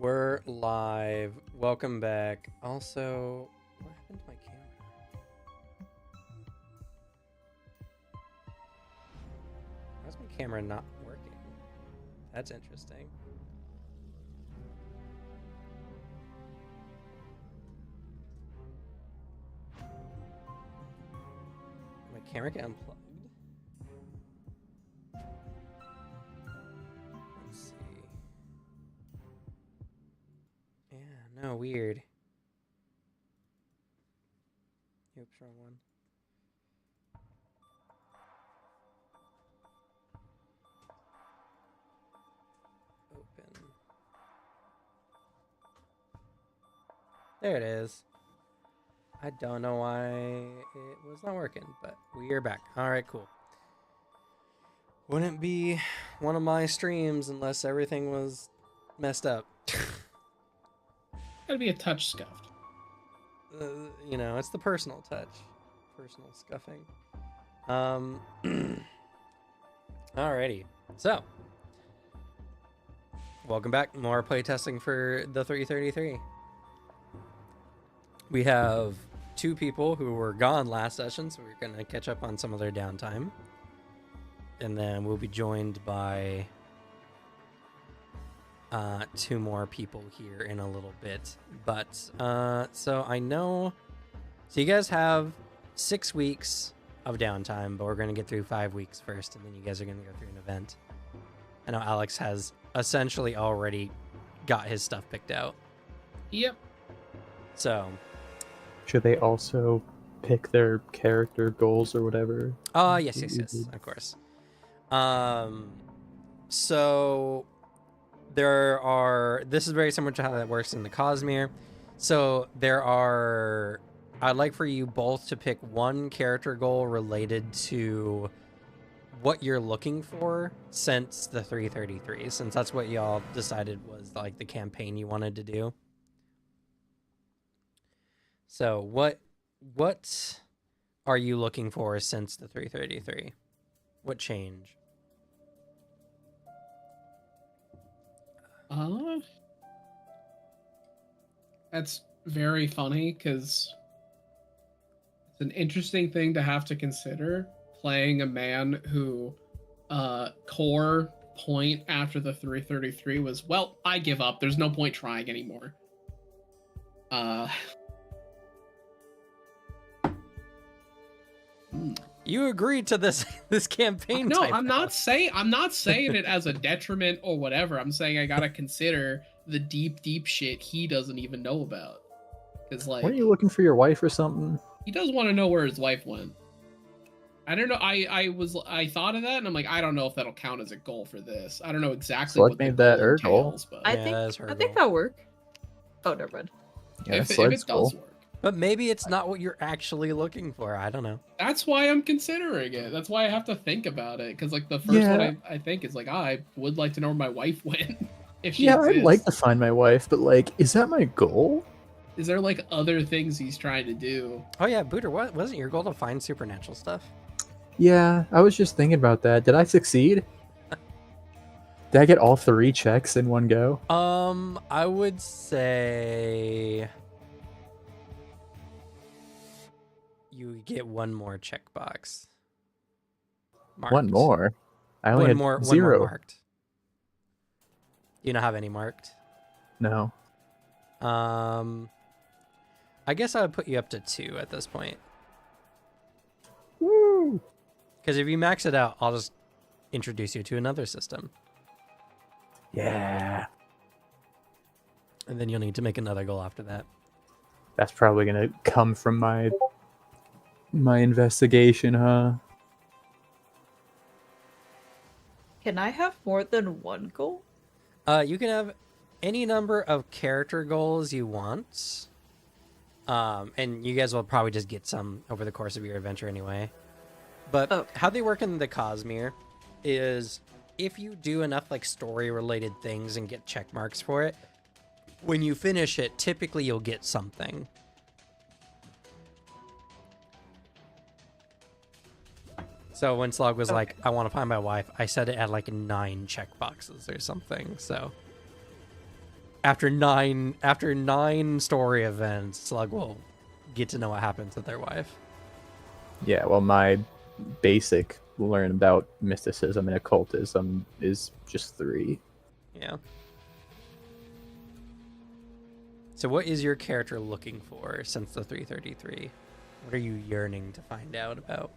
We're live. Welcome back. Also, what happened to my camera? Why's my camera not working? That's interesting. My camera get unplugged? Let's see. Yeah, no, weird. Oops, wrong one. Open. There it is. I don't know why it was not working, but we are back. All right, cool. Wouldn't be one of my streams unless everything was messed up. Gotta be a touch scuffed. You know, it's the personal touch, personal scuffing. Alrighty, so welcome back. More playtesting for the 333. We have two people who were gone last session, so we're gonna catch up on some of their downtime, and then we'll be joined by two more people here in a little bit. But so I know, so you guys have 6 weeks of downtime, but we're gonna get through 5 weeks first, and then you guys are gonna go through an event. I know Alex has essentially already got his stuff picked out. Yep. So should they also pick their character goals or whatever? yes, of course. So there are, this is very similar to how that works in the Cosmere. So there are, I'd like for you both to pick one character goal related to what you're looking for since the 333, since that's what y'all decided was like the campaign you wanted to do. So what are you looking for since the 333? What change? That's very funny because it's an interesting thing to have to consider playing a man who core point after the 333 was, well, I give up. There's no point trying anymore. You agreed to this campaign. No, I'm not saying it as a detriment or whatever. I'm saying I gotta consider the deep shit he doesn't even know about. Because like, weren't you looking for your wife or something? He does want to know where his wife went. I don't know. I thought of that, and I'm like, I don't know if that'll count as a goal for this. I don't know exactly Select what the made that goal her entails, goal. but I think that'll work. Oh, never mind. Yeah, if it Sled's does cool. work. But maybe it's not what you're actually looking for. I don't know. That's why I'm considering it. That's why I have to think about it. Because like the first one I think is like, I would like to know where my wife went. If she exists. I'd like to find my wife, but like, is that my goal? Is there like other things he's trying to do? Oh yeah, Booter, what wasn't your goal to find supernatural stuff? Yeah, I was just thinking about that. Did I succeed? Did I get all 3 checks in one go? I would say you get one more checkbox. One more? I only had 0. One more marked. Do you not have any marked? No. I guess I would put you up to 2 at this point. Woo! Because if you max it out, I'll just introduce you to another system. Yeah. And then you'll need to make another goal after that. That's probably gonna come from my investigation, huh? Can I have more than one goal? You can have any number of character goals you want. And you guys will probably just get some over the course of your adventure anyway. But how they work in the Cosmere is if you do enough like story related things and get check marks for it, when you finish it, typically you'll get something. So when Slog was like, I want to find my wife, I said it had like 9 check boxes or something, so. after nine story events, Slug will get to know what happens with their wife. Yeah, well, my basic learn about mysticism and occultism is just 3. Yeah. So what is your character looking for since the 333? What are you yearning to find out about?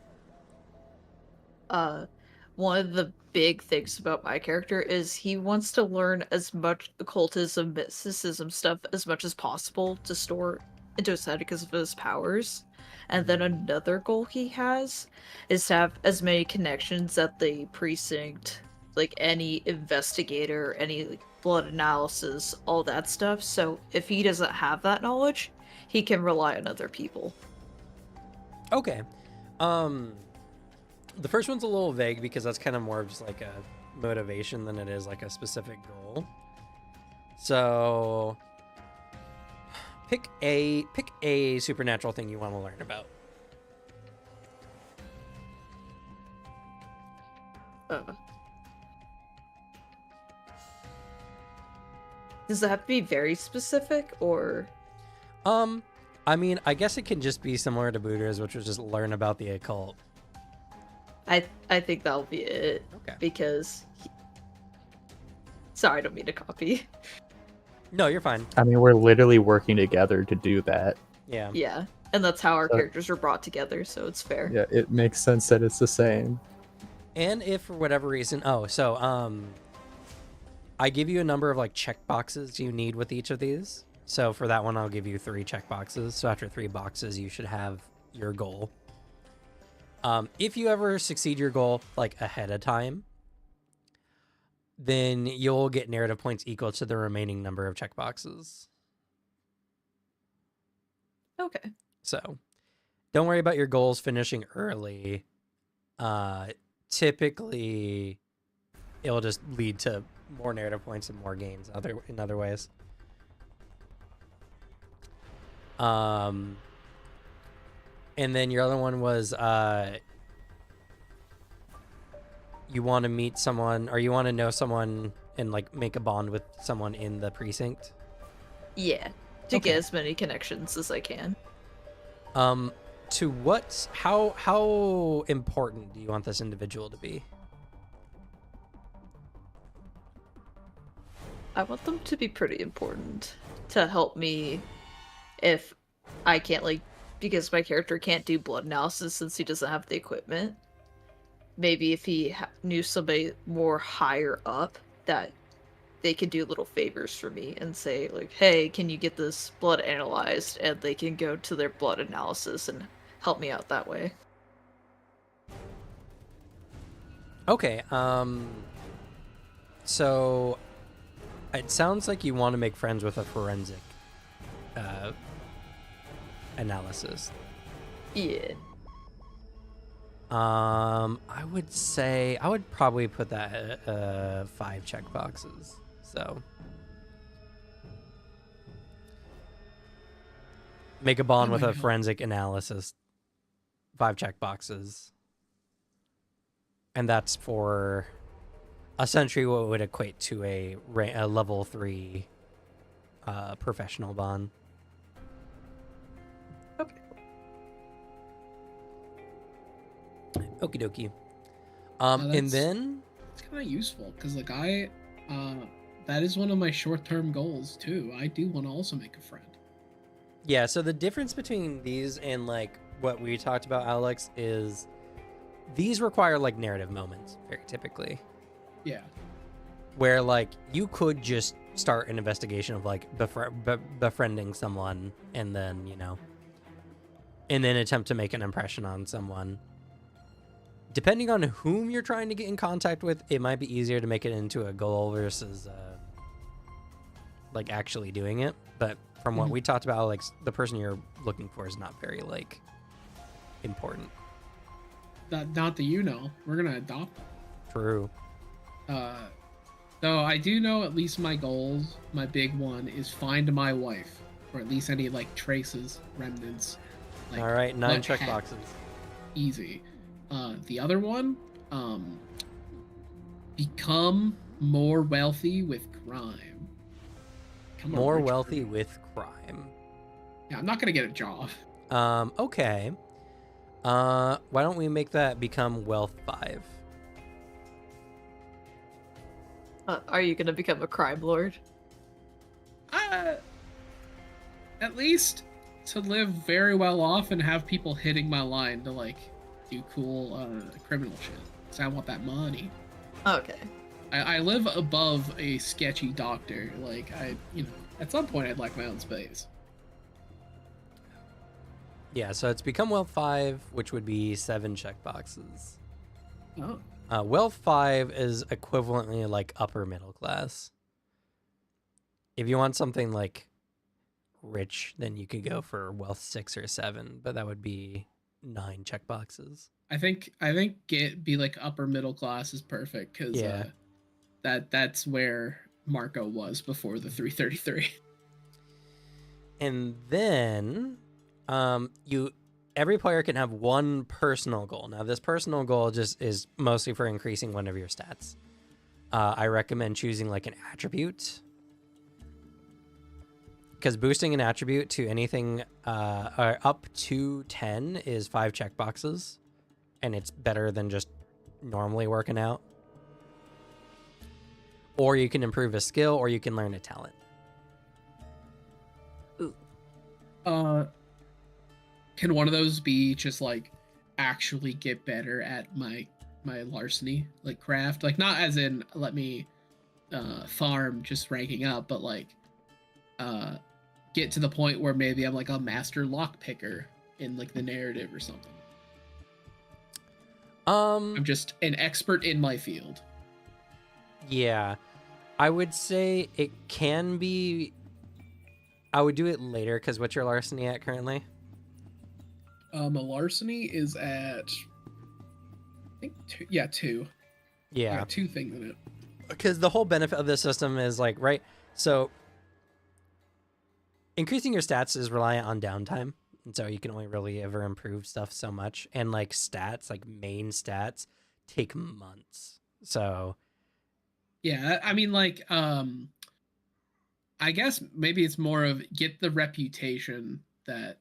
One of the big things about my character is he wants to learn as much occultism, mysticism stuff as much as possible to store into his head because of his powers. And then another goal he has is to have as many connections at the precinct, like any investigator, any like, blood analysis, all that stuff. So if he doesn't have that knowledge, he can rely on other people. Okay. The first one's a little vague because that's kind of more of just like a motivation than it is like a specific goal. So pick a supernatural thing you want to learn about. Does it have to be very specific, or? I mean, I guess it can just be similar to Buddha's, which was just learn about the occult. I think that'll be it. Okay. Because sorry, I don't mean to copy. No, you're fine. I mean, we're literally working together to do that. Yeah. Yeah. And that's how our So- characters were brought together, so it's fair. Yeah, it makes sense that it's the same. And if for whatever reason, I give you a number of like check boxes you need with each of these. So for that one, I'll give you 3 check boxes. So after 3 boxes, you should have your goal. If you ever succeed your goal like ahead of time, then you'll get narrative points equal to the remaining number of check boxes. Okay. So don't worry about your goals finishing early. Typically, it'll just lead to more narrative points and more gains in other ways. And then your other one was you want to meet someone, or you want to know someone and like make a bond with someone in the precinct. Yeah. To Okay. get as many connections as I can. To what? How important do you want this individual to be? I want them to be pretty important to help me if I can't, like, because my character can't do blood analysis since he doesn't have the equipment. Maybe if he knew somebody more higher up that they could do little favors for me and say, like, hey, can you get this blood analyzed? And they can go to their blood analysis and help me out that way. Okay. So it sounds like you want to make friends with a forensic analysis. Yeah. I would say I would probably put that at 5 check boxes. So make a bond Oh with my a God. forensic analysis. 5 check boxes. And that's for essentially what would equate to a level 3 professional bond. Okay. Okie dokie. Now And that's- then It's kind of useful because like that is one of my short-term goals too. I do want to also make a friend. yeah, so the difference between these and like what we talked about, Alex, is these require like narrative moments very typically, Yeah. where like you could just start an investigation of like befriending someone and then, you know, and then attempt to make an impression on someone. Depending on whom you're trying to get in contact with, it might be easier to make it into a goal versus like actually doing it. But from what Mhm. we talked about, like the person you're looking for is not very like important. Not that you know. We're gonna adopt them. True. So I do know at least my goals. My big one is find my wife, or at least any like traces, remnants. Like, All right, 9 what check happened. boxes. Easy. The other one, become more wealthy with crime. Become a More rich wealthy criminal. with crime. Yeah, I'm not gonna get a job. Okay. Why don't we make that become wealth 5? Are you gonna become a crime lord? At least to live very well off and have people hitting my line to like do cool criminal shit. So I want that money. Okay. I live above a sketchy doctor. Like at some point I'd like my own space. Yeah, so it's become wealth 5, which would be 7 checkboxes. Oh. Wealth 5 is equivalently like upper middle class. If you want something like rich, then you could go for wealth 6 or 7, but that would be 9 checkboxes. I think be like upper middle class is perfect because Yeah. that's where Marco was before the 333. And then every player can have one personal goal. Now this personal goal just is mostly for increasing one of your stats. I recommend choosing like an attribute, because boosting an attribute to anything up to 10 is 5 checkboxes, and it's better than just normally working out. Or you can improve a skill, or you can learn a talent. Can one of those be just like actually get better at my larceny, like craft? Like not as in let me farm just ranking up, but like get to the point where maybe I'm like a master lockpicker in like the narrative or something. I'm just an expert in my field. Yeah. I would say it can be. I would do it later, because what's your larceny at currently? A larceny is at I think 2. Yeah, 2. I Yeah. got 2 things in it. Because the whole benefit of this system is like, right? So increasing your stats is reliant on downtime. And so you can only really ever improve stuff so much. And like stats, like main stats, take months. So Yeah, I mean like I guess maybe it's more of get the reputation that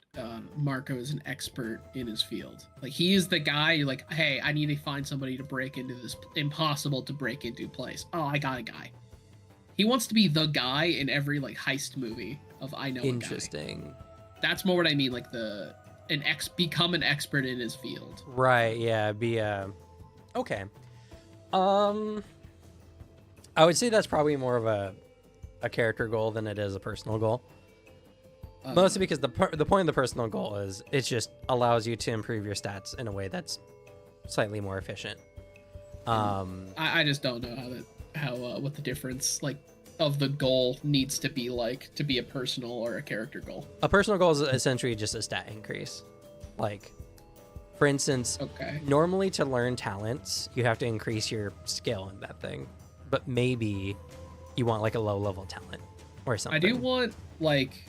Marco is an expert in his field. Like he is the guy. You're like, hey, I need to find somebody to break into this impossible to break into place. Oh, I got a guy. He wants to be the guy in every like heist movie of I know. interesting. That's more what I mean. Like become an expert in his field. Right. Yeah. Okay. I would say that's probably more of a character goal than it is a personal goal. Mostly because the point of the personal goal is it just allows you to improve your stats in a way that's slightly more efficient. I just don't know how what the difference like of the goal needs to be like to be a personal or a character goal. A personal goal is essentially just a stat increase. Like, for instance, Okay. normally to learn talents, you have to increase your skill in that thing. But maybe you want like a low level talent or something. I do want like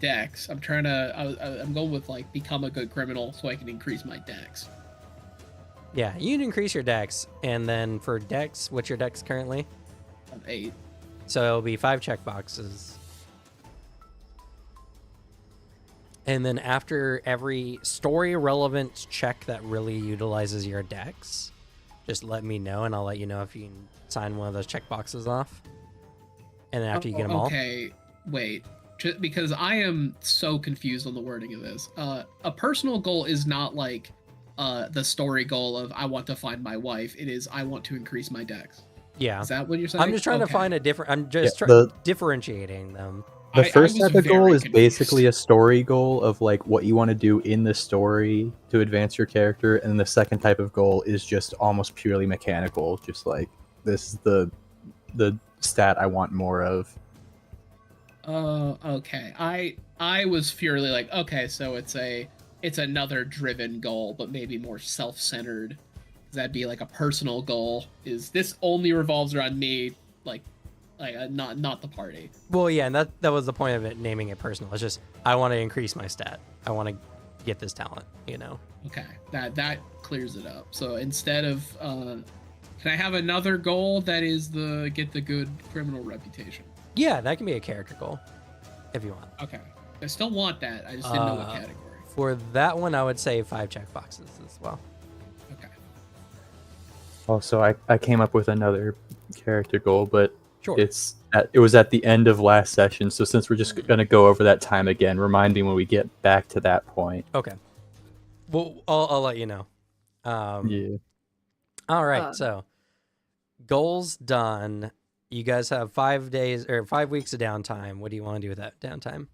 dex. I'm going with like become a good criminal so I can increase my dex. Yeah, you can increase your dex, and then for dex, what's your dex currently? Of 8. So it'll be 5 checkboxes. And then after every story relevant check that really utilizes your dex, just let me know and I'll let you know if you can sign one of those checkboxes off. And then after you get them all. Okay, wait. Because I am so confused on the wording of this. A personal goal is not like the story goal of I want to find my wife. It is I want to increase my dex. Yeah. Is that what you're saying? I'm just trying to find a different. I'm just differentiating them. The first was type of goal very is confused. basically a story goal of like what you want to do in the story to advance your character, and the second type of goal is just almost purely mechanical, just like this is the stat I want more of. Okay. I was purely like, okay, so it's another driven goal, but maybe more self-centered. That'd be like a personal goal. Is this only revolves around me, like not the party? Well, yeah, and that was the point of it, naming it personal. It's just I want to increase my stat. I want to get this talent. You know. Okay, that clears it up. So instead of can I have another goal that is get the good criminal reputation? Yeah, that can be a character goal if you want. Okay. I still want that. I just didn't know what Uh, category. For that one, I would say 5 checkboxes as well. Okay. Also, I came up with another character goal, but Sure. it was at the end of last session. So since we're just gonna go over that time again, remind me when we get back to that point. Okay. Well, I'll let you know. Yeah. All right. So goals done. You guys have 5 days or 5 weeks of downtime. What do you want to do with that downtime?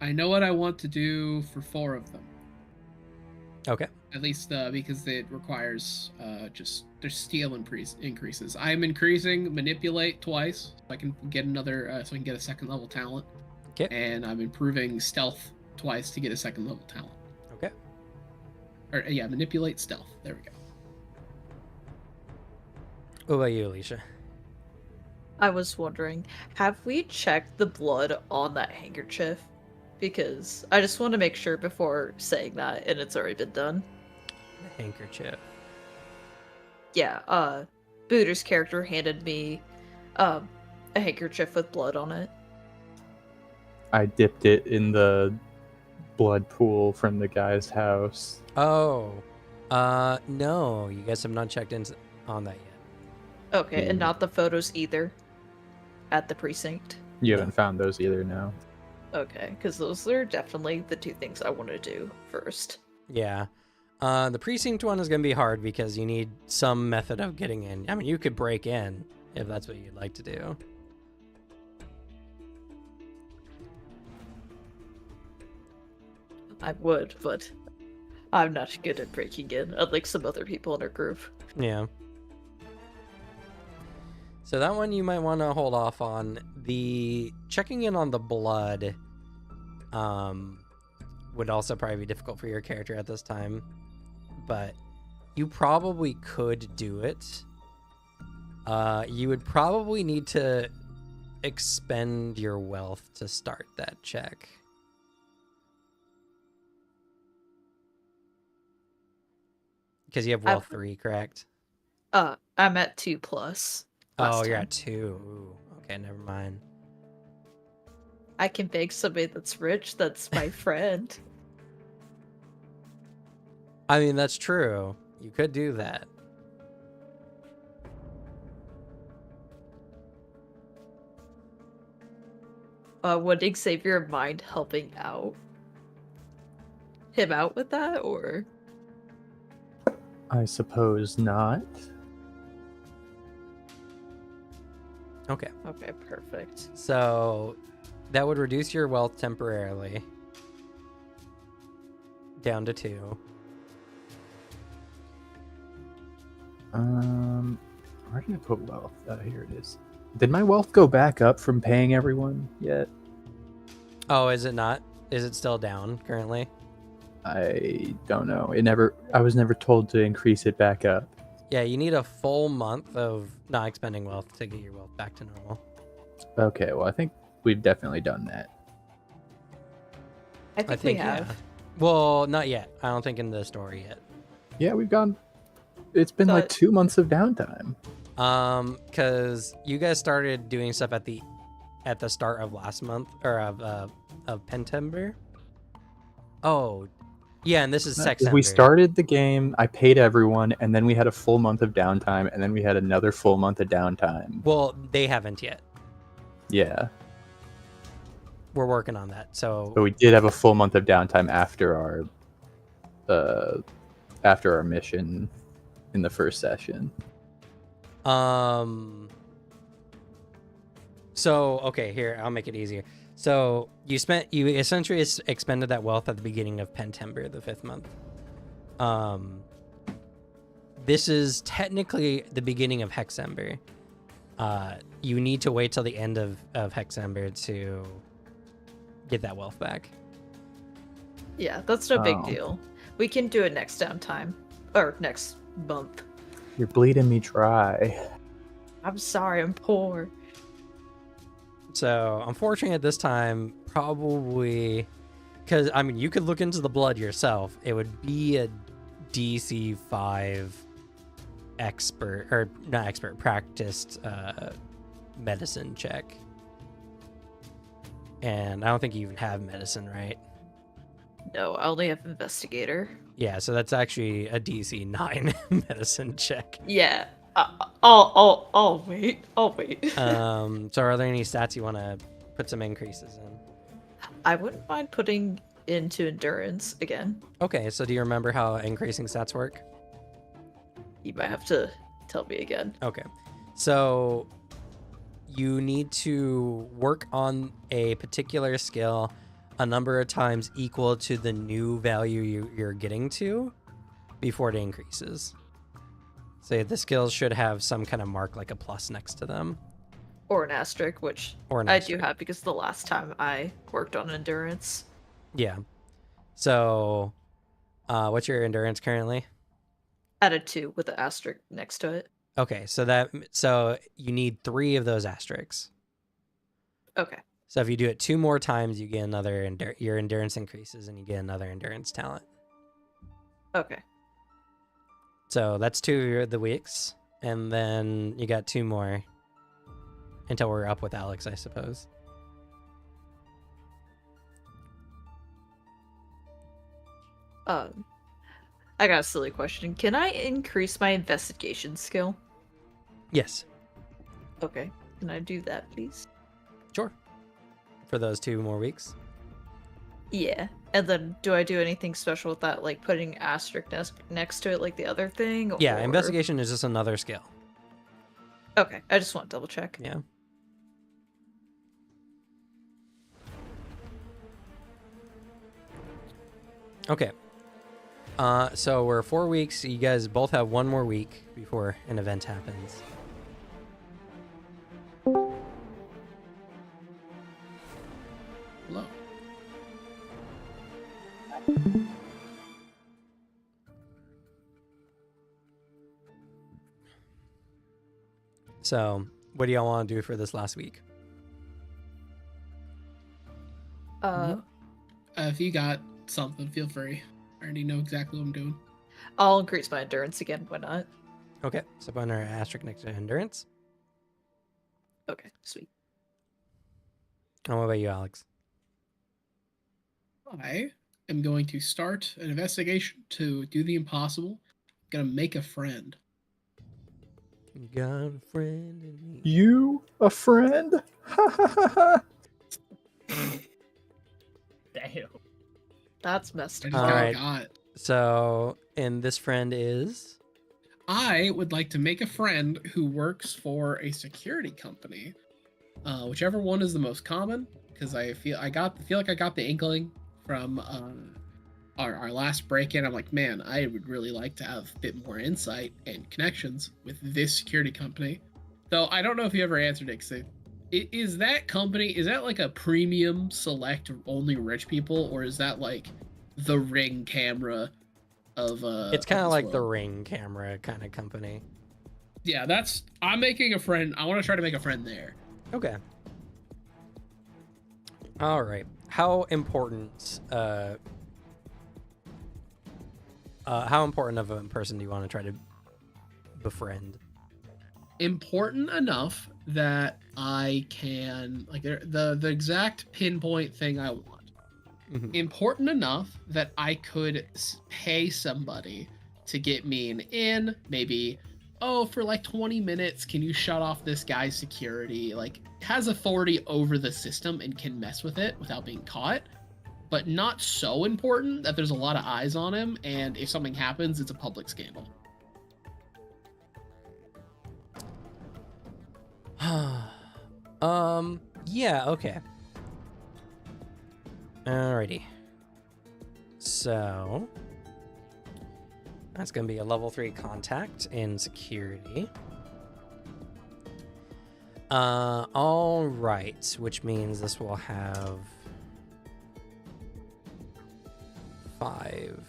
I know what I want to do for 4 of them. Okay. At least because it requires just their steal increases. I'm increasing manipulate twice, so I can get another, so I can get a 2nd level talent. Okay. And I'm improving stealth twice to get a 2nd level talent. Okay. Or yeah, manipulate stealth. There we go. What about you, Alicia? I was wondering, have we checked the blood on that handkerchief? Because I just want to make sure before saying that, and it's already been done. The handkerchief. Yeah, Booter's character handed me a handkerchief with blood on it. I dipped it in the blood pool from the guy's house. Oh. No, you guys have not checked in on that yet. Okay, and not the photos either at the precinct. You haven't found those either, no. Okay, because those are definitely the 2 things I want to do first. Yeah. The precinct one is going to be hard because you need some method of getting in. I mean, you could break in if that's what you'd like to do. I would, but I'm not good at breaking in, unlike some other people in our group. Yeah. So that one you might want to hold off on. The checking in on the blood would also probably be difficult for your character at this time, but you probably could do it. You would probably need to expend your wealth to start that check. Because you have wealth 3, correct? I'm at 2+. Oh, you're time. at 2. Ooh, okay, never mind. I can beg somebody that's rich, that's my friend. I mean, that's true. You could do that. Would Xavier mind helping him out with that, or? I suppose not. Okay. Okay, perfect. So that would reduce your wealth temporarily down to 2. Where did I put wealth? Here it is. Did my wealth go back up from paying everyone yet? Oh, is it not? Is it still down currently? I don't know. I was never told to increase it back up. Yeah, you need a full month of not expending wealth to get your wealth back to normal. Okay, well, I think we've definitely done that. I think we have. Yeah. Well, not yet. I don't think in the story yet. Yeah, we've gone. It's been like 2 months of downtime. Because you guys started doing stuff at the start of last month or of Pentember. Oh, yeah, and this is Sextember. We started the game, I paid everyone, and then we had a full month of downtime, and then we had another full month of downtime. Well, they haven't yet. Yeah. We're working on that. So But we did have a full month of downtime after our mission in the first session. So okay, here, I'll make it easier. So you essentially expended that wealth at the beginning of Pentember, the 5th month. This is technically the beginning of Hexember. You need to wait till the end of Hexember to get that wealth back. Yeah, that's no big deal. We can do it next downtime. Or next month. You're bleeding me dry. I'm sorry, I'm poor. So, unfortunately, at this time, probably... Because, I mean, you could look into the blood yourself. It would be a DC 5 expert, or not expert, practiced medicine check. And I don't think you even have medicine, right? No, I only have investigator. Yeah, so that's actually a DC 9 medicine check. Yeah. I'll wait. I'll wait. So are there any stats you want to put some increases in? I wouldn't mind putting into endurance again. Okay, so do you remember how increasing stats work? You might have to tell me again. Okay, so you need to work on a particular skill a number of times equal to the new value you're getting to before it increases. So the skills should have some kind of mark, like a plus next to them. Or an asterisk, which Or an I asterisk. do have because the last time I worked on endurance. Yeah. So, what's your endurance currently? At a 2 with an asterisk next to it. Okay, so you need 3 of those asterisks. Okay. So if you do it 2 more times, you get another your endurance increases, and you get another endurance talent. Okay. So that's 2 of the weeks, and then you got 2 more until we're up with Alex, I suppose. I got a silly question. Can I increase my investigation skill? Yes, Okay. Can I do that, please? sure. For those 2 more weeks. Yeah. And then do I do anything special with that, like putting asterisk next to it like the other thing? Yeah, or- investigation is just another skill. Okay. I just want to double check. Yeah. Okay. So we're 4 weeks. You guys both have 1 more week before an event happens. Hello. So, what do y'all want to do for this last week? If you got something, feel free. I already know exactly what I'm doing. I'll increase my endurance again. Why not? Okay, so put our asterisk next to endurance. Okay. Sweet. And what about you, Alex? I am going to start an investigation to do the impossible. I'm gonna make a friend. Got a friend in me. You a friend? Ha ha ha ha. Damn. That's messed I up. just got Alright. got. So, and this friend is. I would like to make a friend who works for a security company, whichever one is the most common. Because I feel like I got the inkling from our last break-in. I'm like, man, I would really like to have a bit more insight and connections with this security company. Though I don't know if you ever answered it. 'Cause is that company, is that like a premium select only rich people, or is that like the Ring camera of It's kind of this like the world? Ring camera kind of company. Yeah, I'm making a friend. I want to try to make a friend there. Okay. All right. How important of a person do you want to try to befriend? Important enough that I can like the exact pinpoint thing I want. Mhm. Important enough that I could pay somebody to get me an in, maybe, oh, for like 20 minutes, can you shut off this guy's security? Like, has authority over the system and can mess with it without being caught, but not so important that there's a lot of eyes on him, and if something happens, it's a public scandal. Yeah, okay. Alrighty. So that's gonna be a level 3 contact in security. All right, which means this will have 5.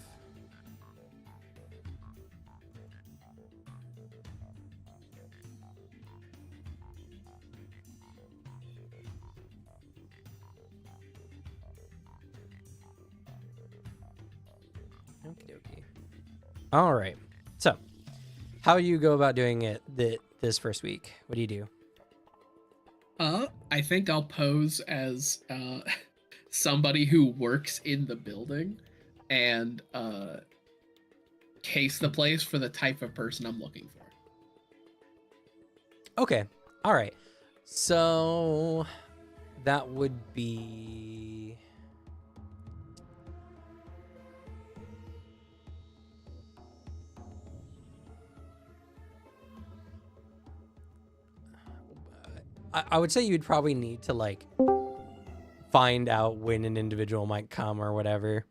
Okie dokie. All right. So, How do you go about doing it this first week? What do you do? I think I'll pose as somebody who works in the building and case the place for the type of person I'm looking for. Okay. All right. So that would be I would say you'd probably need to like find out when an individual might come or whatever.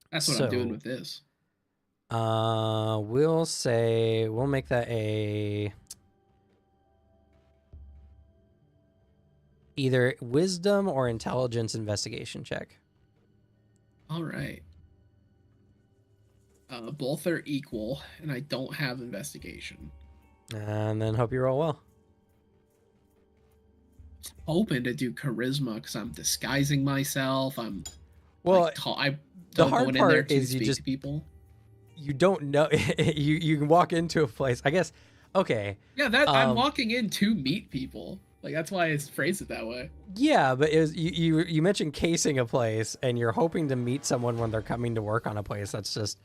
That's what I'm doing with this. We'll say we'll make that a either wisdom or intelligence investigation check. All right. Both are equal, and I don't have investigation. And then hope you roll well. Hoping to do charisma because I'm disguising myself. I'm well. I the hard going in there part to is you speak just to people. You don't know. you can walk into a place. I guess. Okay. Yeah, that I'm walking in to meet people. Like that's why it's phrased it that way. Yeah, but it was, you mentioned casing a place, and you're hoping to meet someone when they're coming to work on a place. That's just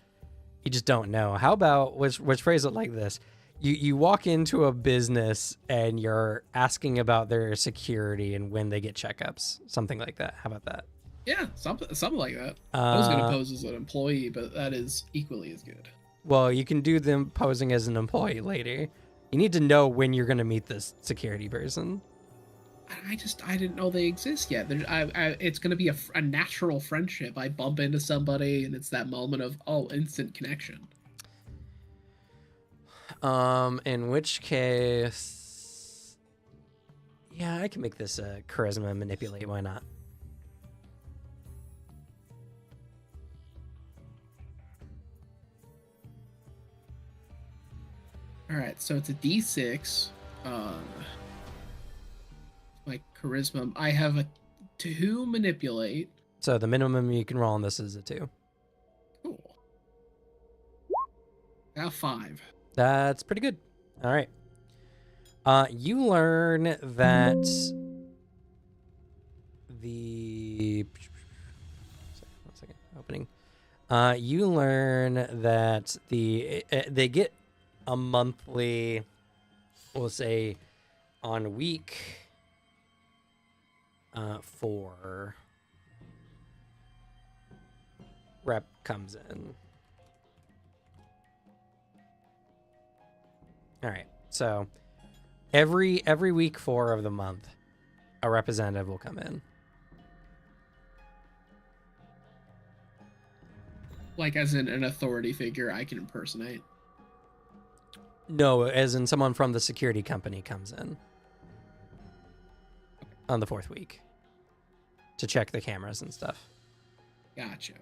you just don't know. How about let's phrase it like this: you walk into a business and you're asking about their security and when they get checkups, something like that. How about that? Yeah, something like that. I was gonna pose as an employee, but that is equally as good. Well, you can do them posing as an employee later. You need to know when you're gonna meet this security person. I didn't know they exist yet. It's gonna be a natural friendship. I bump into somebody, and it's that moment of instant connection. In which case, yeah, I can make this a charisma manipulate. Why not? All right, so it's a D6. My charisma. I have a 2 manipulate. So the minimum you can roll on this is a 2. Cool. Got 5. That's pretty good. All right. You learn that the one second opening. You learn that they get a monthly, we'll say, on week 4 rep comes in. All right, so every week 4 of the month, a representative will come in. Like as in an authority figure I can impersonate. No, as in someone from the security company comes in on the 4th week to check the cameras and stuff. Gotcha.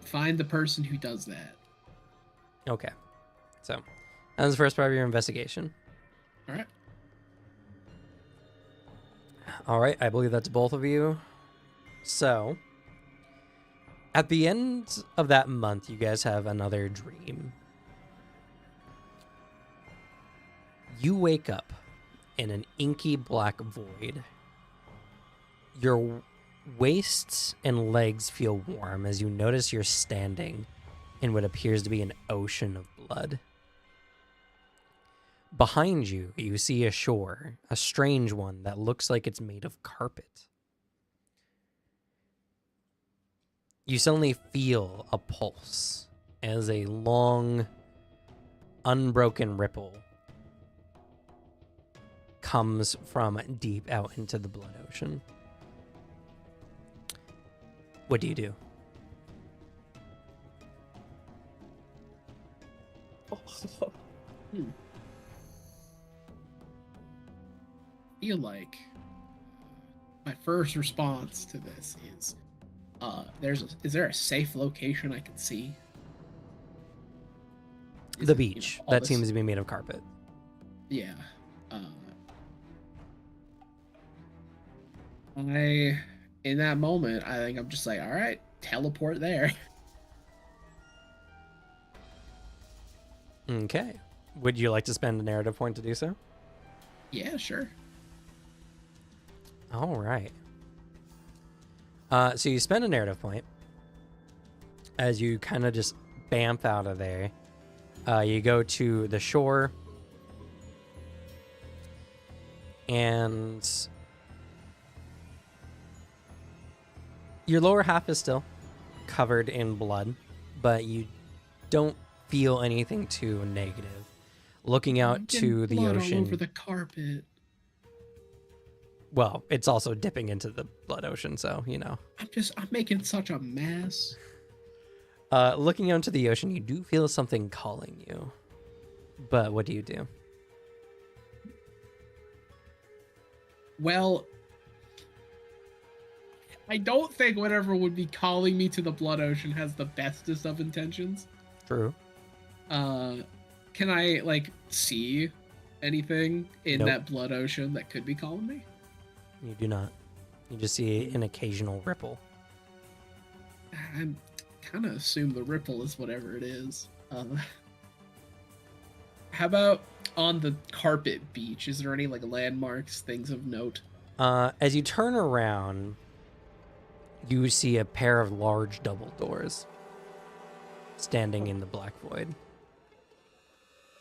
Find the person who does that. Okay. So, that's the first part of your investigation. All right. All right, I believe that's both of you. So, at the end of that month, you guys have another dream. You wake up in an inky black void. Your waists and legs feel warm as you notice you're standing in what appears to be an ocean of blood. Behind you, you see a shore, a strange one that looks like it's made of carpet. You suddenly feel a pulse as a long, unbroken ripple comes from deep out into the blood ocean. What do you do? Feel like my first response to this is is there a safe location I can see? The beach. That seems to be made of carpet. Yeah. In that moment, I think I'm just like, all right, teleport there. Okay. Would you like to spend a narrative point to do so? Yeah, sure. All right. So you spend a narrative point as you kind of just bamf out of there. You go to the shore, and your lower half is still covered in blood, but you don't feel anything too negative. Looking I'm out getting to the blood all ocean. over the carpet. Well, it's also dipping into the blood ocean, so you know. I'm making such a mess. Looking out into the ocean, you do feel something calling you. But what do you do? Well, I don't think whatever would be calling me to the blood ocean has the bestest of intentions. True. Can I like see anything in Nope. that blood ocean that could be calling me? You do not. You just see an occasional ripple. I kind of assume the ripple is whatever it is. How about on the carpet beach? Is there any like landmarks, things of note? As you turn around, you see a pair of large double doors standing in the black void.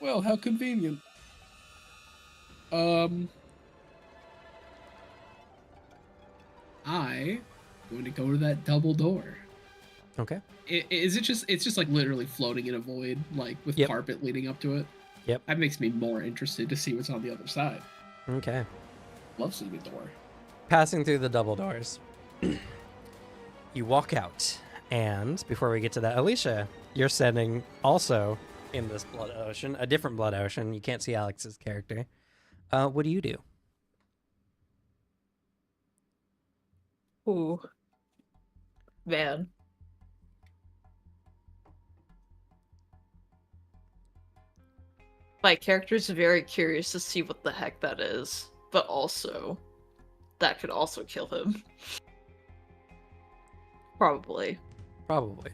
Well, how convenient. I going to go to that double door. Okay. Is it just? It's just like literally floating in a void, like with Yep. carpet leading up to it. Yep. That makes me more interested to see what's on the other side. Okay. Love seeing a door. Passing through the double doors, you walk out. And before we get to that, Alicia, you're standing also in this blood ocean, a different blood ocean. You can't see Alex's character. What do you do? Ooh. Man. My character's very curious to see what the heck that is, but also, that could also kill him. Probably. Probably.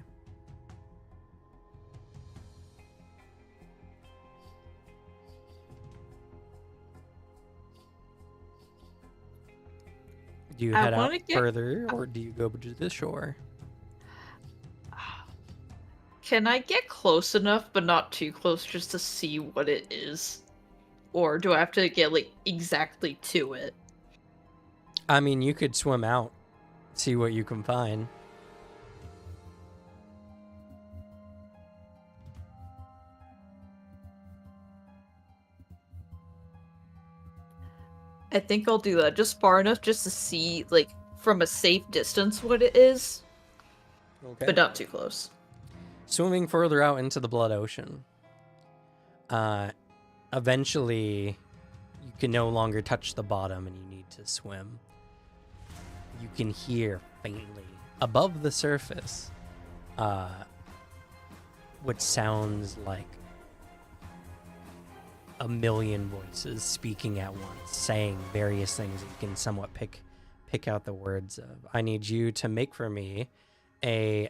Do you I head out wanna get- further, or do you go to the shore? Can I get close enough, but not too close, just to see what it is? Or do I have to get, like, exactly to it? I mean, you could swim out, see what you can find. I think I'll do that, just far enough just to see, like, from a safe distance what it is, Okay. but not too close. Swimming further out into the blood ocean. Eventually, you can no longer touch the bottom and you need to swim. You can hear faintly above the surface what sounds like a million voices speaking at once, saying various things that you can somewhat pick out the words of. I need you to make for me a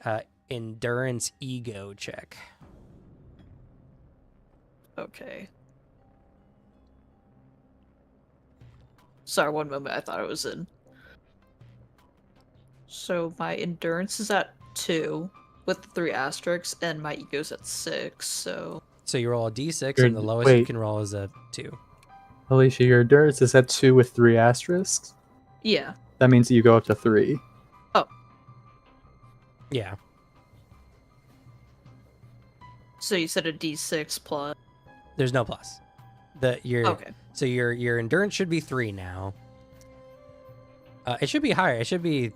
endurance ego check. Okay. Sorry, one moment, I thought it was in. So my endurance is at 2 with the 3 asterisks, and my ego's at 6, so... So you roll a d6, Your- and the lowest you wait. can roll is a 2. Alicia, your endurance is at 2 with 3 asterisks. Yeah. That means that you go up to 3. Yeah. So you said a d6 plus... There's no plus. Okay. So your endurance should be 3 now. It should be higher. It should be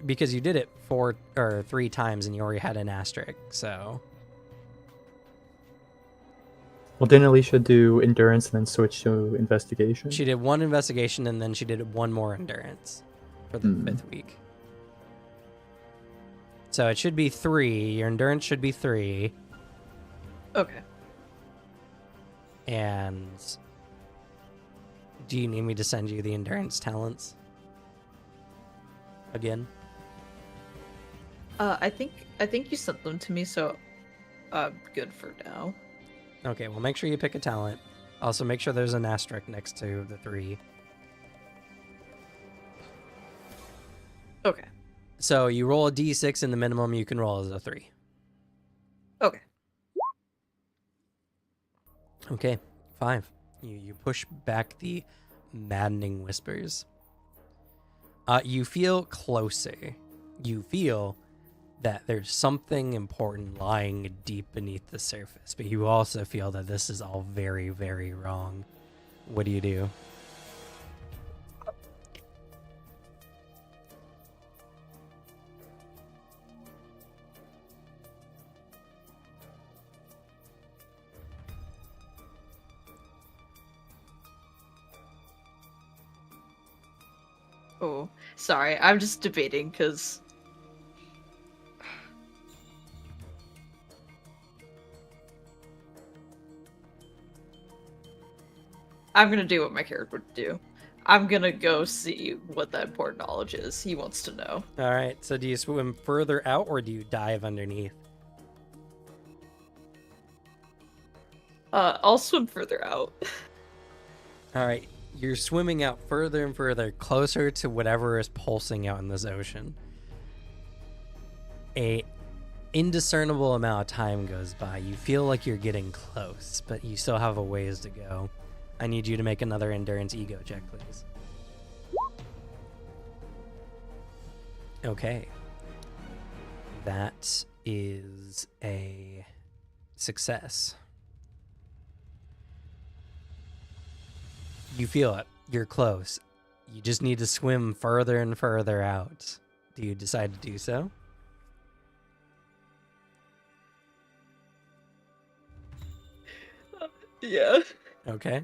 because you did it 4 or 3 times and you already had an asterisk. So Well, didn't Alicia do endurance and then switch to investigation? she did 1 investigation and then she did 1 more endurance for the 5th week. So it should be 3. Your endurance should be 3. Okay. And do you need me to send you the endurance talents again? I think you sent them to me, so I'm good for now. Okay, well, make sure you pick a talent. Also, make sure there's an asterisk next to the 3. Okay. So you roll a d6, and the minimum you can roll is a 3. Okay. Okay, 5. You push back the maddening whispers. You feel closer. You feel that there's something important lying deep beneath the surface, but you also feel that this is all very, very wrong. What do you do? Oh, sorry. I'm just debating because I'm gonna do what my character would do. I'm gonna go see what that important knowledge is. He wants to know. All right, so do you swim further out or do you dive underneath? I'll swim further out. All right, you're swimming out further and further, closer to whatever is pulsing out in this ocean. A indiscernible amount of time goes by. You feel like you're getting close, but you still have a ways to go. I need you to make another endurance ego check, please. Okay. That is a success. You feel it. You're close. You just need to swim further and further out. Do you decide to do so? Yeah. Okay.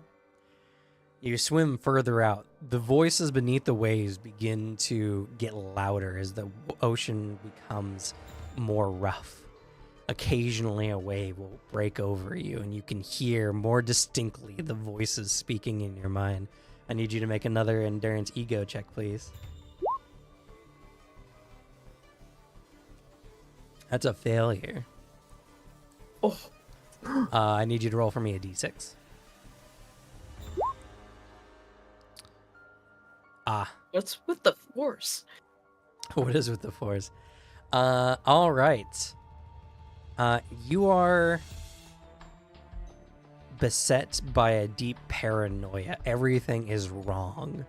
You swim further out. The voices beneath the waves begin to get louder as the ocean becomes more rough. Occasionally, a wave will break over you, and you can hear more distinctly the voices speaking in your mind. I need you to make another endurance ego check, please. That's a failure. Oh. I need you to roll for me a d6. What's with the force? What is with the Force? All right. You are beset by a deep paranoia. Everything is wrong.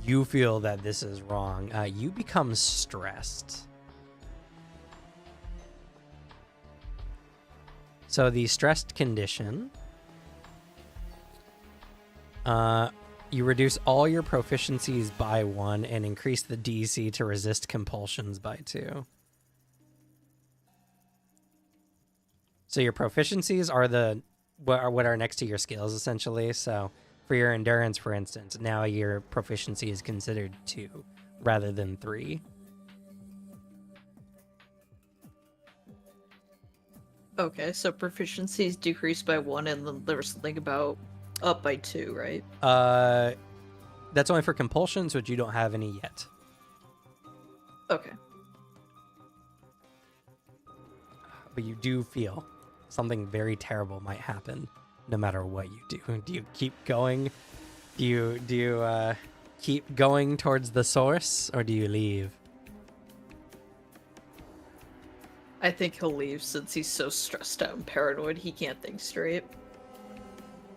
You feel that this is wrong. You become stressed. So the stressed condition, you reduce all your proficiencies by 1 and increase the DC to resist compulsions by 2. So your proficiencies are what are next to your skills, essentially. So for your endurance, for instance, now your proficiency is considered 2 rather than 3. Okay, so proficiency is decreased by 1, and then there was something about up by 2, right? That's only for compulsions, which you don't have any yet. Okay. But you do feel something very terrible might happen no matter what you do. Do you keep going? Do you keep going towards the source, or do you leave? I think he'll leave since he's so stressed out and paranoid he can't think straight.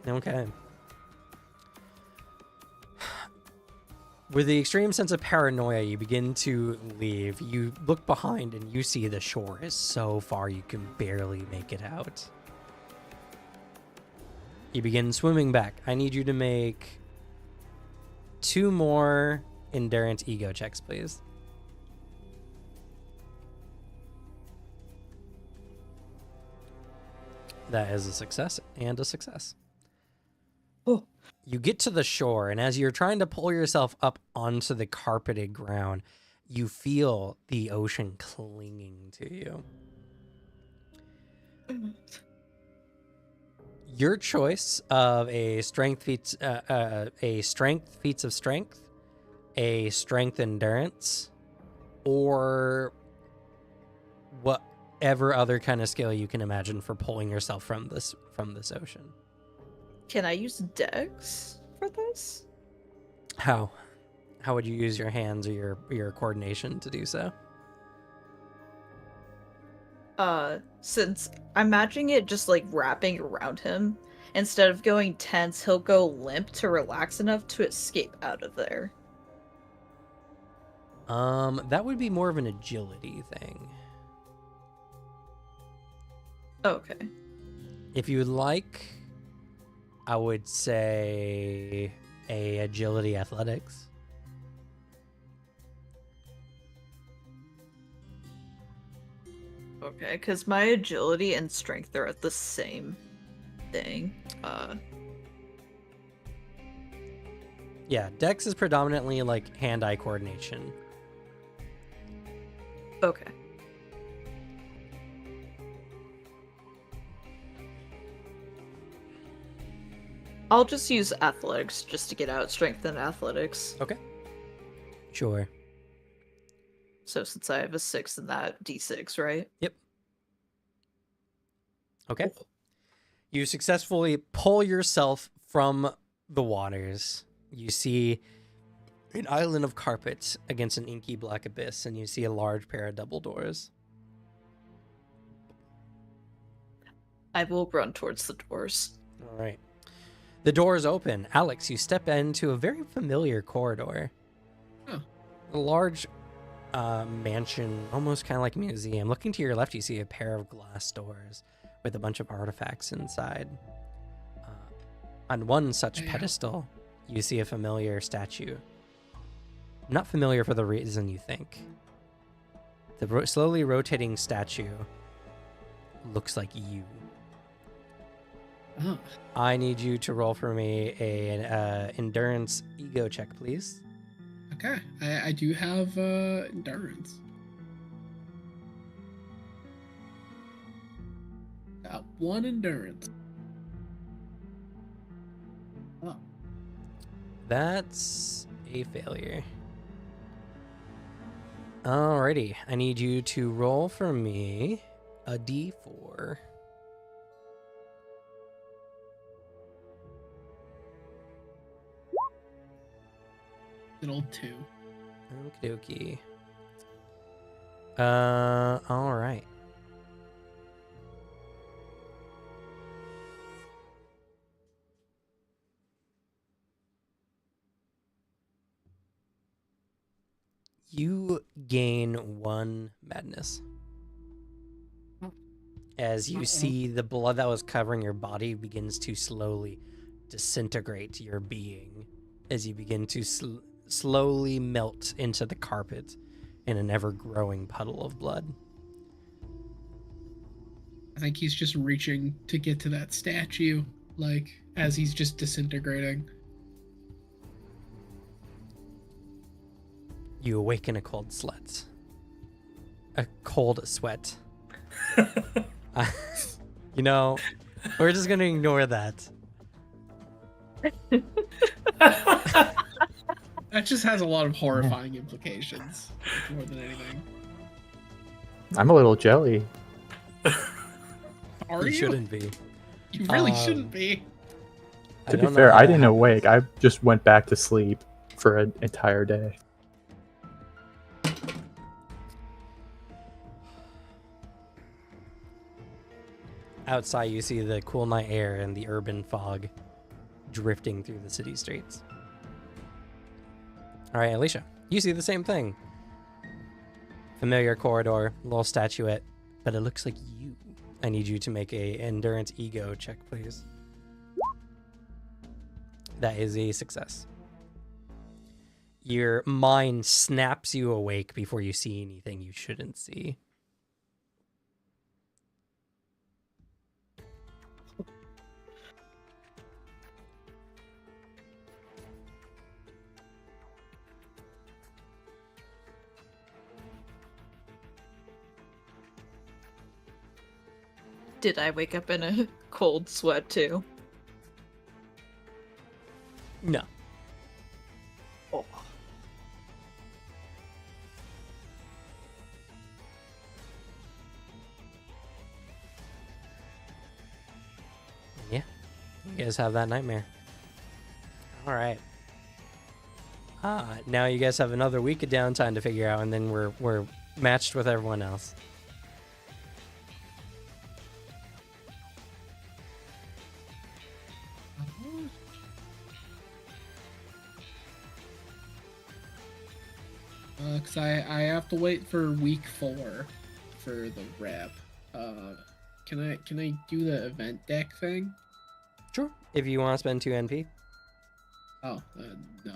Okay. With the extreme sense of paranoia, you begin to leave. You look behind and you see the shore is so far you can barely make it out. You begin swimming back. I need you to make 2 more endurance ego checks, please. That is a success and a success. Oh. You get to the shore, and as you're trying to pull yourself up onto the carpeted ground, you feel the ocean clinging to you. Your choice of a strength feats of strength, a strength endurance, or whatever other kind of skill you can imagine for pulling yourself from from this ocean. Can I use Dex for this? How? How would you use your hands or your coordination to do so? Since I'm imagining it just like wrapping around him, instead of going tense, he'll go limp to relax enough to escape out of there. That would be more of an agility thing. Okay. If you would like, I would say a agility athletics. Okay, because my agility and strength are at the same thing. Yeah, Dex is predominantly like hand-eye coordination. Okay. I'll just use athletics just to get out strength and athletics. Okay. Sure. So since I have a 6 in that d6, right? Yep. Okay. You successfully pull yourself from the waters. You see an island of carpet against an inky black abyss, and you see a large pair of double doors. I will run towards the doors. All right. The doors open. Alex, you step into a very familiar corridor. Huh. A large mansion, almost kind of like a museum. Looking to your left, you see a pair of glass doors with a bunch of artifacts inside. On one such pedestal, you see a familiar statue. Not familiar for the reason you think. The slowly rotating statue looks like you. Oh, I need you to roll for me an endurance ego check, please. okay. I do have endurance. Got 1 endurance. Oh, That's a failure. Alrighty, I need you to roll for me a d4. good old 2. Okie dokie. Alright. You gain 1 madness. As you see the blood that was covering your body begins to slowly disintegrate your being, as you begin to slowly melt into the carpet in an ever-growing puddle of blood. I think he's just reaching to get to that statue, like, as he's just disintegrating. You awaken a cold sweat. A cold sweat. You know, we're just gonna ignore that. That just has a lot of horrifying implications, more than anything. I'm a little jelly. Are You you? shouldn't be. You really shouldn't be. To be don't know fair, how I that didn't happened. awake. I just went back to sleep for an entire day. Outside, you see the cool night air and the urban fog drifting through the city streets. All right, Alicia, you see the same thing. Familiar corridor, little statuette, but it looks like you. I need you to make a endurance ego check, please. That is a success. Your mind snaps you awake before you see anything you shouldn't see. Did I wake up in a cold sweat too? No. Oh. guys have that nightmare. All right. Now you guys have another week of downtime to figure out, and then we're matched with everyone else. Because I have to wait for week 4 for the rep. Can I do the event deck thing? Sure. If you want to spend 2 NP. Oh, no.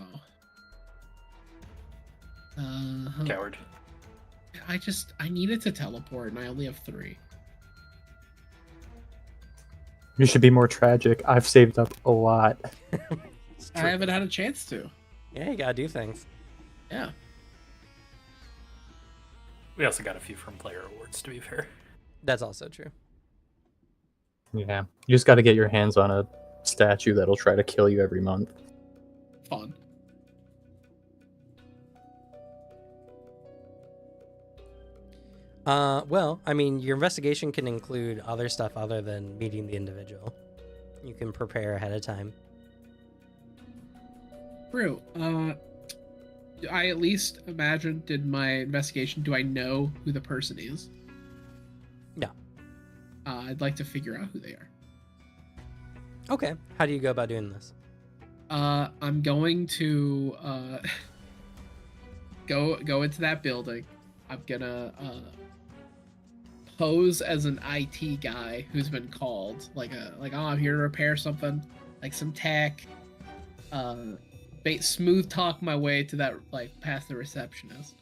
Coward. I needed to teleport and I only have 3. You should be more tragic. I've saved up a lot. I haven't had a chance to. Yeah, you gotta do things. Yeah. We also got a few from player awards, to be fair. That's also true. Yeah. You just got to get your hands on a statue that'll try to kill you every month. Fun. Well, I mean, your investigation can include other stuff other than meeting the individual. You can prepare ahead of time. True. I at least did my investigation, do I know who the person is? Yeah. I'd like to figure out who they are. Okay. How do you go about doing this? I'm going to go into that building. I'm gonna pose as an IT guy who's been called, like oh, I'm here to repair something, like some tech. Smooth talk my way to that, like past the receptionist,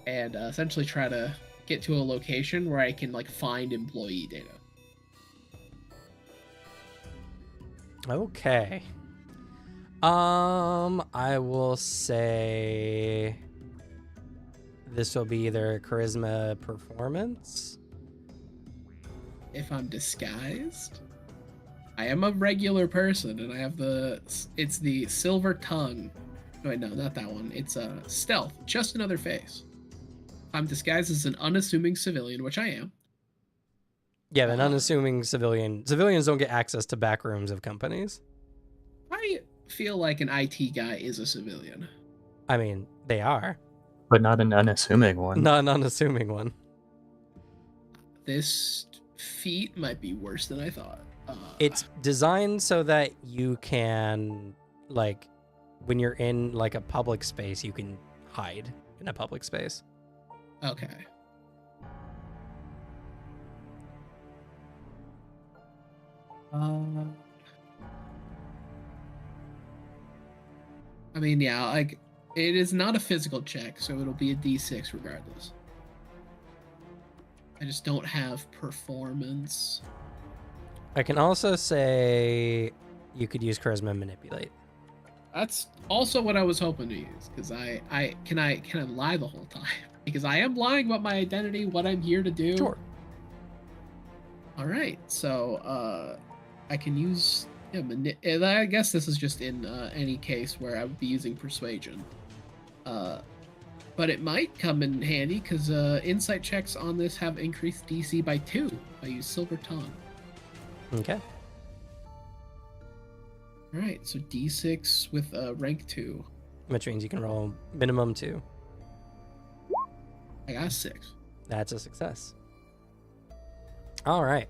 and essentially try to get to a location where I can like find employee data. Okay. I will say this will be either charisma performance. If I'm disguised, I am a regular person, and I have it's the silver tongue. Wait, no, not that one. It's stealth, just another face. I'm disguised as an unassuming civilian, which I am. Yeah, an unassuming civilian. Civilians don't get access to back rooms of companies. I feel like an IT guy is a civilian. I mean, they are. But not an unassuming one. Not an unassuming one. This feat might be worse than I thought. It's designed so that you can, like, when you're in, like, a public space, you can hide in a public space. Okay. I mean, yeah, like, it is not a physical check, so it'll be a D6 regardless. I just don't have performance. I can also say you could use charisma manipulate. That's also what I was hoping to use, because I can lie the whole time? Because I am lying about my identity, what I'm here to do. Sure. All right, so I can use. Yeah, I guess this is just in any case where I would be using persuasion. But it might come in handy because insight checks on this have increased DC by 2. I use Silver Tongue. Okay. All right, so D6 with rank 2. Which means you can roll minimum 2. I got a 6. That's a success. All right.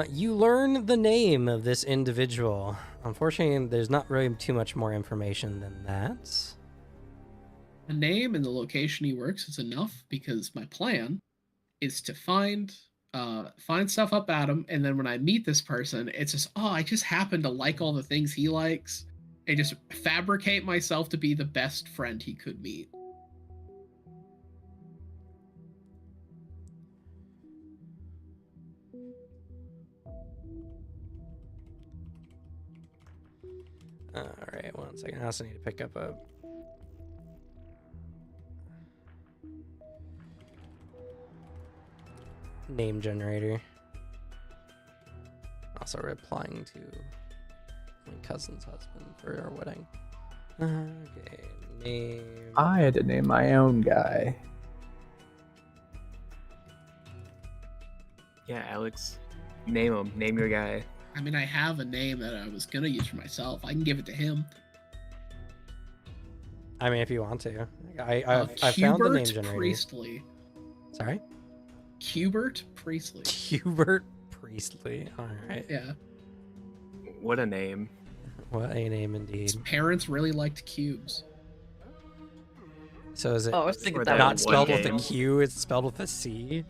You learn the name of this individual. Unfortunately, there's not really too much more information than that. The name and the location he works is enough, because my plan is to find stuff up at him, and then when I meet this person, it's just, oh, I just happen to like all the things he likes, and just fabricate myself to be the best friend he could meet. All right, 1 second. I also need to pick up a name generator. Also replying to my cousin's husband for our wedding. Okay, name. I had to name my own guy. Yeah, Alex. Name him. Name your guy. I mean, I have a name that I was gonna use for myself. I can give it to him. I mean, if you want to. I found the name Hubert generator. Priestley. Sorry? Hubert Priestley. Hubert Priestley. All right. Yeah. What a name. What a name indeed. His parents really liked cubes. So is it Oh, I was thinking Or that that not was one spelled with a game. Q? It's spelled with a C?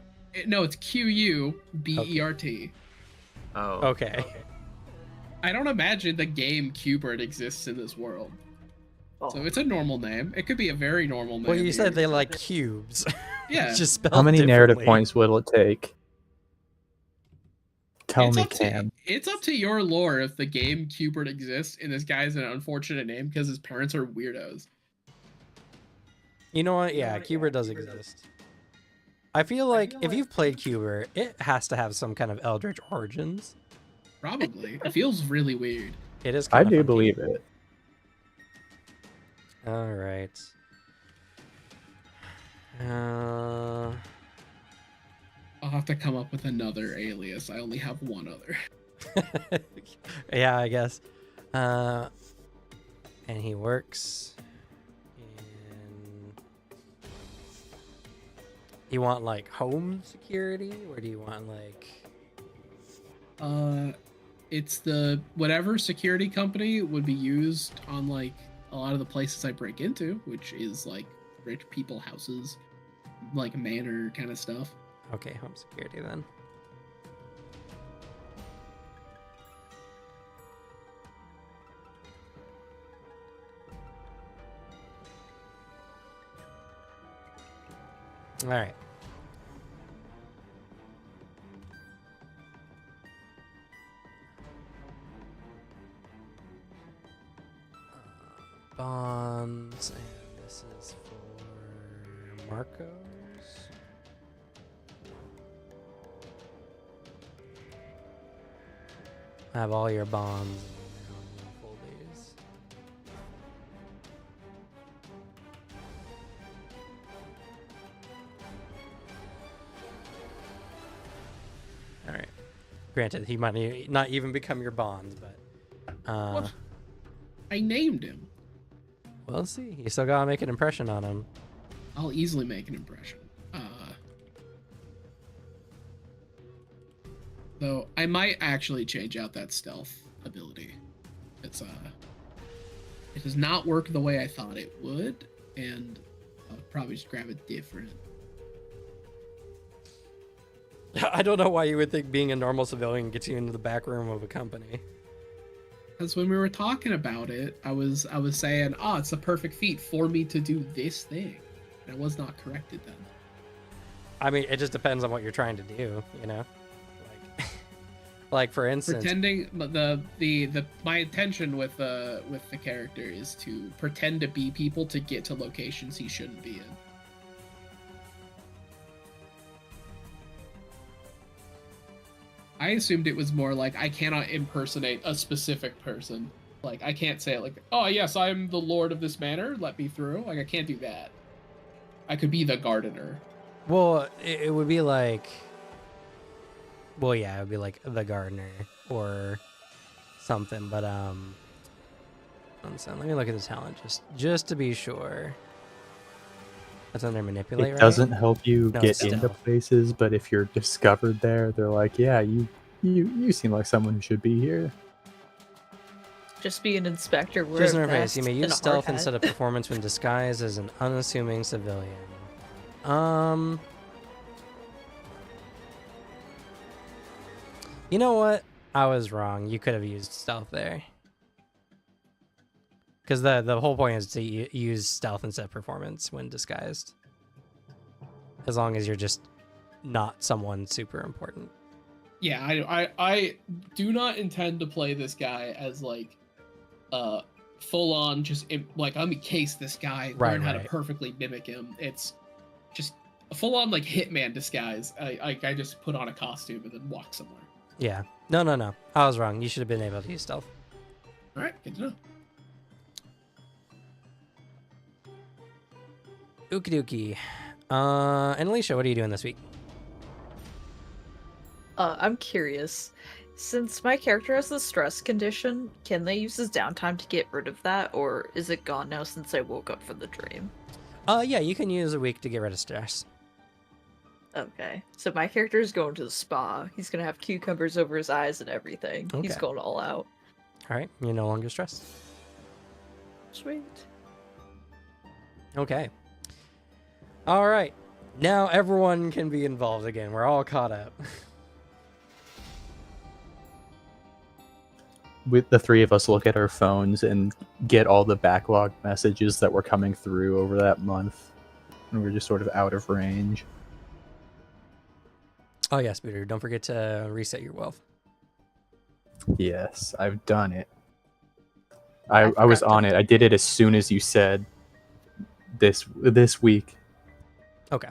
No, it's Qubert. Oh. Okay. I don't imagine the game Qbert exists in this world. Oh. So it's a normal name. It could be a very normal name. Well, you said here. they like cubes. Yeah. It's just spelled How many narrative differently. points will it take? Tell It's me, up to- Cam. It's up to your lore if the game Qbert exists and this guy's an unfortunate name because his parents are weirdos. You know what? Yeah, Qbert does exist. I feel like if you've played Qbert, it has to have some kind of eldritch origins. Probably. It feels really weird. It is. I kinda do funky. believe it. All right. I'll have to come up with another alias. I only have one other. Yeah, I guess. And he works in. You want like home security, or do you want like? It's the whatever security company would be used on like a lot of the places I break into, which is like rich people houses, like manor kind of stuff. Okay, home security then. All right. Bonds, and this is for Marcos. I have all your bonds in your full days. All right. Granted, he might not even become your bonds, but What? I named him. we'll see. You still gotta make an impression on him. I'll easily make an impression. Though I might actually change out that stealth ability. It's it does not work the way I thought it would, and I'll probably just grab a different. I don't know why you would think being a normal civilian gets you into the back room of a company. Because when we were talking about it, I was saying, oh, it's a perfect feat for me to do this thing. And I was not corrected then. I mean, it just depends on what you're trying to do, you know? Like for instance, Pretending my intention with the character is to pretend to be people to get to locations he shouldn't be in. I assumed it was more like I cannot impersonate a specific person. Like I can't say like, oh yes, I'm the lord of this manor, let me through. Like I can't do that. I could be the gardener. well, it would be like, well, yeah, it would be like the gardener or something. But one second, let me look at the talent just to be sure. That's under manipulate, It right? doesn't help you No, get still. into places, but if you're discovered there, they're like, yeah, you seem like someone who should be here. Just be an inspector. Wear Just a interface. You may vest and use a stealth hard instead hat. of performance when disguised as an unassuming civilian. You know what? I was wrong. You could have used stealth there. Because the whole point is to use stealth instead of performance when disguised. As long as you're just not someone super important. Yeah, I do not intend to play this guy as like full on just like I'm gonna case this guy, Right, learn how to right. perfectly mimic him. It's just a full on like hitman disguise. I just put on a costume and then walk somewhere. Yeah. No. I was wrong. You should have been able to use stealth. All right, good to know. Okie dokie. And Alicia, what are you doing this week? I'm curious. Since my character has the stress condition, can they use his downtime to get rid of that, or is it gone now since I woke up from the dream? Yeah, you can use a week to get rid of stress. Okay, so my character is going to the spa. He's gonna have cucumbers over his eyes and everything. He's Okay. going all out. All right, you're no longer stressed. Sweet. Okay. All right. Now everyone can be involved again. We're all caught up. With the three of us look at our phones and get all the backlog messages that were coming through over that month, and we're just sort of out of range. Oh yes, Peter. Don't forget to reset your wealth. Yes, I've done it. I forgot was to- on it. I did it as soon as you said this week. Okay.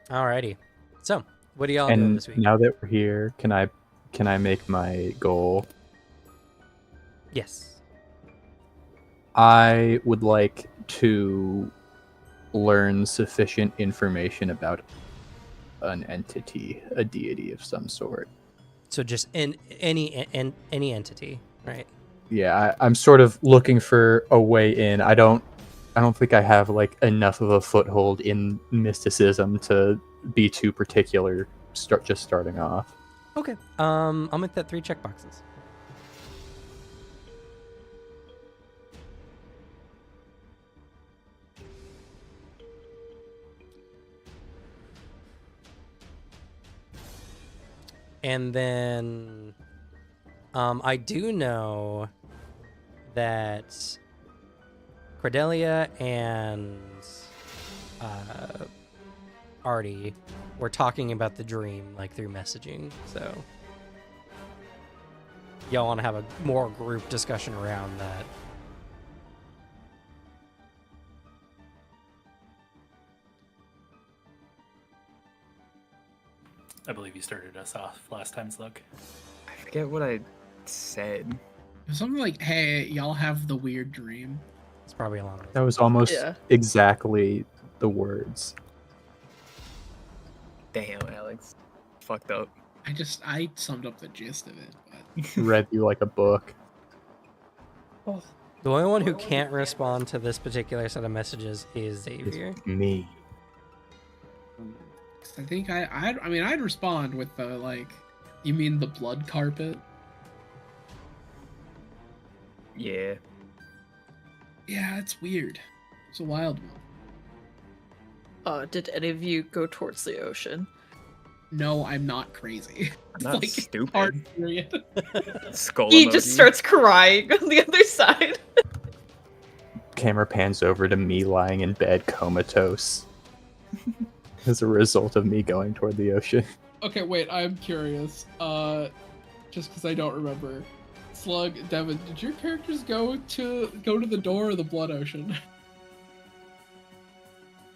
Alrighty. So, what are y'all doing And this week? now that we're here, can I make my goal? Yes. I would like to learn sufficient information about an entity, a deity of some sort. So just any entity, right? Yeah, I'm sort of looking for a way in. I don't think I have like enough of a foothold in mysticism to be too particular. Just starting off. Okay. I'll make that 3 checkboxes. And then I do know that Cordelia and Artie were talking about the dream like through messaging, so y'all want to have a more group discussion around that. I believe you started us off last time, Slug. I forget what I said. Something like, "Hey, y'all have the weird dream." It's probably along those That was almost Yeah. exactly the words. Damn, Alex. Fucked up. I summed up the gist of it. But... Read you like a book. The only one who can't respond to this particular set of messages is Xavier. Me. I think I'd respond with the like, "You mean the blood carpet?" Yeah. Yeah, it's weird. It's a wild one. Did any of you go towards the ocean? No, I'm not crazy. I'm not stupid. Hard period. Skull He emoji. just starts crying on the other side. Camera pans over to me lying in bed comatose as a result of me going toward the ocean. Okay, wait, I'm curious. Just because I don't remember. Slug, Devin, did your characters go to the door or the blood ocean?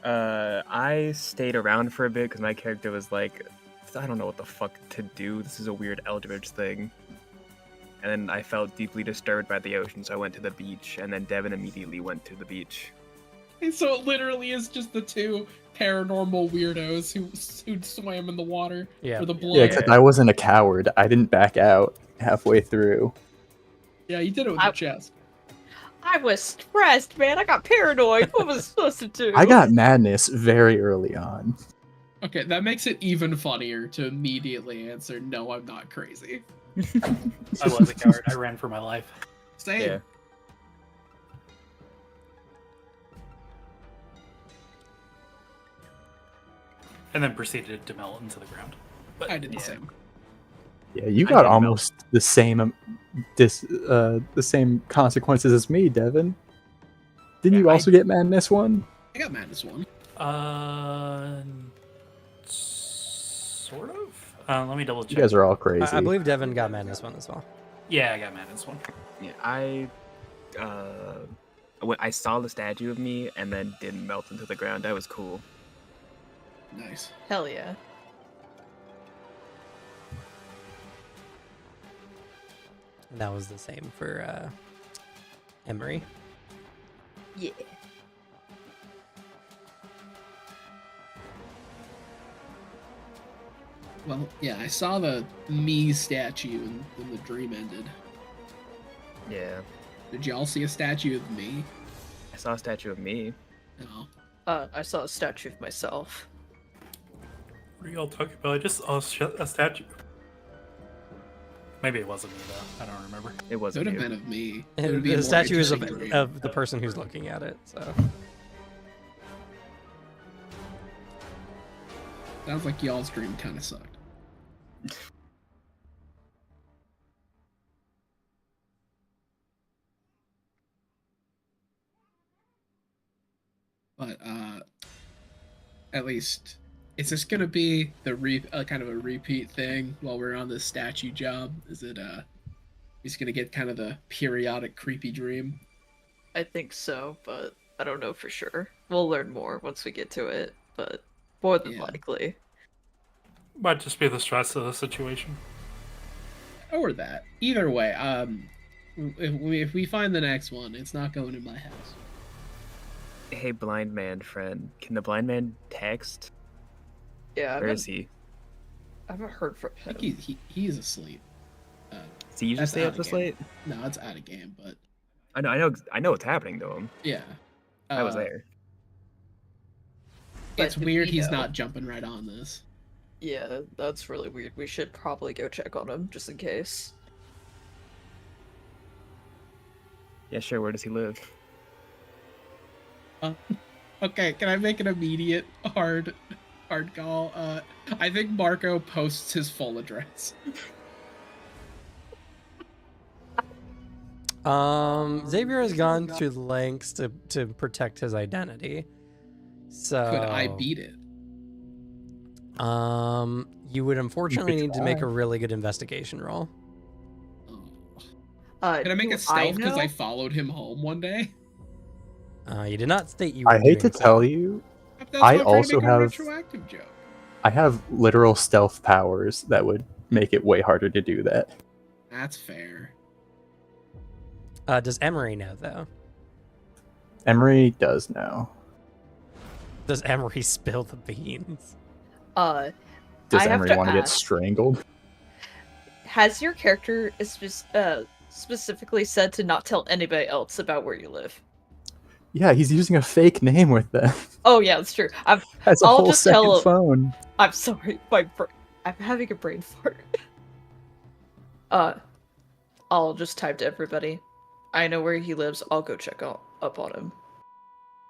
I stayed around for a bit because my character was like, I don't know what the fuck to do. This is a weird Eldritch thing. And then I felt deeply disturbed by the ocean, so I went to the beach, and then Devin immediately went to the beach. So it literally is just the two paranormal weirdos who swam in the water Yeah. for the blood. Yeah, except I wasn't a coward. I didn't back out halfway through. Yeah, you did it with your chest. I was stressed, man. I got paranoid. What was I supposed to do? I got madness very early on. Okay, that makes it even funnier to immediately answer, "No, I'm not crazy." I was a coward. I ran for my life. Same. Yeah. And then proceeded to melt into the ground. But I did the same. Yeah, you I got didn't almost the same the same consequences as me, Devin. Didn't Yeah, you also get madness one? I got madness one. Sort of. Let me double check. You guys are all crazy. I believe Devin got madness one as well. Yeah, I got madness one. Yeah, I saw the statue of me and then didn't melt into the ground. That was cool. Nice. Hell yeah. And that was the same for Emery. Yeah. Well, yeah, I saw the me statue when the dream ended. Yeah. Did y'all see a statue of me? I saw a statue of me. No. I saw a statue of myself. What are y'all talking about? I just saw a statue. Maybe it wasn't me though. I don't remember. It Could wasn't have you. been of me. It would be a The more statue is interesting dream. of the person who's looking at it. So Sounds like y'all's dream kind of sucked. But at least is this gonna be the kind of a repeat thing while we're on this statue job? Is it he's gonna get kind of the periodic creepy dream? I think so, but I don't know for sure. We'll learn more once we get to it, but more than Yeah. likely. Might just be the stress of the situation. Or that. Either way, if we find the next one, it's not going in my house. Hey, blind man friend. Can the blind man text? Yeah, Where is he? I haven't heard from I him. think he's asleep. Does he usually That's stay out up of this game. late? No, it's out of game, but I know what's happening to him. yeah. I was there. It's But weird we he's know. not jumping right on this. Yeah, that's really weird. We should probably go check on him just in case. Yeah, sure. Where does he live? Okay, can I make an immediate hard call? I think Marco posts his full address. Xavier has gone to the lengths to protect his identity. So Could I beat it? you would unfortunately need to make try. a really good investigation roll. Oh. Can I make do a stealth because know? I followed him home one day? You did not state you were I hate to doing so. tell you, That's why I I'm trying to also make a have- retroactive joke. I have literal stealth powers that would make it way harder to do that. That's fair. Does Emery know though? Emery does know. Does Emery spill the beans? Uh, Does I have Emery to want to get ask. strangled? has your character specifically said to not tell anybody else about where you live? Yeah, he's using a fake name with them. Oh yeah, that's true. Has a I'll whole just second tell him. phone. I'm sorry, I'm having a brain fart. I'll just type to everybody. I know where he lives. I'll go check up on him.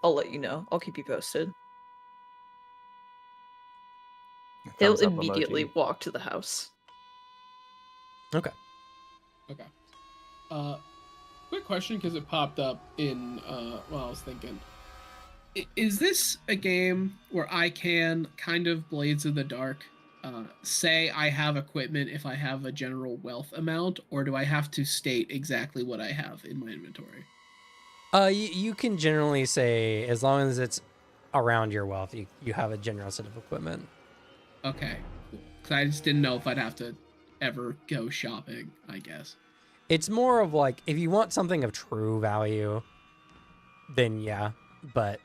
I'll let you know. I'll keep you posted. He'll Thumbs up immediately emoji. walk to the house. Okay. Okay. Quick question because it popped up in while I was thinking. Is this a game where I can kind of Blades in the Dark say I have equipment if I have a general wealth amount, or do I have to state exactly what I have in my inventory? You can generally say as long as it's around your wealth, you have a general set of equipment. Okay, cool. 'Cause I just didn't know if I'd have to ever go shopping, I guess. It's more of like if you want something of true value, then yeah. But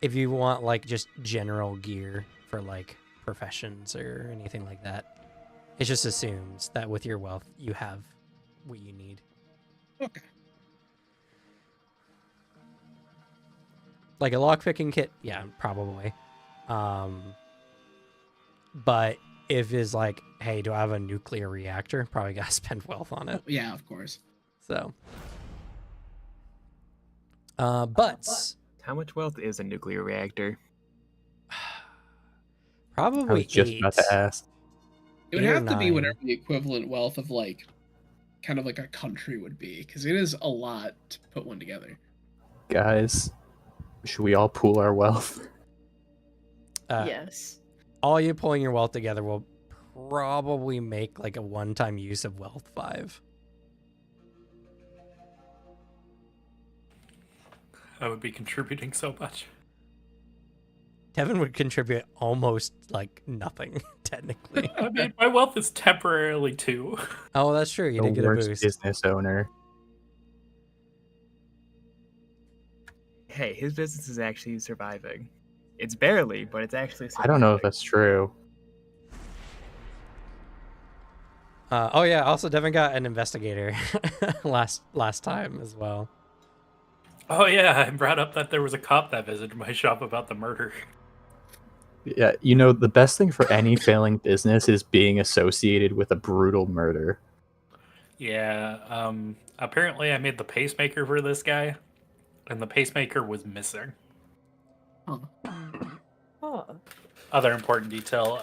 if you want like just general gear for like professions or anything like that, it just assumes that with your wealth you have what you need. Okay. Like a lockpicking kit, yeah, probably. But if it's like, hey, do I have a nuclear reactor? Probably gotta spend wealth on it. Yeah, of course. So, but How much wealth is a nuclear reactor? probably I was just 8. about to ask. It would 8 or have to be 9. whatever the equivalent wealth of like, kind of like a country would be, because it is a lot to put one together. Guys, should we all pool our wealth? Yes. All you pulling your wealth together will probably make like a one-time use of wealth 5. I would be contributing so much. Kevin would contribute almost like nothing, technically. I mean, my wealth is temporarily too. Oh, that's true. You The did get a worst boost. business owner. Hey, his business is actually surviving. It's barely, but it's actually I surviving. don't know if that's true. Oh yeah, also Devin got an investigator last time as well. Oh yeah, I brought up that there was a cop that visited my shop about the murder. Yeah, you know, the best thing for any failing business is being associated with a brutal murder. Yeah, apparently I made the pacemaker for this guy, and the pacemaker was missing. Huh. Huh. Other important detail,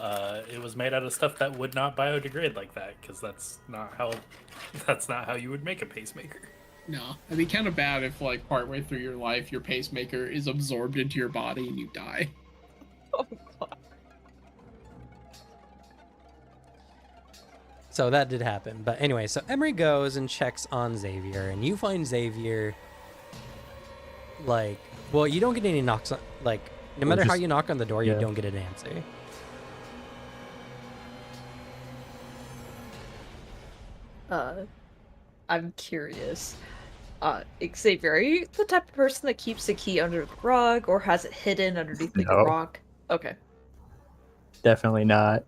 it was made out of stuff that would not biodegrade like that, because that's not how you would make a pacemaker. No, it'd be kind of bad if, like, partway through your life, your pacemaker is absorbed into your body and you die. Oh, God. So that did happen. But anyway, so Emery goes and checks on Xavier, and you find Xavier, like, well, you don't get any knocks on, like, no matter how you knock on the door, you don't get an answer. I'm curious. Xavier, are you the type of person that keeps a key under the rug or has it hidden underneath like a No. rock? Okay. Definitely not.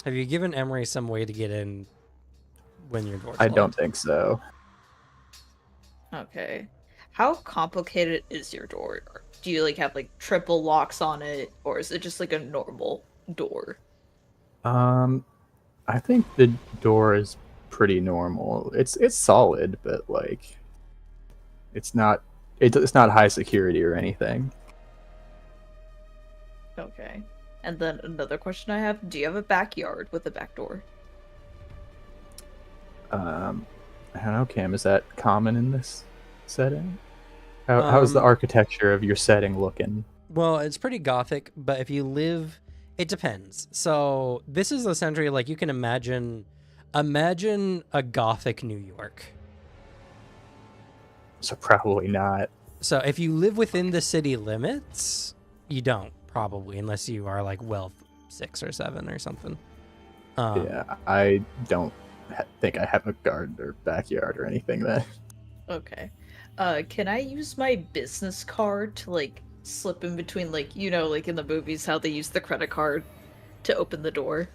Have you given Emery some way to get in when your door's I locked? don't think so. Okay. How complicated is your door? Do you like have like triple locks on it, or is it just like a normal door? I think the door is pretty normal. It's solid, but like it's not high security or anything. Okay. And then another question I have: do you have a backyard with a back door? I don't know, Cam, is that common in this setting? How's the architecture of your setting looking? Well, it's pretty gothic, but if you live, it depends. So this is essentially like you can imagine a gothic New York. So probably not. So if you live within the city limits, you don't probably, unless you are like wealth 6 or 7 or something. Yeah, I don't think I have a garden or backyard or anything there. Okay. Can I use my business card to like slip in between, like, you know, like in the movies how they use the credit card to open the door?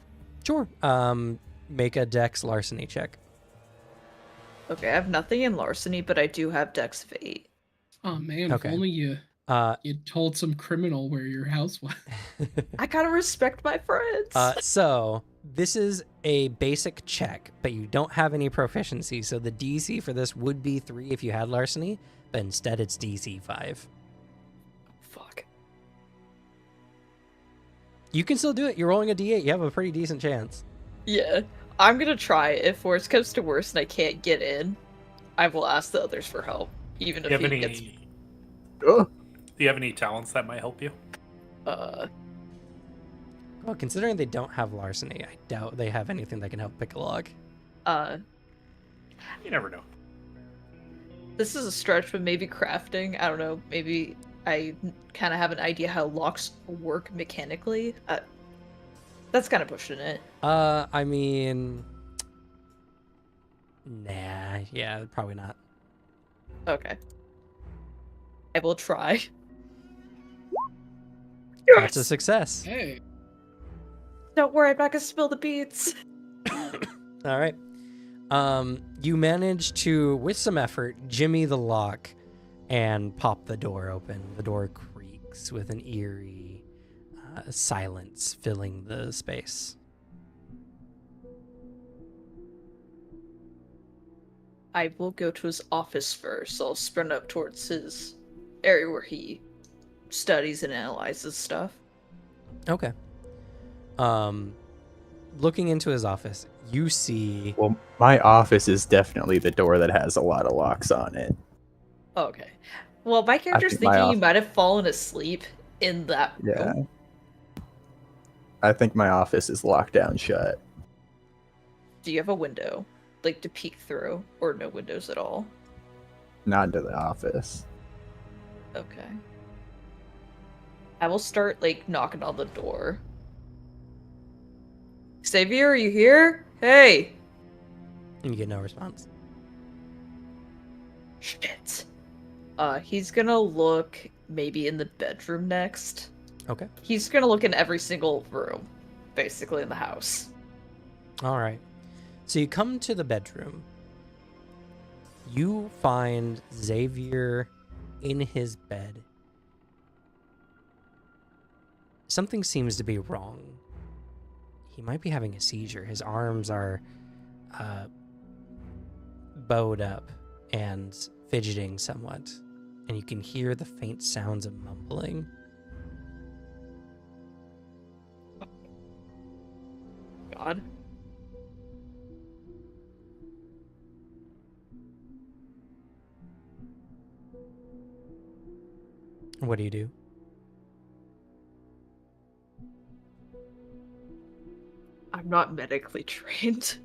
Sure. Make a Dex larceny check. Okay, I have nothing in larceny, but I do have Dex of 8. Oh man, Okay. if only you told some criminal where your house was. I gotta respect my friends. So this is a basic check, but you don't have any proficiency. So the DC for this would be 3 if you had larceny, but instead it's DC 5. Fuck. You can still do it. You're rolling a D8. You have a pretty decent chance. Yeah, I'm gonna try. If worst comes to worst and I can't get in, I will ask the others for help, even Do you if have he any? gets. Oh, Do you have any talents that might help you? Well, considering they don't have larceny, I doubt they have anything that can help pick a lock. You never know. This is a stretch, but maybe crafting. I don't know. Maybe I kind of have an idea how locks work mechanically. That's kind of pushing it. I mean, nah, yeah, probably not. Okay. I will try. That's a success. Hey, Don't worry, I'm not gonna spill the beans. All right. You manage to, with some effort, jimmy the lock and pop the door open. The door creaks with an eerie silence filling the space. I will go to his office first. I'll sprint up towards his area where he studies and analyzes stuff. Okay. Looking into his office, you see. well, my office is definitely the door that has a lot of locks on it. Okay. Well, my character's think my thinking you might have fallen asleep in that room. Yeah. I think my office is locked down shut. Do you have a window, like, to peek through, or no windows at all? Not into the office. Okay. I will start, like, knocking on the door. Xavier, are you here? Hey! And you get no response. Shit. He's gonna look maybe in the bedroom next. Okay. He's gonna look in every single room, basically, in the house. All right. So you come to the bedroom. You find Xavier in his bed. Something seems to be wrong. He might be having a seizure. His arms are bowed up and fidgeting somewhat. And you can hear the faint sounds of mumbling. God. What do you do? I'm not medically trained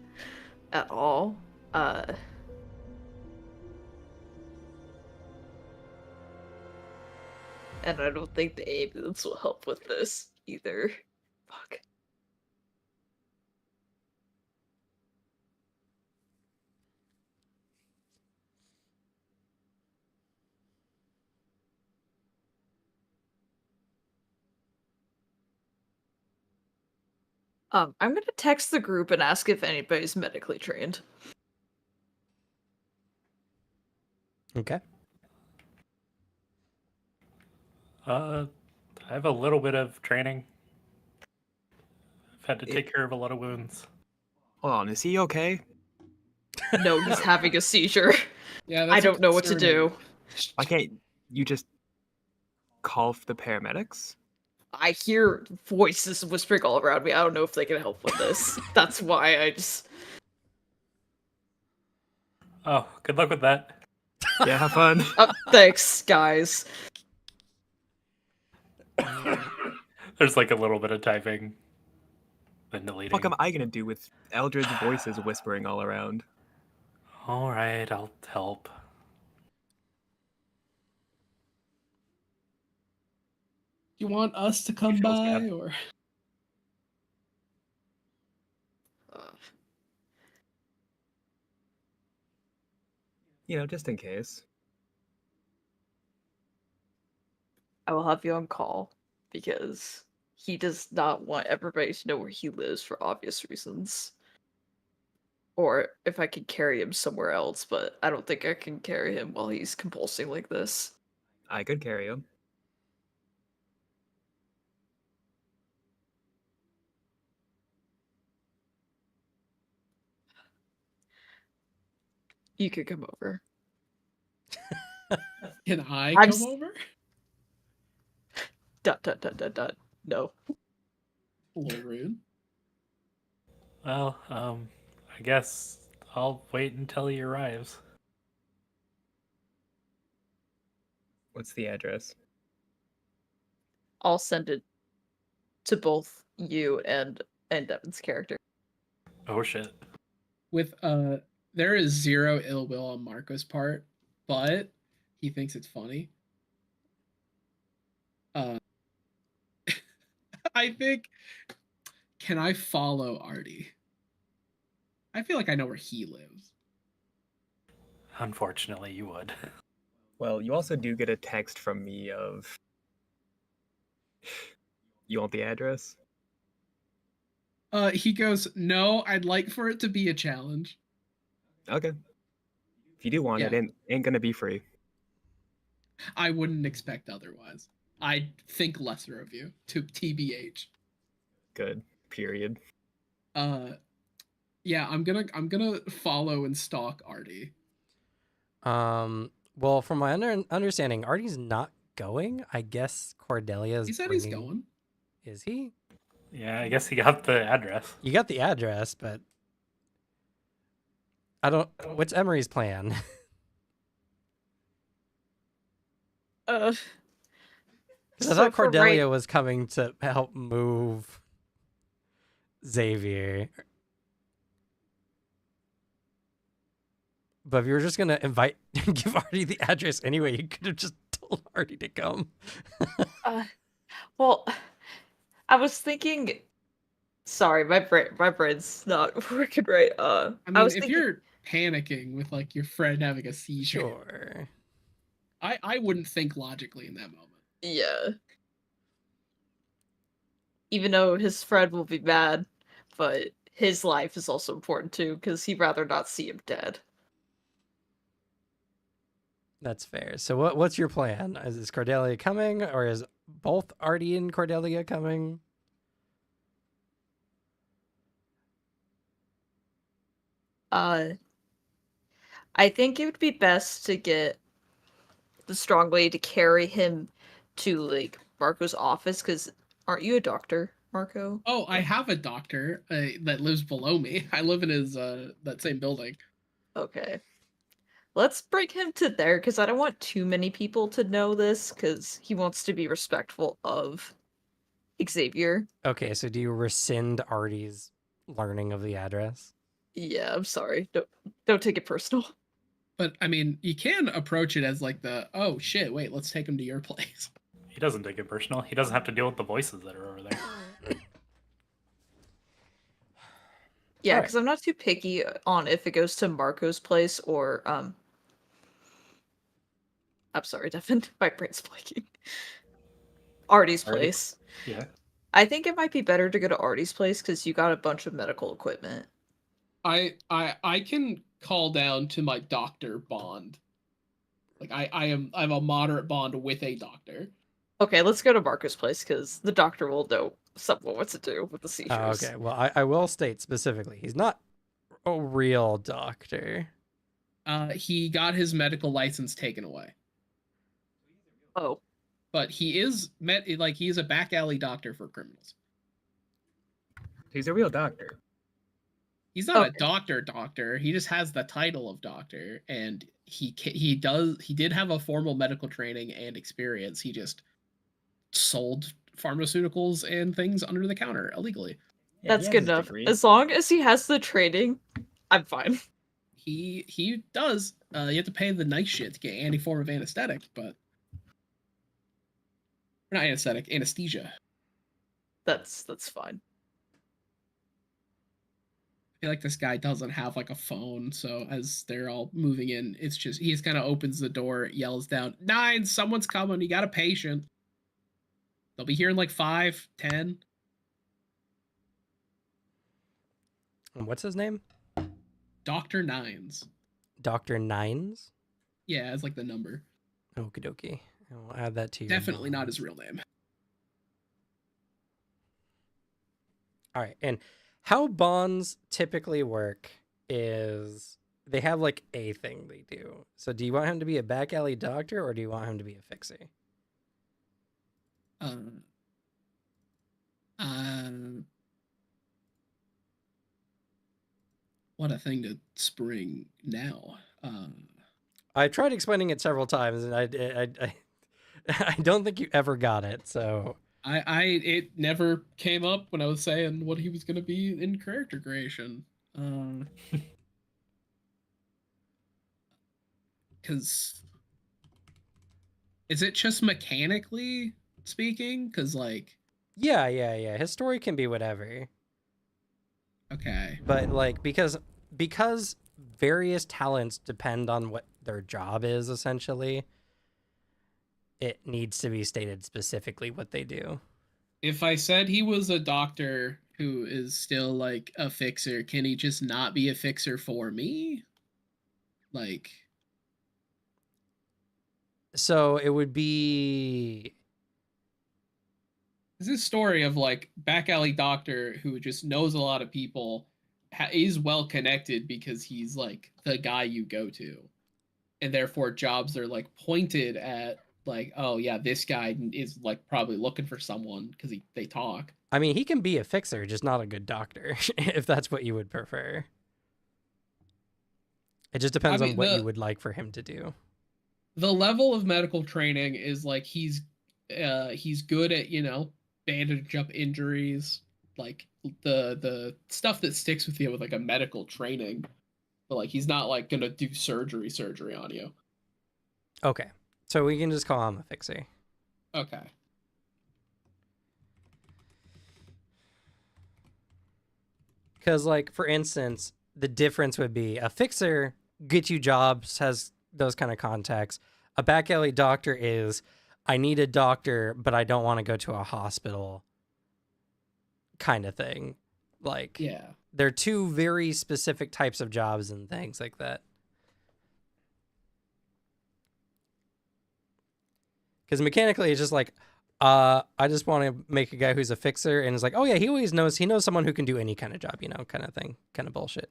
at all. And I don't think the ambulance will help with this either. Fuck. I'm gonna text the group and ask if anybody's medically trained. Okay. I have a little bit of training. I've had to take care of a lot of wounds. Hold on, is he okay? No, he's having a seizure. Yeah, I don't know what to do. Why can't you just call for the paramedics? I hear voices whispering all around me. I don't know if they can help with this. That's why I just... Oh, good luck with that. Yeah, have fun. Thanks, guys. There's like a little bit of typing. Then deleting. What am I gonna do with Eldred's voices whispering all around? All right, I'll help. You want us to come Feels by, bad. or You know, just in case. I will have you on call because he does not want everybody to know where he lives for obvious reasons. Or if I could carry him somewhere else, but I don't think I can carry him while he's convulsing like this. I could carry him. You could come over. can I I'm come s- over? ... No. A little rude. Well, I guess I'll wait until he arrives. What's the address? I'll send it to both you and Devin's character. Oh shit. With there is zero ill will on Marco's part, but he thinks it's funny. I think. Can I follow Artie? I feel like I know where he lives. Unfortunately, you would. Well, you also do get a text from me of... You want the address? He goes, "No, I'd like for it to be a challenge." Okay. If you do want it, Yeah. it ain't gonna be free. I wouldn't expect otherwise. I think lesser of you, to TBH. Good. Period. Yeah, I'm gonna follow and stalk Artie. Well, from my understanding, Artie's not going. I guess Cordelia's He said bringing... he's going. Is he? Yeah, I guess he got the address. You got the address, but I don't... What's Emery's plan? Uh, Because I So thought for Cordelia was coming to help move Xavier. But if you were just going to give Artie the address anyway, you could have just told Artie to come. well, I was thinking. Sorry, my brain's not working right. I mean, was if thinking... you're panicking with like your friend having a seizure, Sure. I wouldn't think logically in that moment. Yeah. Even though his friend will be mad, but his life is also important too, because he'd rather not see him dead. That's fair. So what's your plan? Is Cordelia coming, or is both Artie and Cordelia coming? I think it would be best to get the strong lady to carry him to like Marco's office, because aren't you a doctor, Marco? Oh, I have a doctor that lives below me. I live in his that same building. Okay. Let's bring him to there, because I don't want too many people to know this, because he wants to be respectful of Xavier. Okay, so do you rescind Artie's learning of the address? Yeah, I'm sorry. Don't take it personal. But I mean, you can approach it as like the, oh shit, wait, let's take him to your place. He doesn't take it personal. He doesn't have to deal with the voices that are over there. Yeah, Alright. because I'm not too picky on if it goes to Marco's place or I'm sorry, Devin. My brain's blanking. Artie's Artie? place. Yeah. I think it might be better to go to Artie's place because you got a bunch of medical equipment. I can call down to my doctor bond. Like I'm a moderate bond with a doctor. Okay, let's go to Marco's place because the doctor will know somewhat what to do with the seizures. Oh, okay. Well, I will state specifically, he's not a real doctor. He got his medical license taken away. Oh, But he is he's a back alley doctor for criminals. He's a real doctor. He's not a Okay. doctor. He just has the title of doctor, and he did have a formal medical training and experience. He just sold pharmaceuticals and things under the counter illegally. Yeah, that's he good has his enough. degree. As long as he has the training, I'm fine. He does. You have to pay the nice shit to get any form of anesthetic, but or not anesthetic, anesthesia. That's fine. I feel like this guy doesn't have like a phone, so as they're all moving in, it's just he just kind of opens the door, yells down, 9, someone's coming, you got a patient. They'll be here in like 5, 10. And what's his name? Dr. Nines. Dr. Nines? Yeah, it's like the number. Okie dokie. I'll add that to your Definitely not bonds. his real name. All right. And how bonds typically work is they have like a thing they do. So do you want him to be a back alley doctor or do you want him to be a fixie? What a thing to spring now. I tried explaining it several times and I don't think you ever got it. So It never came up when I was saying what he was gonna be in character creation. Because is it just mechanically speaking? Because like, yeah. His story can be whatever. okay, But like because various talents depend on what their job is essentially, it needs to be stated specifically what they do. if I said he was a doctor who is still like a fixer, can he just not be a fixer for me? Like, So it would be this is a story of like back alley doctor who just knows a lot of people, is well connected because he's like the guy you go to, and therefore jobs are like pointed at like, oh yeah, this guy is like probably looking for someone because they talk. I mean, he can be a fixer, just not a good doctor, if that's what you would prefer. It just depends on what you would like for him to do. The level of medical training is like he's good at, bandage up injuries, like the stuff that sticks with you with like a medical training, but like he's not like gonna do surgery on you. Okay. So we can just call him a fixie. Okay. Because, like, for instance, the difference would be a fixer gets you jobs, has those kind of contacts. A back alley doctor is, I need a doctor, but I don't want to go to a hospital kind of thing. Like, Yeah. They're two very specific types of jobs and things like that. Because mechanically, it's just like, I just want to make a guy who's a fixer, and it's like, oh yeah, he knows someone who can do any kind of job, kind of thing, kind of bullshit.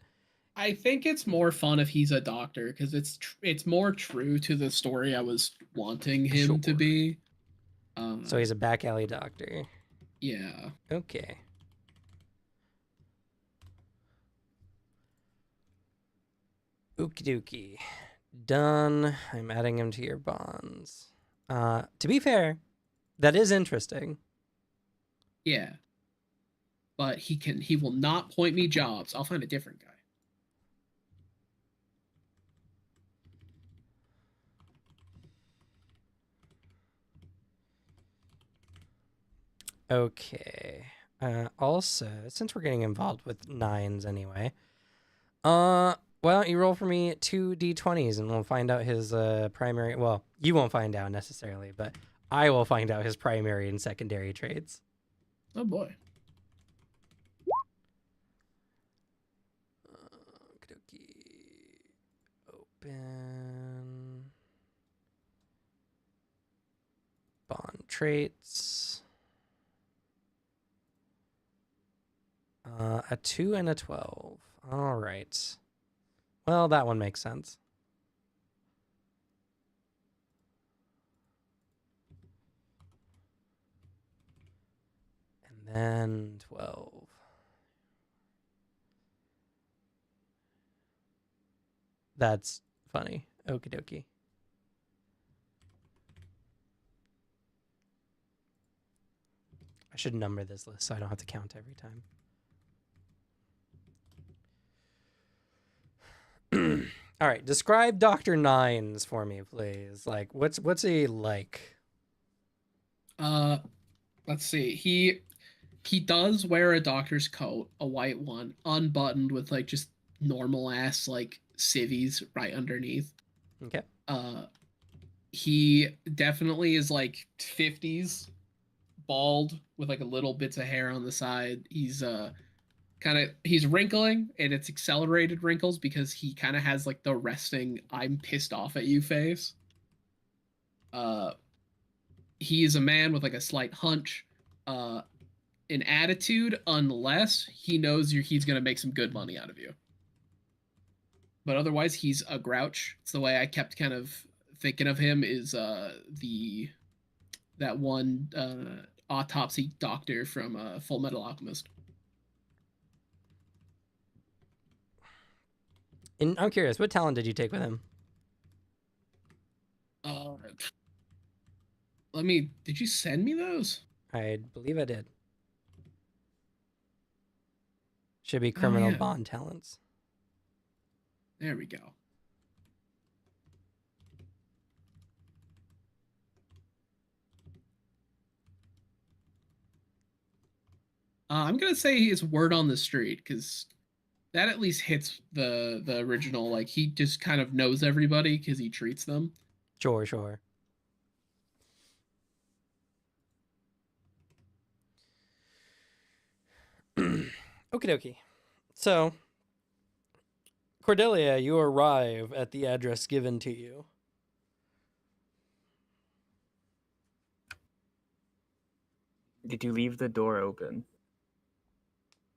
I think it's more fun if he's a doctor because it's more true to the story I was wanting him to Sure. be. So he's a back alley doctor. Yeah. Okay. Okie dokie. Done. I'm adding him to your bonds. To be fair, that is interesting. Yeah. But he will not point me jobs. I'll find a different guy. Okay. Also, since we're getting involved with 9s anyway, why don't you roll for me 2 d20s and we'll find out his primary. Well, you won't find out necessarily, but I will find out his primary and secondary traits. Oh boy. Open bond traits. A 2 and a 12. All right. Well, that one makes sense. And then 12. That's funny. Okie dokie. I should number this list so I don't have to count every time. All right, describe Dr. Nines for me, please. Like, what's he like? Let's see. He does wear a doctor's coat, a white one, unbuttoned with like just normal ass like civvies right underneath. Okay. He definitely is like 50s, bald with like a little bits of hair on the side. He's he's wrinkling, and it's accelerated wrinkles because he kind of has like the resting I'm pissed off at you face. He is a man with like a slight hunch, an attitude, unless he knows he's gonna make some good money out of you. But otherwise, he's a grouch. It's the way I kept kind of thinking of him is that one autopsy doctor from Full Metal Alchemist. And I'm curious, what talent did you take with him? Did you send me those? I believe I did. Should be criminal bond talents. There we go. I'm gonna say his word on the street because that at least hits the original. Like he just kind of knows everybody because he treats them. Sure, sure. Okie dokie. So, Cordelia, you arrive at the address given to you. Did you leave the door open?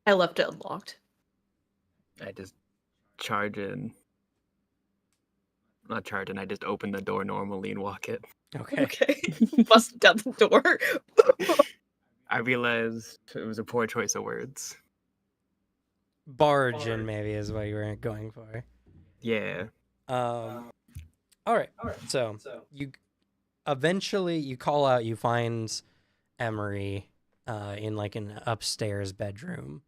I left it unlocked. I just charge in. Not charge in, I just open the door normally and walk it. Okay. Okay. Bust down the door. I realized it was a poor choice of words. Barge in maybe is what you were going for. Yeah. All right. So you eventually you call out. You find Emery in like an upstairs bedroom,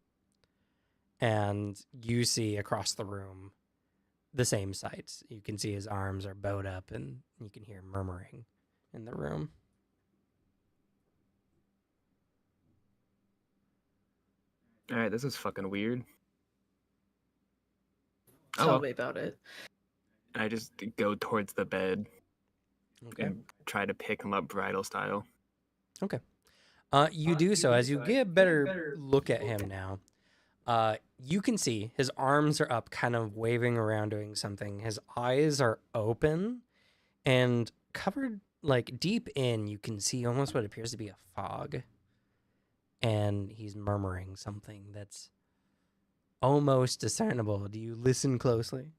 and you see across the room the same sights. You can see his arms are bowed up, and you can hear murmuring in the room. All right, this is fucking weird. Tell me about it. I just go towards the bed Okay. and try to pick him up bridal style. You do so as you get a better look at him now. You can see his arms are up, kind of waving around, doing something. His eyes are open and covered, like deep in, you can see almost what appears to be a fog. And he's murmuring something that's almost discernible. Do you listen closely?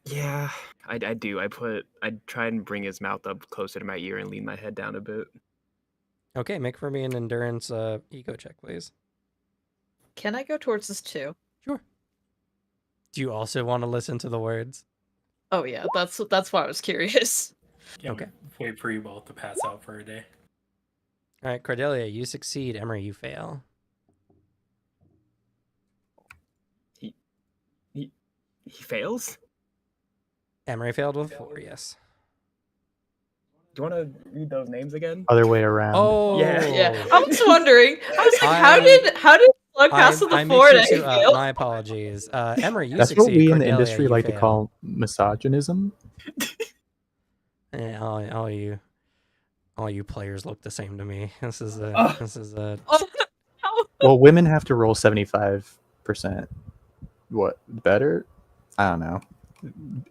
Yeah, I do. I try and bring his mouth up closer to my ear and lean my head down a bit. Okay, make for me an endurance ego check, please. Can I go towards this too? Sure. Do you also want to listen to the words? Oh yeah, that's why I was curious. Yeah, Okay. Wait for you both to pass out for a day. All right, Cordelia, you succeed. Emery, you fail. He fails? Emery failed with 4, yes. Do you want to read those names again? Other way around. Oh, Yeah, I was wondering. I was like, how did Slug pass with I the 4 and mixed you he two up. failed? My apologies. Emery, you That's succeed. what we in the Cordelia, industry you like to fail. call misogynism. Yeah, all you players look the same to me. This is a Oh, Well, women have to roll 75%. What better? I don't know.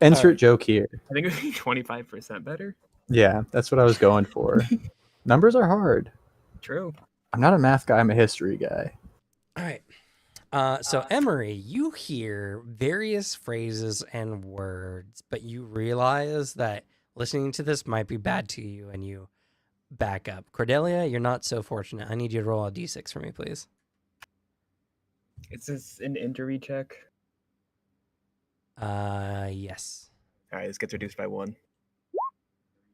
Insert Alright. joke here. I think it would be 25% better. Yeah, that's what I was going for. Numbers are hard. True. I'm not a math guy. I'm a history guy. All right. So Emery, you hear various phrases and words, but you realize that listening to this might be bad to you, and you back up. Cordelia, you're not so fortunate. I need you to roll a d6 for me, please. Is this an injury check? Yes. All right, this gets reduced by 1.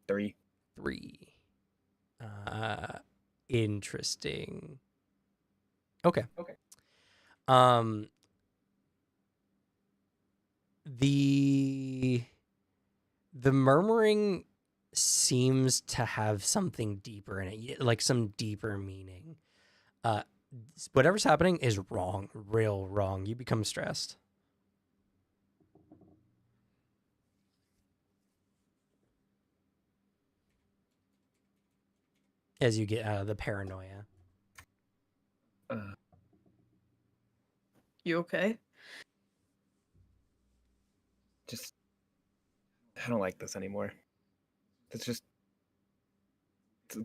3. 3. Interesting. Okay. The murmuring seems to have something deeper in it, like some deeper meaning. Whatever's happening is wrong, real wrong. You become stressed. As you get out of the paranoia. you okay? Just, I don't like this anymore. Let's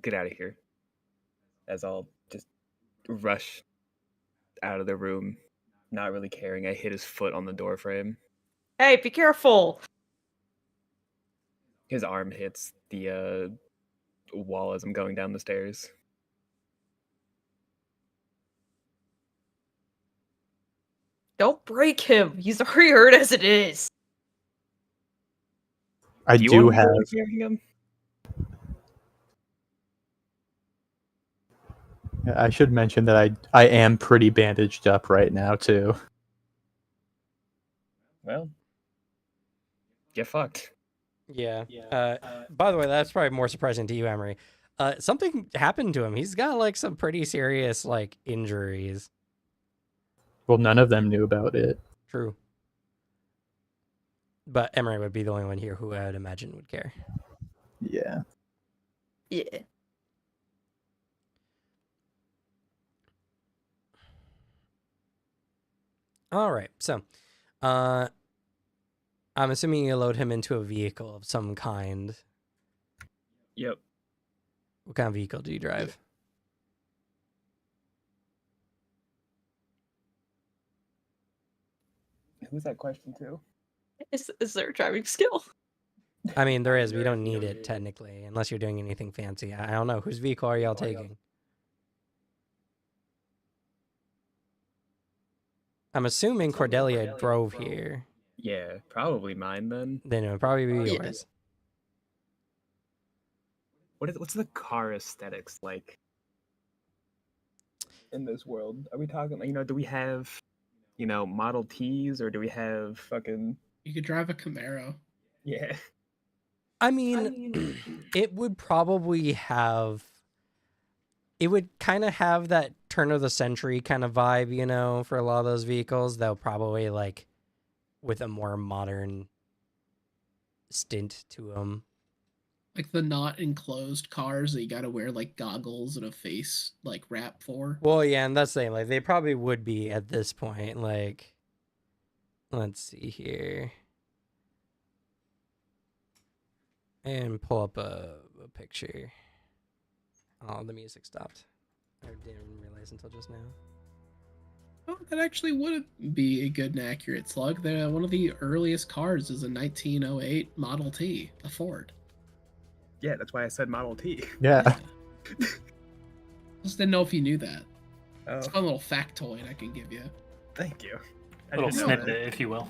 get out of here. As I'll just rush out of the room, not really caring. I hit his foot on the door frame. Hey, be careful! His arm hits the wall as I'm going down the stairs. Don't break him. He's already hurt as it is. I you do want me to have. be carrying him? I should mention that I am pretty bandaged up right now too. Well, get fucked. Yeah. By the way, that's probably more surprising to you, Emery. Something happened to him. He's got like some pretty serious like injuries. Well, none of them knew about it. True. But Emery would be the only one here who I would imagine would care. Yeah. Yeah. All right. So, I'm assuming you load him into a vehicle of some kind. Yep. What kind of vehicle do you drive? Who's that question to? Is there a driving skill? I mean, there is. We don't need it technically, unless you're doing anything fancy. I don't know. Whose vehicle are y'all taking? I'm assuming Cordelia drove here. Yeah, probably mine then. Then it would probably be Yeah. yours. What's the car aesthetics like in this world? Are we talking, do we have, Model Ts, or do we have fucking... You could drive a Camaro. Yeah. I mean, it would probably have. It would kind of have that turn of the century kind of vibe, for a lot of those vehicles. Though probably like with a more modern stint to them. Like the not enclosed cars that you gotta wear like goggles and a face like wrap for. Well, yeah, and that's the thing. Like, they probably would be at this point. Like, let's see here. And pull up a picture. Oh, the music stopped. I didn't realize until just now. Oh, that actually would be a good and accurate slug. One of the earliest cars is a 1908 Model T, a Ford. Yeah, that's why I said Model T. Yeah. Just didn't know if you knew that. Oh, It's a fun little factoid I can give you. thank you. I Little didn't know snippet, that. if you will.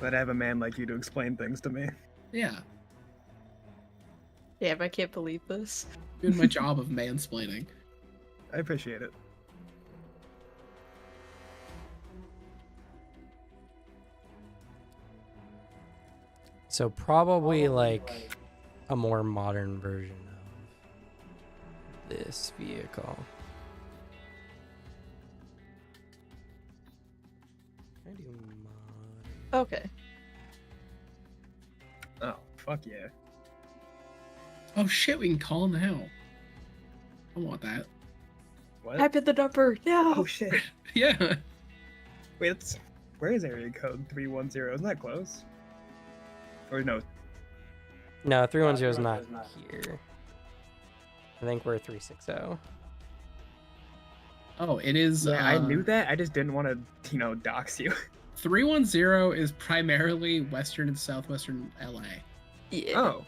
Glad I have a man like you to explain things to me. Yeah, Damn, I can't believe this. doing my job of mansplaining. I appreciate it. So probably like a more modern version of this vehicle. Can I do modern? Okay. Oh, fuck yeah. Oh shit, we can call now. I want that. What? Type in the number. No. Oh shit. Yeah. Wait, where is area code 310? Isn't that close? Or no? No, 310 is not here. I think we're 360. Oh, it is. Yeah, I knew that. I just didn't want to, dox you. 310 is primarily Western and Southwestern LA. Yeah. Oh,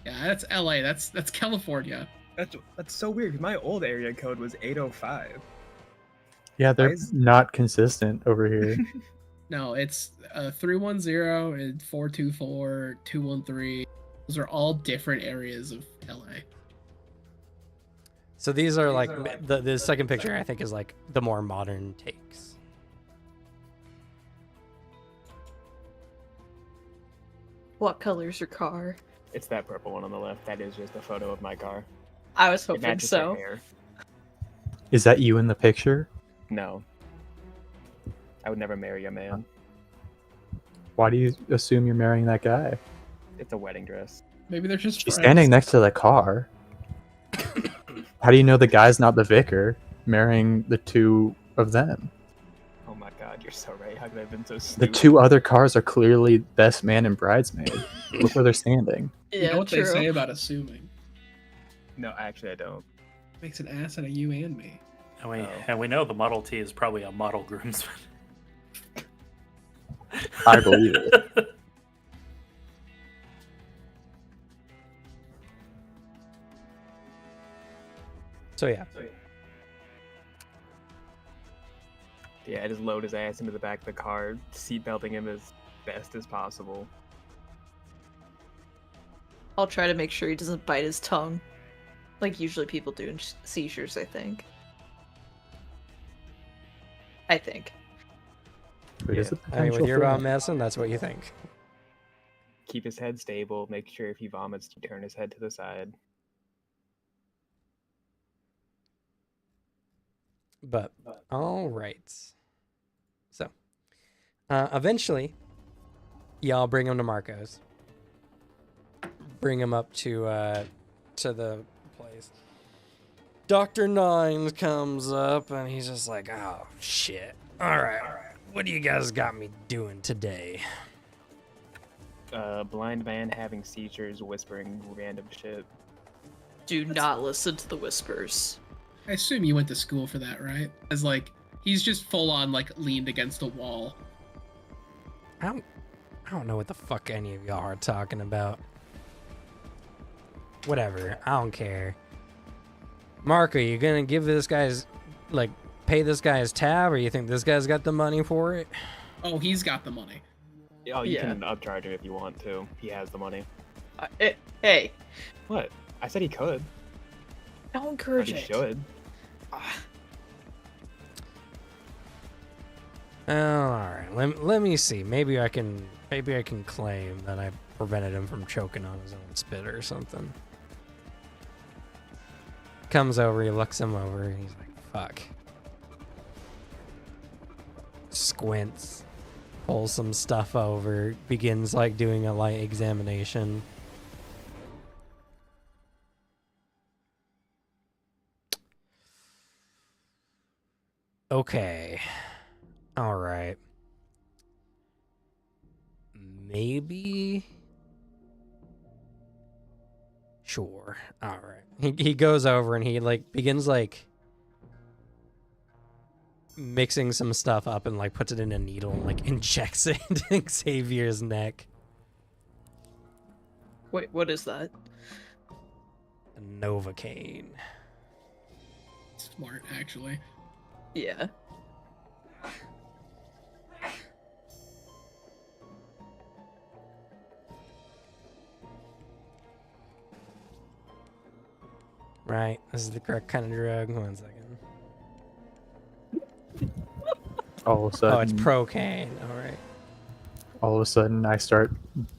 Yeah, that's LA. That's California. that's so weird. 'Cause my old area code was 805. Yeah, they're Why is- not consistent over here. No, it's 310 and 424, 213. Those are all different areas of LA. So these are like the second picture I think is like the more modern takes. What color's your car? It's that purple one on the left. That is just a photo of my car. I was It hoping matches my so. hair. Is that you in the picture? No. I would never marry a man. Why do you assume you're marrying that guy? It's a wedding dress. Maybe they're just She's friends. standing next to the car. How do you know the guy's not the vicar marrying the two of them? Oh my god, you're so right. How could I have been so The stupid? two other cars are clearly best man and bridesmaid. Look where they're standing. You Yeah, know what true. they say about assuming? No, actually, I don't. Makes an ass out of you and me. And we know the Model T is probably a model groomsman. I believe it. So yeah. Yeah, I just load his ass into the back of the car, seatbelting him as best as possible. I'll try to make sure he doesn't bite his tongue. Like usually people do in seizures, I think. I think. It is a I mean, potential with your threat. about medicine, that's what you think. Keep his head stable, make sure if he vomits, you turn his head to the side. But all right. So, eventually, y'all bring him to Marco's. Bring him up to the place. Dr. Nines comes up and he's just like, "Oh shit! All right, what do you guys got me doing today?" Blind man having seizures, whispering random shit. Do not listen to the whispers. I assume you went to school for that, right? As like he's just full on like leaned against a wall. I don't know what the fuck any of y'all are talking about. Whatever, I don't care. Marco, you gonna give this guy's, like, pay this guy's tab, or you think this guy's got the money for it? Oh, he's got the money. Oh, you Yeah. can upcharge it if you want to. He has the money. Hey, What? I said he could. don't But encourage he it. should. Oh, all right. Let me see. Maybe I can claim that I prevented him from choking on his own spit or something. Comes over, he looks him over, and he's like, "Fuck." Squints, pulls some stuff over, begins like doing a light examination. Okay. All right. Maybe. Sure. All right. He goes over and he like begins like mixing some stuff up and like puts it in a needle and like injects it into Xavier's neck. Wait, what is that? Novocaine. Smart, actually. Yeah. Right. This is the correct kind of drug. 1 second. All of a sudden, Oh, it's Procaine. All right. all of a sudden, I start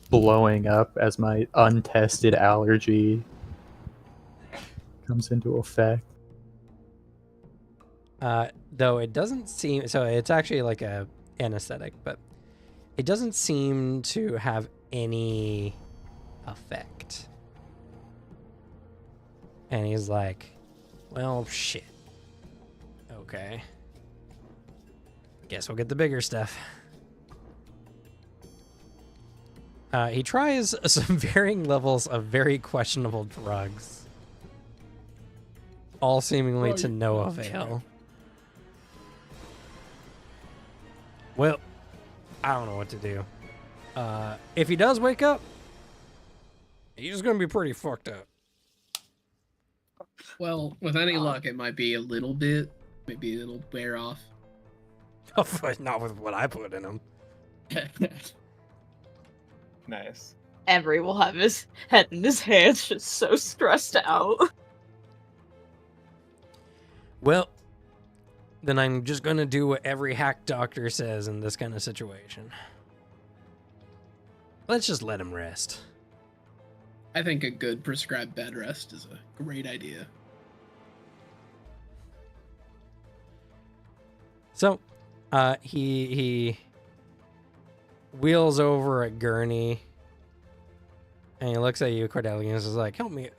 blowing up as my untested allergy comes into effect. Though it doesn't seem so. It's actually like a anesthetic, but it doesn't seem to have any effect. And he's like, "Well, shit. Okay. Guess we'll get the bigger stuff." He tries some varying levels of very questionable drugs, all seemingly to no avail. Well, I don't know what to do. If he does wake up, he's gonna be pretty fucked up. Well, with any luck, it might be a little bit. Maybe it'll wear off. Not with what I put in him. Nice. Emery will have his head in his hands, just so stressed out. Well, then I'm just gonna do what every hack doctor says in this kind of situation. Let's just let him rest. I think a good prescribed bed rest is a great idea. So, he wheels over a gurney, and he looks at you, Cordelius, is like, "Help me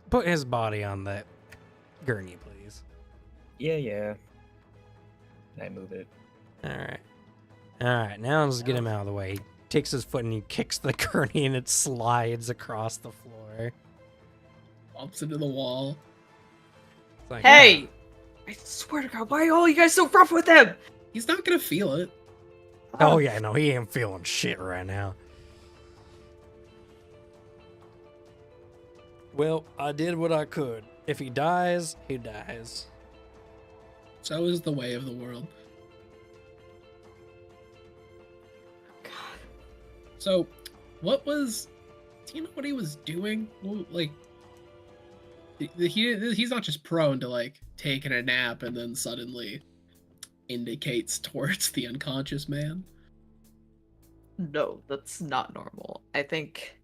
put his body on that gurney, please." Yeah. I move it. All right. Now let's get him out of the way. He takes his foot and he kicks the gurney, and it slides across the floor. Bumps into the wall. It's like, Hey! I swear to God, why are all you guys so rough with him? He's not gonna feel it. Oh yeah, no, he ain't feeling shit right now. Well, I did what I could. If he dies, he dies. So is the way of the world. God. So, do you know what he was doing? Like, he's not just prone to like taking a nap and then suddenly indicates towards the unconscious man. No, that's not normal. I think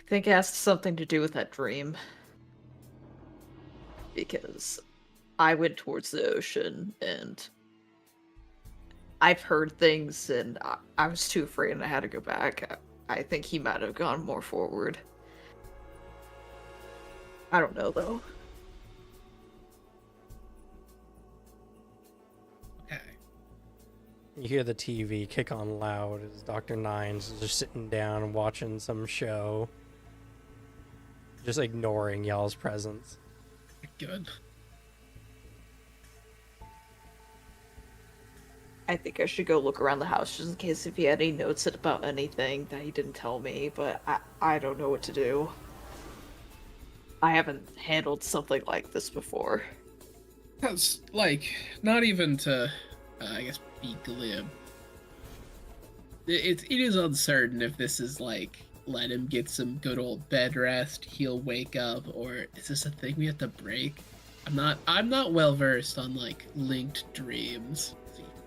it has something to do with that dream. Because I went towards the ocean and I've heard things and I was too afraid and I had to go back. I think he might have gone more forward. I don't know though. Okay. You hear the TV kick on loud as Dr. Nines is just sitting down and watching some show. Just ignoring y'all's presence. Good. I think I should go look around the house just in case if he had any notes about anything that he didn't tell me, but I don't know what to do. I haven't handled something like this before. That's like not even to, I guess, be glib. It is uncertain if this is like let him get some good old bed rest, he'll wake up, or is this a thing we have to break? I'm not well versed on like linked dreams.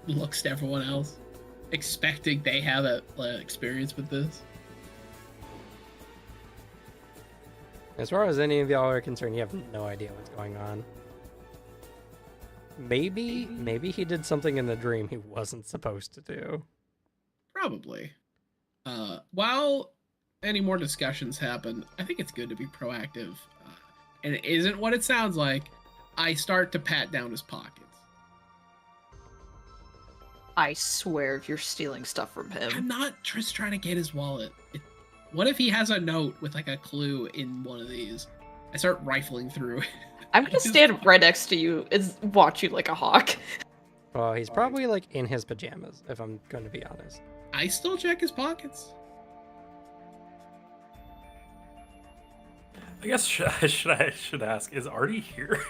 He looks to everyone else, expecting they have a experience with this. As far as any of y'all are concerned, you have no idea what's going on. Maybe he did something in the dream he wasn't supposed to do. Probably. While any more discussions happen, I think it's good to be proactive. And it isn't what it sounds like. I start to pat down his pockets. I swear if you're stealing stuff from I'm him. not just trying to get his wallet. What if he has a note with like a clue in one of these? I start rifling through. I'm gonna stand right next to you and watch you like a hawk. Well, he's probably like in his pajamas, if I'm going to be honest. I still check his pockets. I guess I should ask, is Artie here?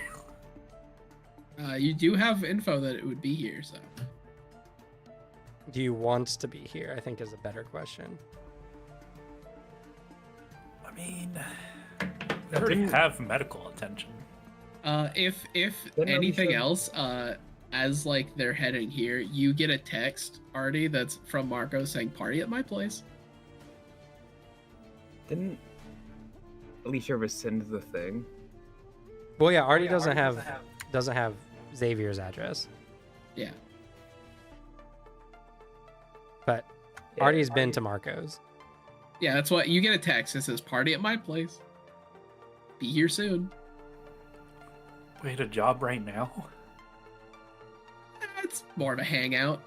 You do have info that it would be here, so. Do you want to be here? I think is a better question. I mean, we already have medical attention. If Didn't anything we- else, as like they're heading here, you get a text, Artie, that's from Marco saying "party at my place." Didn't Alicia rescind the thing? Well, yeah, Artie doesn't have Xavier's address, Yeah. but Yeah, Artie's been to Marco's. Yeah, that's what you get a text that says "party at my place." Be here soon. Wait, a job right now? It's more of a hangout.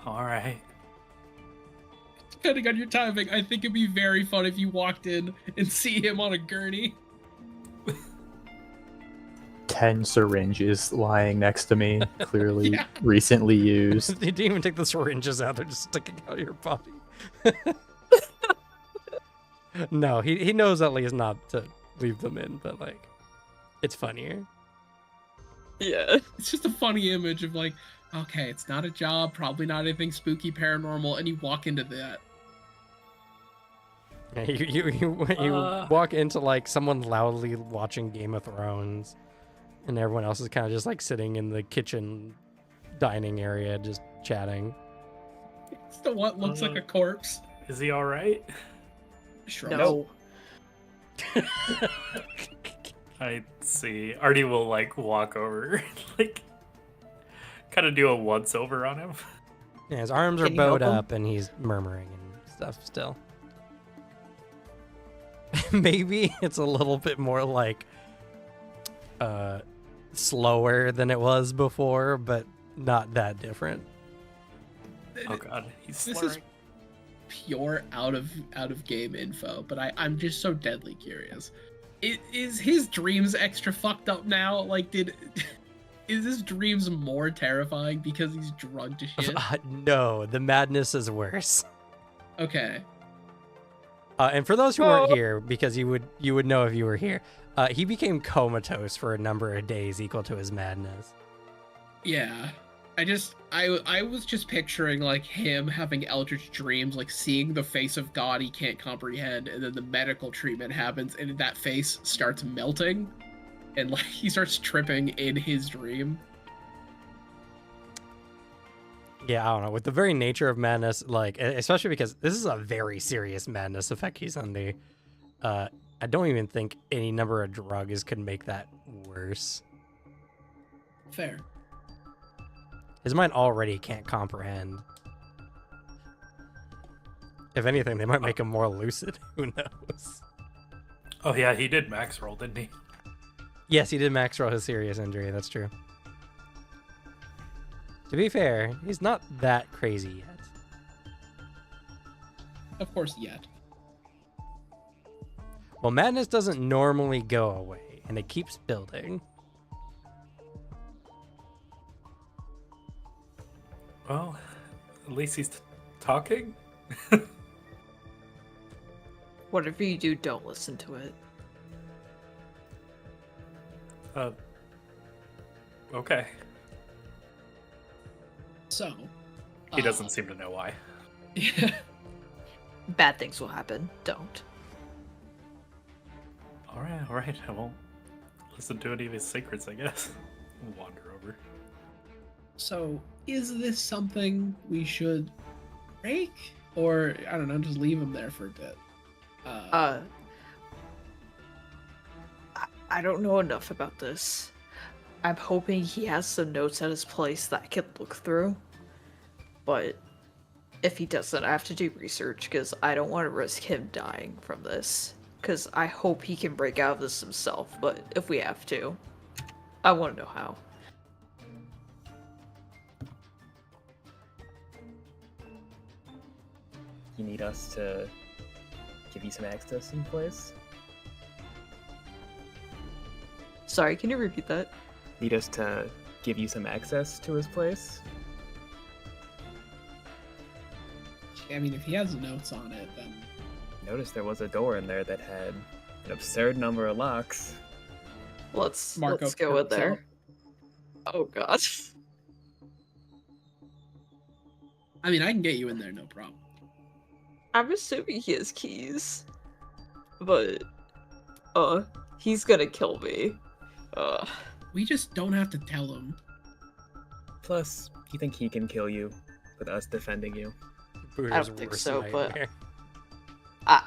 All right. Depending on your timing, I think it'd be very fun if you walked in and see him on a gurney. 10 syringes lying next to me, clearly Yeah. recently used. They didn't even take the syringes out; they're just sticking out of your body. No, he knows at least not to leave them in, but like, it's funnier. Yeah. It's just a funny image of like, okay, it's not a job, probably not anything spooky paranormal, and you walk into that. Yeah, you walk into like someone loudly watching Game of Thrones, and everyone else is kind of just like sitting in the kitchen dining area just chatting. It's the what looks like a corpse. Is he all right? Shrugs. No. I see. Artie will like walk over, like, kind of do a once over on him. Yeah, his arms are Can you help bowed him? up and he's murmuring and stuff still. Maybe it's a little bit more like slower than it was before, but not that different. Oh god, he's This slurring. is pure out of game info, but I'm just so deadly curious. Is his dreams extra fucked up now? Like, is his dreams more terrifying because he's drugged to shit? No, the madness is worse. Okay. And for those who weren't here, because you would know if you were here, he became comatose for a number of days, equal to his madness. Yeah. I was just picturing like him having eldritch dreams, like seeing the face of God he can't comprehend, and then the medical treatment happens and that face starts melting and like he starts tripping in his dream. Yeah, I don't know. With the very nature of madness, like especially because this is a very serious madness effect he's under, I don't even think any number of drugs could make that worse. Fair. His mind already can't comprehend. If anything, they might make him more lucid. Who knows? Oh yeah, he did max roll, didn't he? Yes, he did max roll his serious injury. That's true. To be fair, he's not that crazy yet. Of course, yet. Well, madness doesn't normally go away, and it keeps building. Well, at least he's talking. Whatever you do, don't listen to it. Okay. So He doesn't seem to know why. Yeah. Bad things will happen. Don't. All right. I won't listen to any of his secrets, I guess. Wander over. So, is this something we should break, or I don't know, just leave him there for a bit? I don't know enough about this. I'm hoping he has some notes at his place that I can look through. But if he doesn't, I have to do research because I don't want to risk him dying from this. Because I hope he can break out of this himself, but if we have to, I want to know how. You need us to give you some access in place? Sorry, can you repeat that? Need us to give you some access to his place? I mean, if he has notes on it, then Noticed there was a door in there that had an absurd number of locks. Let's Marco go in perks there. Oh god. I mean, I can get you in there, no problem. I'm assuming he has keys. But he's gonna kill me. We just don't have to tell him. Plus, you think he can kill you with us defending you? Buddha's don't think worst so, but- nightmare. God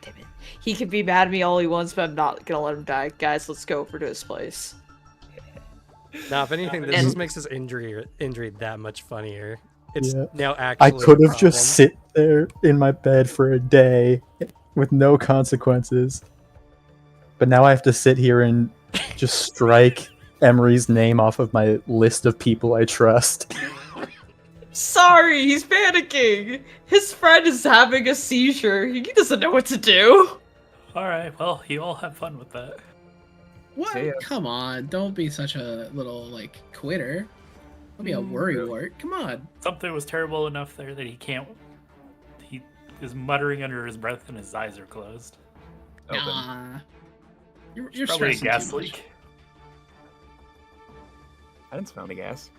damn it. He can be mad at me all he wants, but I'm not gonna let him die. Guys, let's go over to his place. Now, if anything, this And- just makes his injury that much funnier. It's Yeah. now actually. I could a have just problem. sit there in my bed for a day with no consequences. But now I have to sit here and just strike Emery's name off of my list of people I trust. Sorry, he's panicking. His friend is having a seizure. He doesn't know what to do. All right, well, you all have fun with that. What? See ya. Come on, don't be such a little quitter. Don't be a worry really? wart. Come on. Something was terrible enough there that he can't. He is muttering under his breath and his eyes are closed. Open. Nah. You're Probably a stressing gas too much. leak. I didn't smell any gas.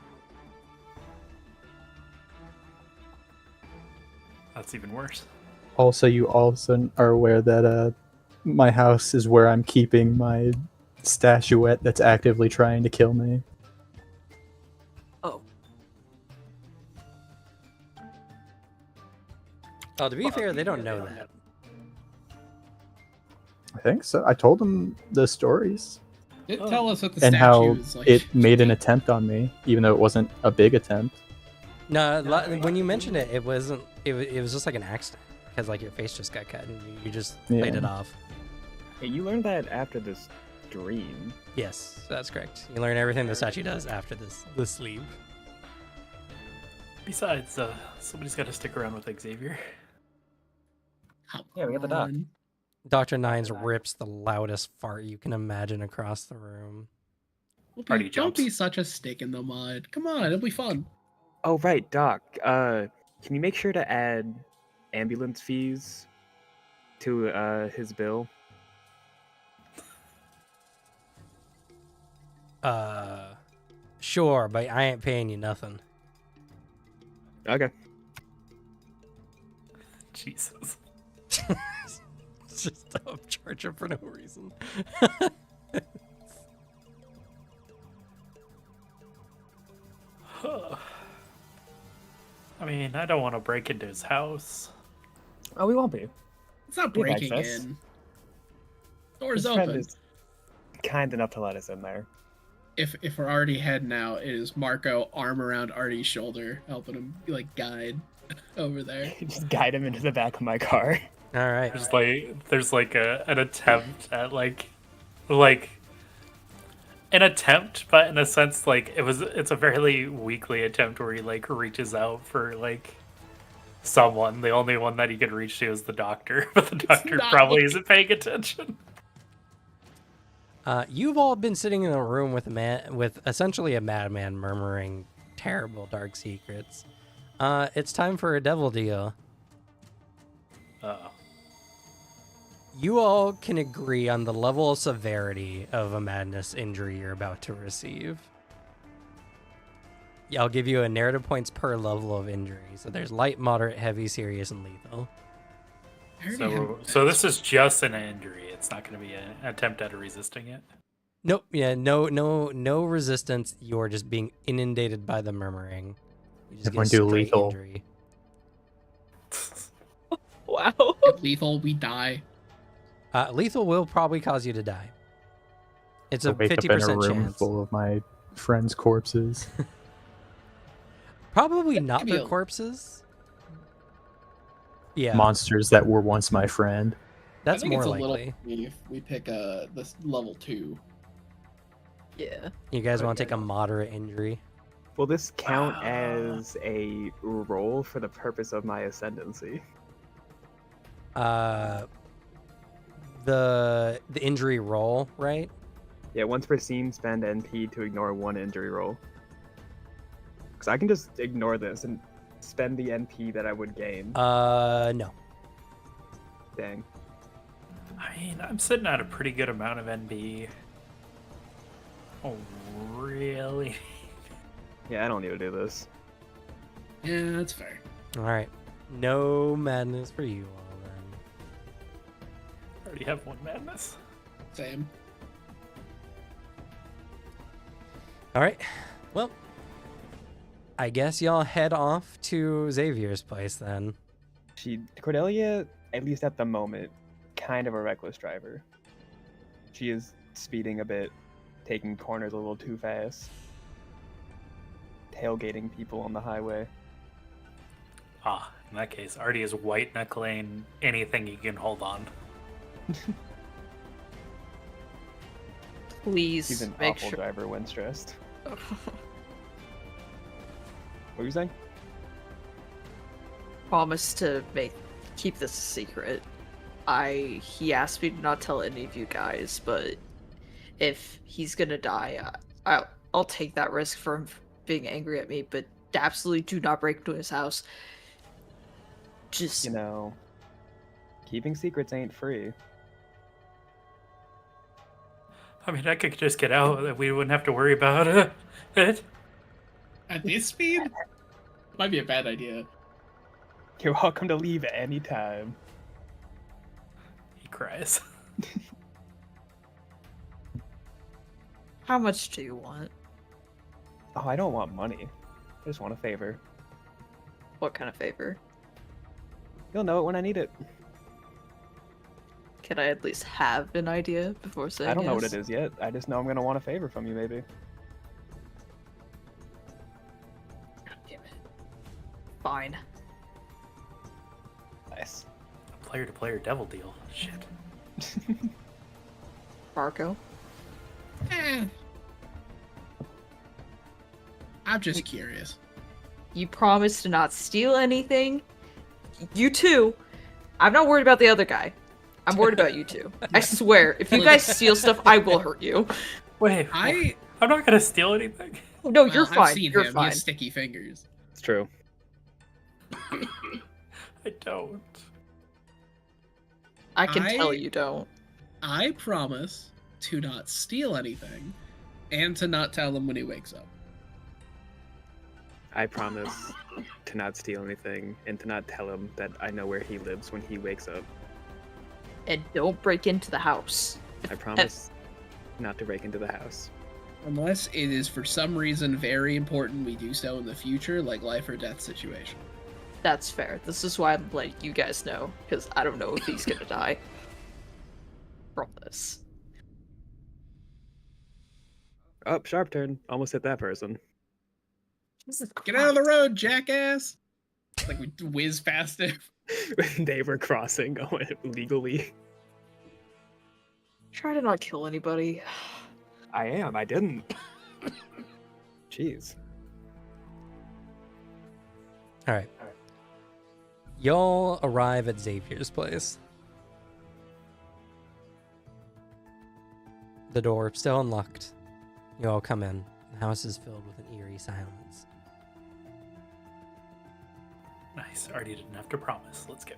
That's even worse. Also, you also are aware that my house is where I'm keeping my statuette that's actively trying to kill me. Oh. Oh, to be fair, they don't know that. I think so. I told them the stories Tell us what the and how statue is like. it made an attempt on me, even though it wasn't a big attempt. No, when you mentioned it, it wasn't. It was just like an accident because like your face just got cut and you just played Yeah. it off. Hey, you learned that after this dream. Yes, that's correct. You learn everything the statue does after this sleeve. Besides, somebody's got to stick around with Xavier. Come Yeah, we got the doc. on. Dr. Nines rips the loudest fart you can imagine across the room. Party Don't be jumps. such a stick in the mud. Come on, it'll be fun. Oh right, Doc. Can you make sure to add ambulance fees to his bill? Sure, but I ain't paying you nothing. Okay. Jesus. Just upcharge him for no reason. I mean, I don't want to break into his house. Oh, we won't be. It's not We have breaking access. in. Door's His friend open. is kind enough to let us in there. If we're already heading out, it is Marco arm around Artie's shoulder, helping him guide over there. Just guide him into the back of my car. All right. There's like an attempt at like an attempt, but in a sense like it's a fairly weakly attempt where he like reaches out for like someone. The only one that he can reach to is the doctor, but the doctor not probably looking- isn't paying attention. You've all been sitting in a room with with essentially a madman murmuring terrible dark secrets. It's time for a devil deal. Uh-oh. You all can agree on the level of severity of a madness injury you're about to receive. Yeah, I'll give you a narrative points per level of injury. So there's light, moderate, heavy, serious, and lethal. I already have- So this is just an injury. It's not going to be an attempt at resisting it. Nope. Yeah. No resistance. You're just being inundated by the murmuring. You just Everyone get a do straight lethal. injury. Wow. If lethal, we die. Lethal will probably cause you to die. It's a I'll wake up in a 50% room chance. full of my friends' corpses. Probably not Could be their a- corpses. Yeah, Monsters that were once my friend. that's I think more it's a likely. little if we pick this level 2. Yeah. You guys want to Okay. take a moderate injury? Will this count as a roll for the purpose of my ascendancy? The injury roll, right? Yeah, once per scene, spend NP to ignore one injury roll. Because I can just ignore this and spend the NP that I would gain. No. Dang. I mean, I'm sitting at a pretty good amount of NB. Oh, really? Yeah, I don't need to do this. Yeah, that's fair. All right. No madness for you all then. I already have one madness. Same. All right. Well, I guess y'all head off to Xavier's place then. Cordelia, at least at the moment, kind of a reckless driver. She is speeding a bit, taking corners a little too fast, tailgating people on the highway. Ah, in that case, Artie is white knuckling anything he can hold on. Please She's an make awful sure. driver when stressed. What were you saying? Promise to keep this a secret. He asked me to not tell any of you guys, but if he's gonna die, I'll take that risk for him being angry at me. But absolutely do not break into his house. Just You know, keeping secrets ain't free. I mean, I could just get out. We wouldn't have to worry about it. At this speed? Might be a bad idea. You're welcome to leave at any time. He cries. how much do you want? Oh, I don't want money. I just want a favor. What kind of favor? You'll know it when I need it. Can I at least have an idea before saying I don't know what yes? it is yet. I just know I'm gonna want a favor from you, maybe. God damn it. Fine. Nice. Player-to-player devil deal. Shit. Marco? I'm just curious. You promise to not steal anything? You too. I'm not worried about the other guy. I'm worried about you two. I swear, if you guys steal stuff, I will hurt you. Wait, I'm not gonna steal anything. No, you're I've fine. seen You're him. He fine. has sticky fingers. It's true. I don't. I can tell I- you don't. I promise to not steal anything and to not tell him when he wakes up. I promise to not steal anything and to not tell him that I know where he lives when he wakes up. And don't break into the house. I promise not to break into the house. Unless it is for some reason very important we do so in the future, like life or death situation. That's fair. This is why I'm letting you guys know, because I don't know if he's gonna die from this. Oh, sharp turn. Almost hit that person. Jesus Get out of the Christ. road, jackass! Like we whiz past him. They were crossing going legally. Try to not kill anybody. I am. I didn't. Jeez. All right. Y'all arrive at Xavier's place. The door still unlocked. You all come in. The house is filled with an eerie silence. Nice. Artie didn't have to promise. Let's go.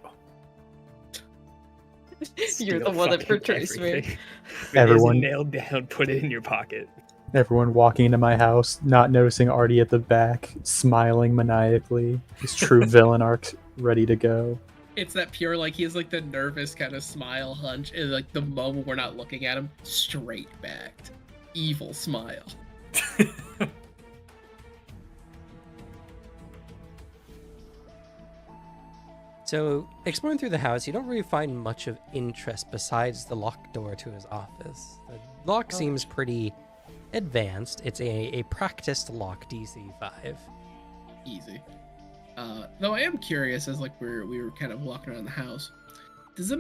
You're the Steal one that fucking portrays me. everything. If it Everyone- isn't nailed down, put it in your pocket. Everyone walking into my house, not noticing Artie at the back, smiling maniacally. His true villain arc ready to go. It's that pure, like, he has, like, the nervous kind of smile hunch. And, like, the moment we're not looking at him, straight backed. Evil smile. So, exploring through the house, you don't really find much of interest besides the locked door to his office. The lock seems pretty advanced. It's a practiced lock, DC 5. easy. Though I am curious, as like we were kind of walking around the house. Does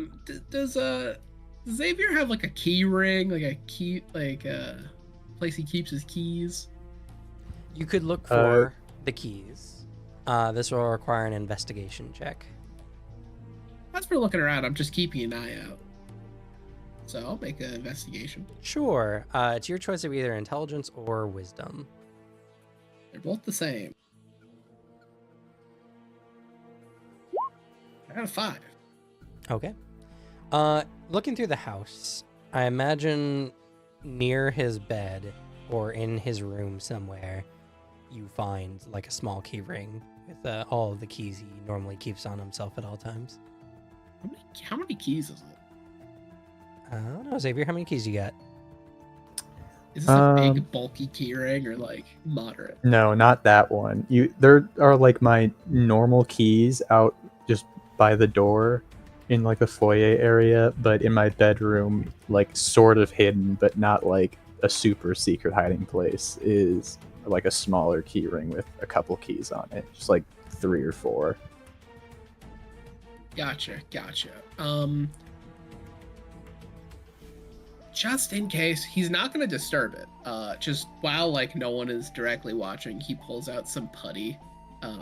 Xavier have like a key ring, like a key, like a place he keeps his keys? You could look for the keys. This will require an investigation check. As for looking around, I'm just keeping an eye out. So I'll make an investigation. Sure. It's your choice of either intelligence or wisdom. They're both the same. I got a 5. Okay. Looking through the house, I imagine near his bed or in his room somewhere, you find like a small key ring with all of the keys he normally keeps on himself at all times. How many keys is it? I don't know, Xavier, how many keys you got? Is this a big, bulky key ring or like moderate? No, not that one. There are like my normal keys out just by the door in like the foyer area, but in my bedroom, like sort of hidden, but not like a super secret hiding place, is like a smaller key ring with a couple keys on it, just like 3 or 4. Gotcha. Just in case, he's not going to disturb it. Just while like no one is directly watching, he pulls out some putty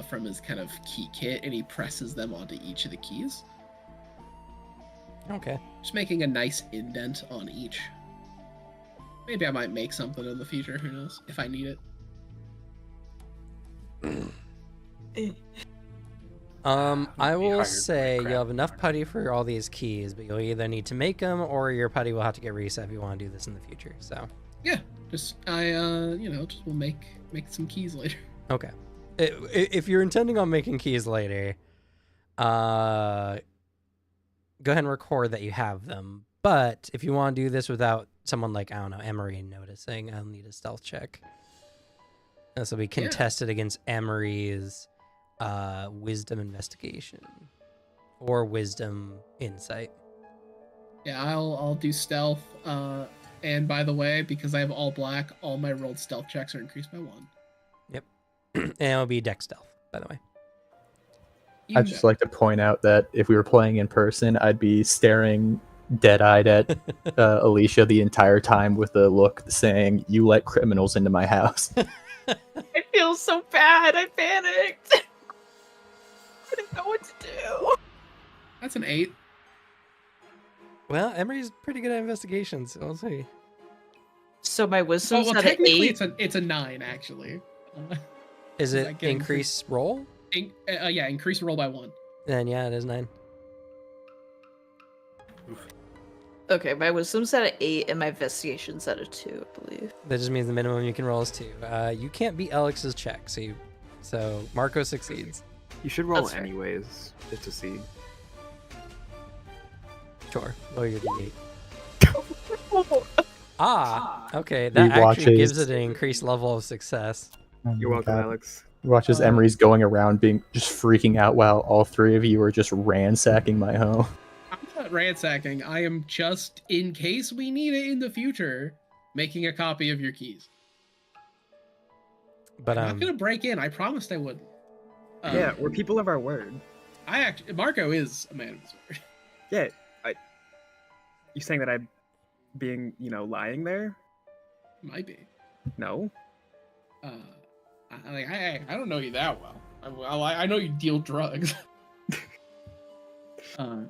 from his kind of key kit and he presses them onto each of the keys. Okay. Just making a nice indent on each. Maybe I might make something in the future, who knows, if I need it. I will hired say by you'll have enough putty for all these keys, but you'll either need to make them or your putty will have to get reset if you want to do this in the future. So Yeah, just just we'll make some keys later. okay, if you're intending on making keys later, go ahead and record that you have them. But if you want to do this without someone like, I don't know, Emery noticing, I'll need a stealth check. This will be contested against Emery's wisdom investigation or wisdom insight. Yeah, I'll do stealth. And by the way, because I have all black, all my rolled stealth checks are increased by 1. Yep. And it'll be dex stealth, by the way. I'd just like to point out that if we were playing in person, I'd be staring dead-eyed at Alicia the entire time with a look saying, "You let criminals into my house." I feel so bad. I panicked. I didn't know what to do. That's an 8. Well, Emery's pretty good at investigations, so we'll see. So my wisdom's well, at an technically 8. it's a 9 actually. Is I it get increase roll? Yeah, increase roll by 1. Then yeah, it is 9. Okay, my wisdom's at an 8 and my investigation's at a 2, I believe. That just means the minimum you can roll is 2. You can't beat Alex's check, so Marco succeeds. You should roll That's fair. anyways, just to see. Sure, roll your d8. Okay, that He actually watches- gives it an increased level of success. You're welcome, Alex. Watches Emery's going around being just freaking out while all 3 of you are just ransacking my home. I'm not ransacking. I am just, in case we need it in the future, making a copy of your keys. But I'm not gonna break in. I promised I wouldn't. Yeah, we're people of our word. Marco is a man of his word. Yeah, you saying that I'm being, lying there? Might be. No. I don't know you that well. I know you deal drugs. But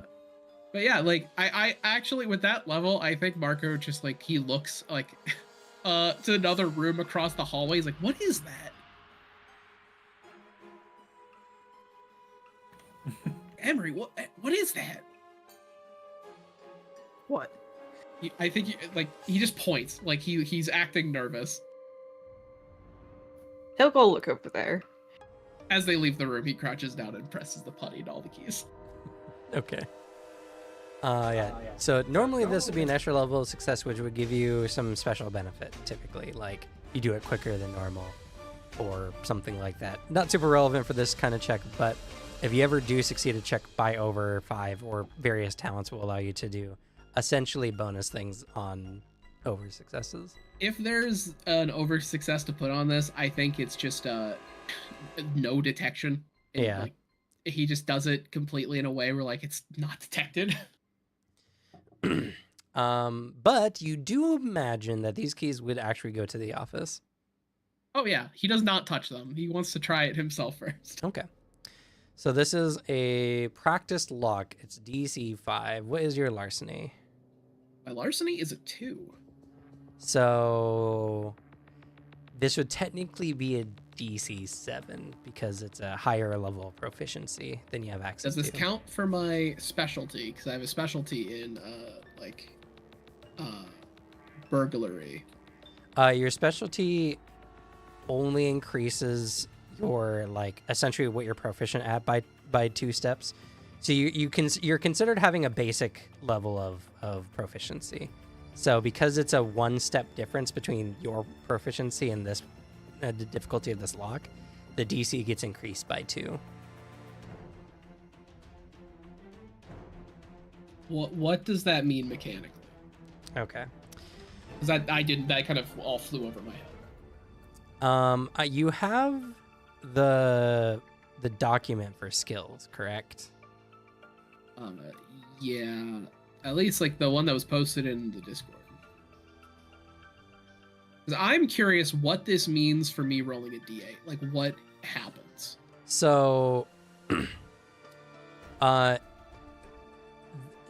yeah, like I actually with that level, I think Marco just like he looks like to another room across the hallway. He's like, what is that? Emery, what is that? What? I think he just points like he's acting nervous. He'll go look over there. As they leave the room, he crouches down and presses the putty to all the keys. Okay. Yeah. So normally this would be an extra level of success, which would give you some special benefit, typically. Like, you do it quicker than normal, or something like that. Not super relevant for this kind of check, but if you ever do succeed a check by over 5, or various talents will allow you to do essentially bonus things on over successes. If there's an over success to put on this, I think it's just no detection. And, Yeah. like, he just does it completely in a way where like it's not detected. But you do imagine that these keys would actually go to the office. Oh yeah, he does not touch them. He wants to try it himself first. Okay. So this is a practiced lock. It's DC 5. What is your larceny? My larceny is a 2. So this would technically be a DC 7 because it's a higher level of proficiency than you have access Does this to. count for my specialty? Because I have a specialty in burglary. Your specialty only increases your like essentially what you're proficient at by 2 steps. So you're considered having a basic level of proficiency. So because it's a 1-step difference between your proficiency and this the difficulty of this lock, the DC gets increased by 2. What does that mean mechanically? Okay. Because that kind of all flew over my head. You have the document for skills, correct? Yeah, at least like the one that was posted in the Discord. Because I'm curious what this means for me rolling a D8. Like, what happens? So,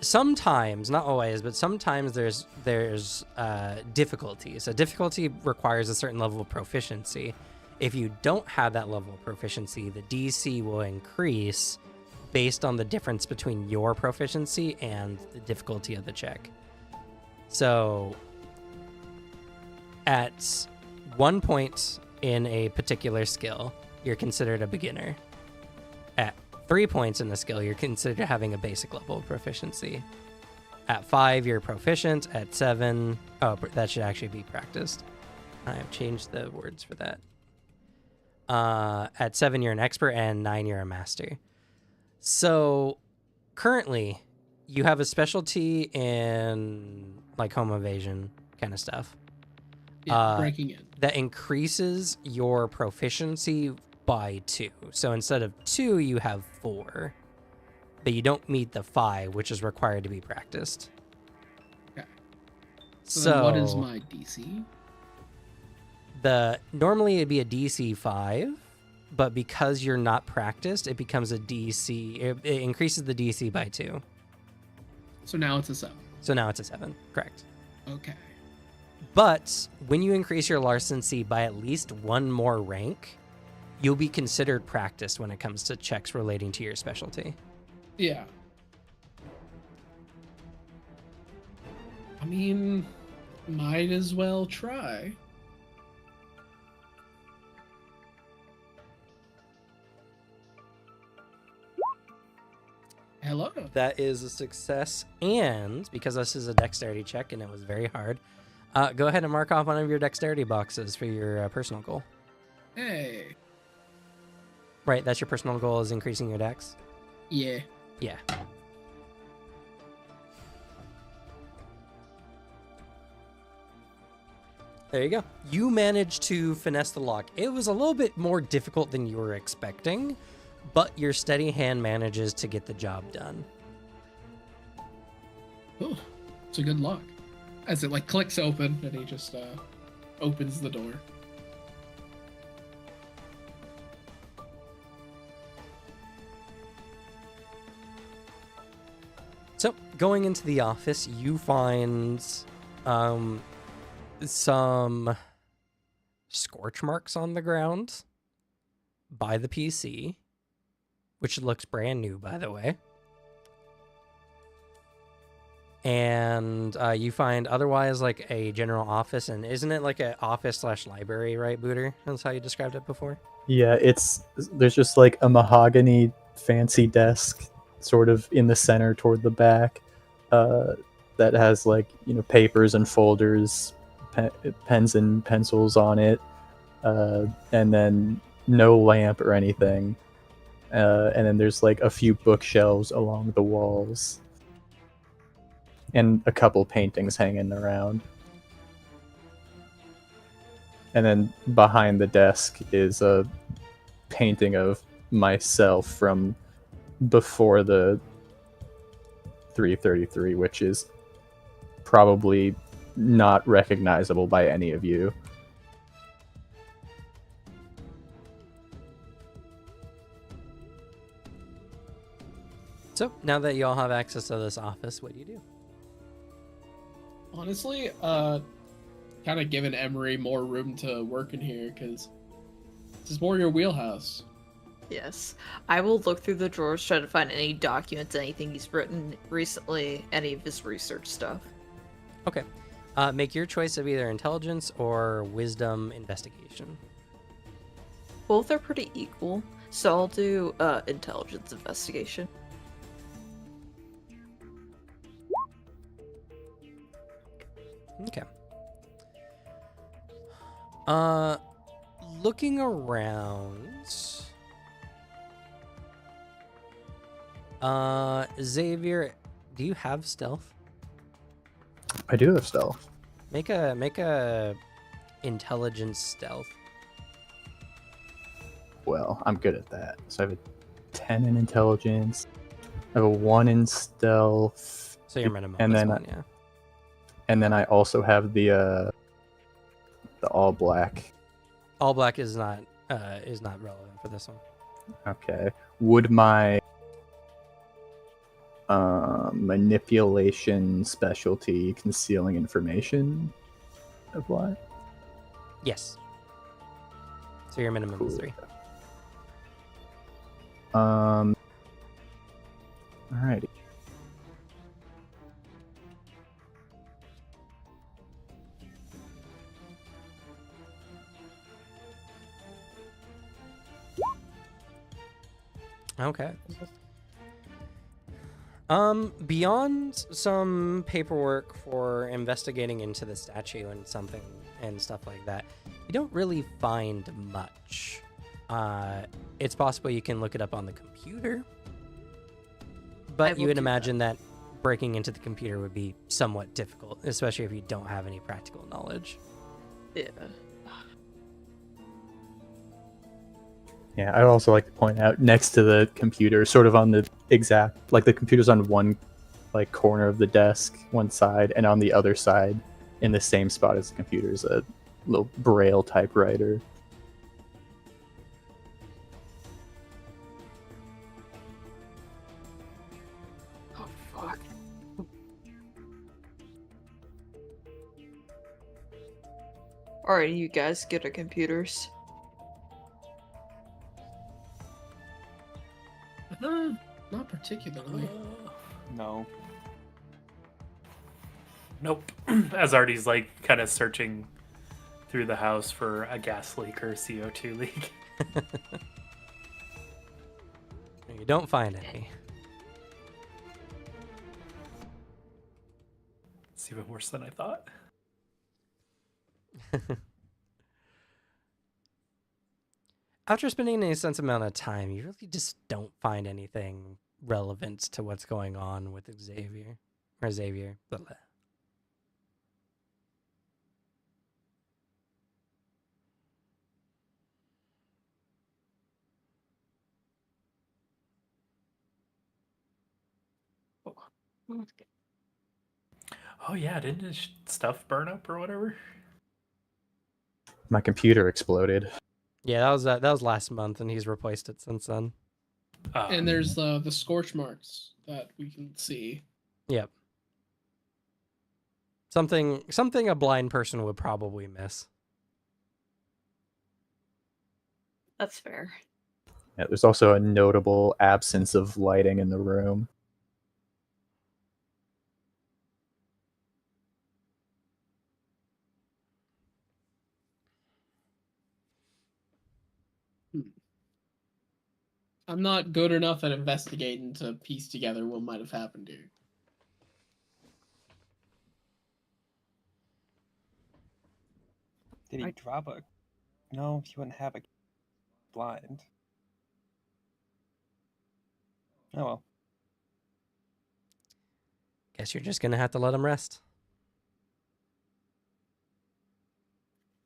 sometimes, not always, but sometimes there's difficulty. So difficulty requires a certain level of proficiency. If you don't have that level of proficiency, the DC will increase based on the difference between your proficiency and the difficulty of the check. So at 1 point in a particular skill, you're considered a beginner. At 3 points in the skill, you're considered having a basic level of proficiency. At 5, you're proficient. At 7, that should actually be practiced. I've changed the words for that. At 7, you're an expert, and 9, you're a master. So currently, you have a specialty in like home evasion kind of stuff. Yeah, breaking in. That increases your proficiency by 2. So instead of 2, you have 4. But you don't meet the 5, which is required to be practiced. Okay. So then what is my DC? Normally it'd be a DC 5, but because you're not practiced, it becomes a DC. It increases the DC by 2. So now it's a 7. So now it's a 7. Correct. Okay. But when you increase your larceny by at least 1 more rank, you'll be considered practiced when it comes to checks relating to your specialty. Yeah. I mean, might as well try. Hello. That is a success, and because this is a dexterity check and it was very hard, go ahead and mark off one of your dexterity boxes for your personal goal. Hey. Right, that's your personal goal, is increasing your dex? Yeah. Yeah. There you go. You managed to finesse the lock. It was a little bit more difficult than you were expecting, but your steady hand manages to get the job done. Oh, it's a good lock. As it like clicks open and he just opens the door. So, going into the office, you find some scorch marks on the ground by the PC, which looks brand new, by the way. And you find otherwise like a general office, and isn't it like an office/library, right, Booter? That's how you described it before. Yeah, there's just like a mahogany fancy desk sort of in the center toward the back that has like, papers and folders, pens and pencils on it, and then no lamp or anything, and then there's like a few bookshelves along the walls and a couple paintings hanging around. And then behind the desk is a painting of myself from before the 333, which is probably not recognizable by any of you. So now that you all have access to this office, what do you do? Honestly, kind of giving Emery more room to work in here because this is more your wheelhouse. Yes. I will look through the drawers, try to find any documents, anything he's written recently, any of his research stuff. Okay. Make your choice of either intelligence or wisdom investigation. Both are pretty equal, so I'll do intelligence investigation. Okay. Looking around. Xavier, do you have stealth? I do have stealth. Make a intelligence stealth. Well, I'm good at that. So I have a 10 in intelligence. I have a 1 in stealth. So your minimum And is then 1, yeah. And then I also have the all black. All black is not relevant for this one. Okay. Would my manipulation specialty concealing information apply? Yes. So your minimum is 3. Alrighty. Okay. Beyond some paperwork for investigating into the statue and something and stuff like that, you don't really find much. It's possible you can look it up on the computer, but you would imagine that breaking into the computer would be somewhat difficult, especially if you don't have any practical knowledge. Yeah. Yeah, I'd also like to point out next to the computer, sort of on the exact, like the computer's on one like corner of the desk, one side, and on the other side, in the same spot as the computer, is a little braille typewriter. Oh, fuck. Alright, you guys good at computers? Not particularly. No. Nope. As Artie's like kind of searching through the house for a gas leak or CO2 leak. You don't find any. It's even worse than I thought. After spending a sense amount of time, you really just don't find anything relevant to what's going on with Xavier. Or Xavier. Blah, blah. Oh yeah, didn't his stuff burn up or whatever? My computer exploded. Yeah, that was last month, and he's replaced it since then. And there's the scorch marks that we can see. Yep. Something a blind person would probably miss. That's fair. Yeah, there's also a notable absence of lighting in the room. I'm not good enough at investigating to piece together what might have happened here. Did he drop a... No, he wouldn't have a blind. Oh well. Guess you're just gonna have to let him rest.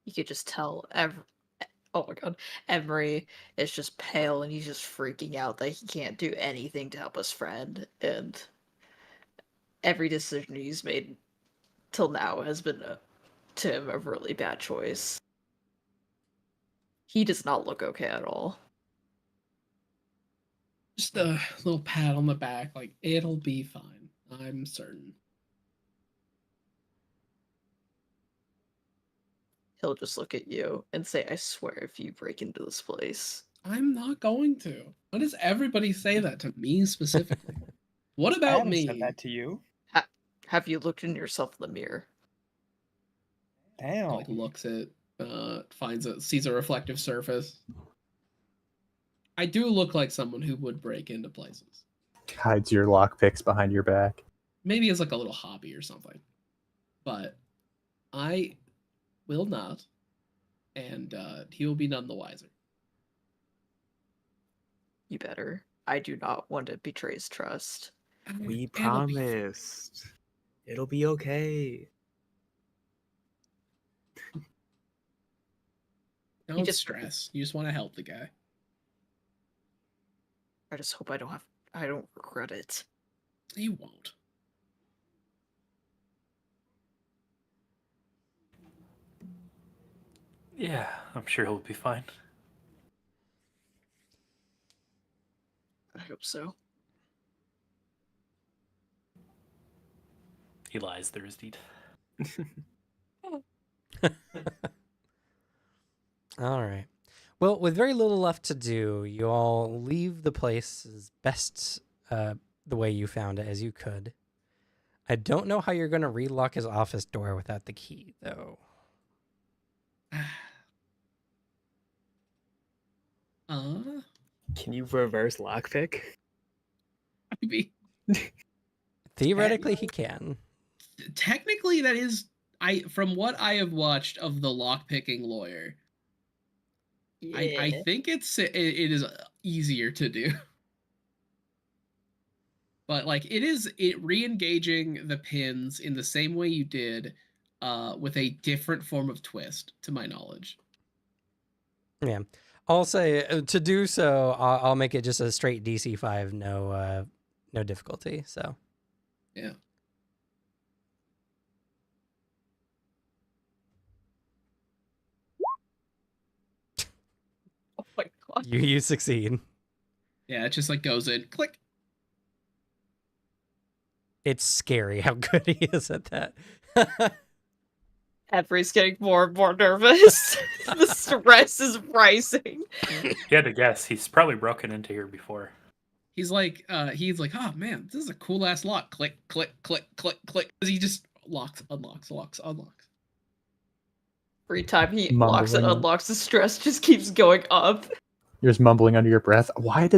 You could just tell Oh my god. Emery is just pale and he's just freaking out that he can't do anything to help his friend. And every decision he's made till now has been to him a really bad choice. He does not look okay at all. Just a little pat on the back, like, it'll be fine. I'm certain. He'll just look at you and say, I swear if you break into this place. I'm not going to. Why does everybody say that to me specifically? What I about haven't me? said that to you. Have you looked in yourself in the mirror? Damn. Like, looks at, sees a reflective surface. I do look like someone who would break into places. Hides your lockpicks behind your back. Maybe as like a little hobby or something. But I will not, and he will be none the wiser. You better. I do not want to betray his trust. We It'll be promised. It'll be okay. Don't just- stress. You just want to help the guy. I just hope I don't regret it. You won't. Yeah, I'm sure he'll be fine. I hope so. He lies through his deed. All right. Well, with very little left to do, you all leave the place as best the way you found it as you could. I don't know how you're going to relock his office door without the key, though. Can you reverse lockpick? Maybe. Theoretically, he can. Technically, that is from what I have watched of the lockpicking lawyer. I think it is easier to do. But like it re-engaging the pins in the same way you did with a different form of twist, to my knowledge. Yeah. I'll say to do so, I'll make it just a straight DC 5, no difficulty. So Yeah. Oh my god. you succeed. Yeah, it just like goes in, click. It's scary how good he is at that. Everybody's getting more and more nervous. The stress is rising. If you had to guess, he's probably broken into here before. He's like, oh man, this is a cool ass lock. Click, click, click, click, click. He just unlocks. Every time he locks and Mumbling. unlocks, the stress just keeps going up. You're just mumbling under your breath. I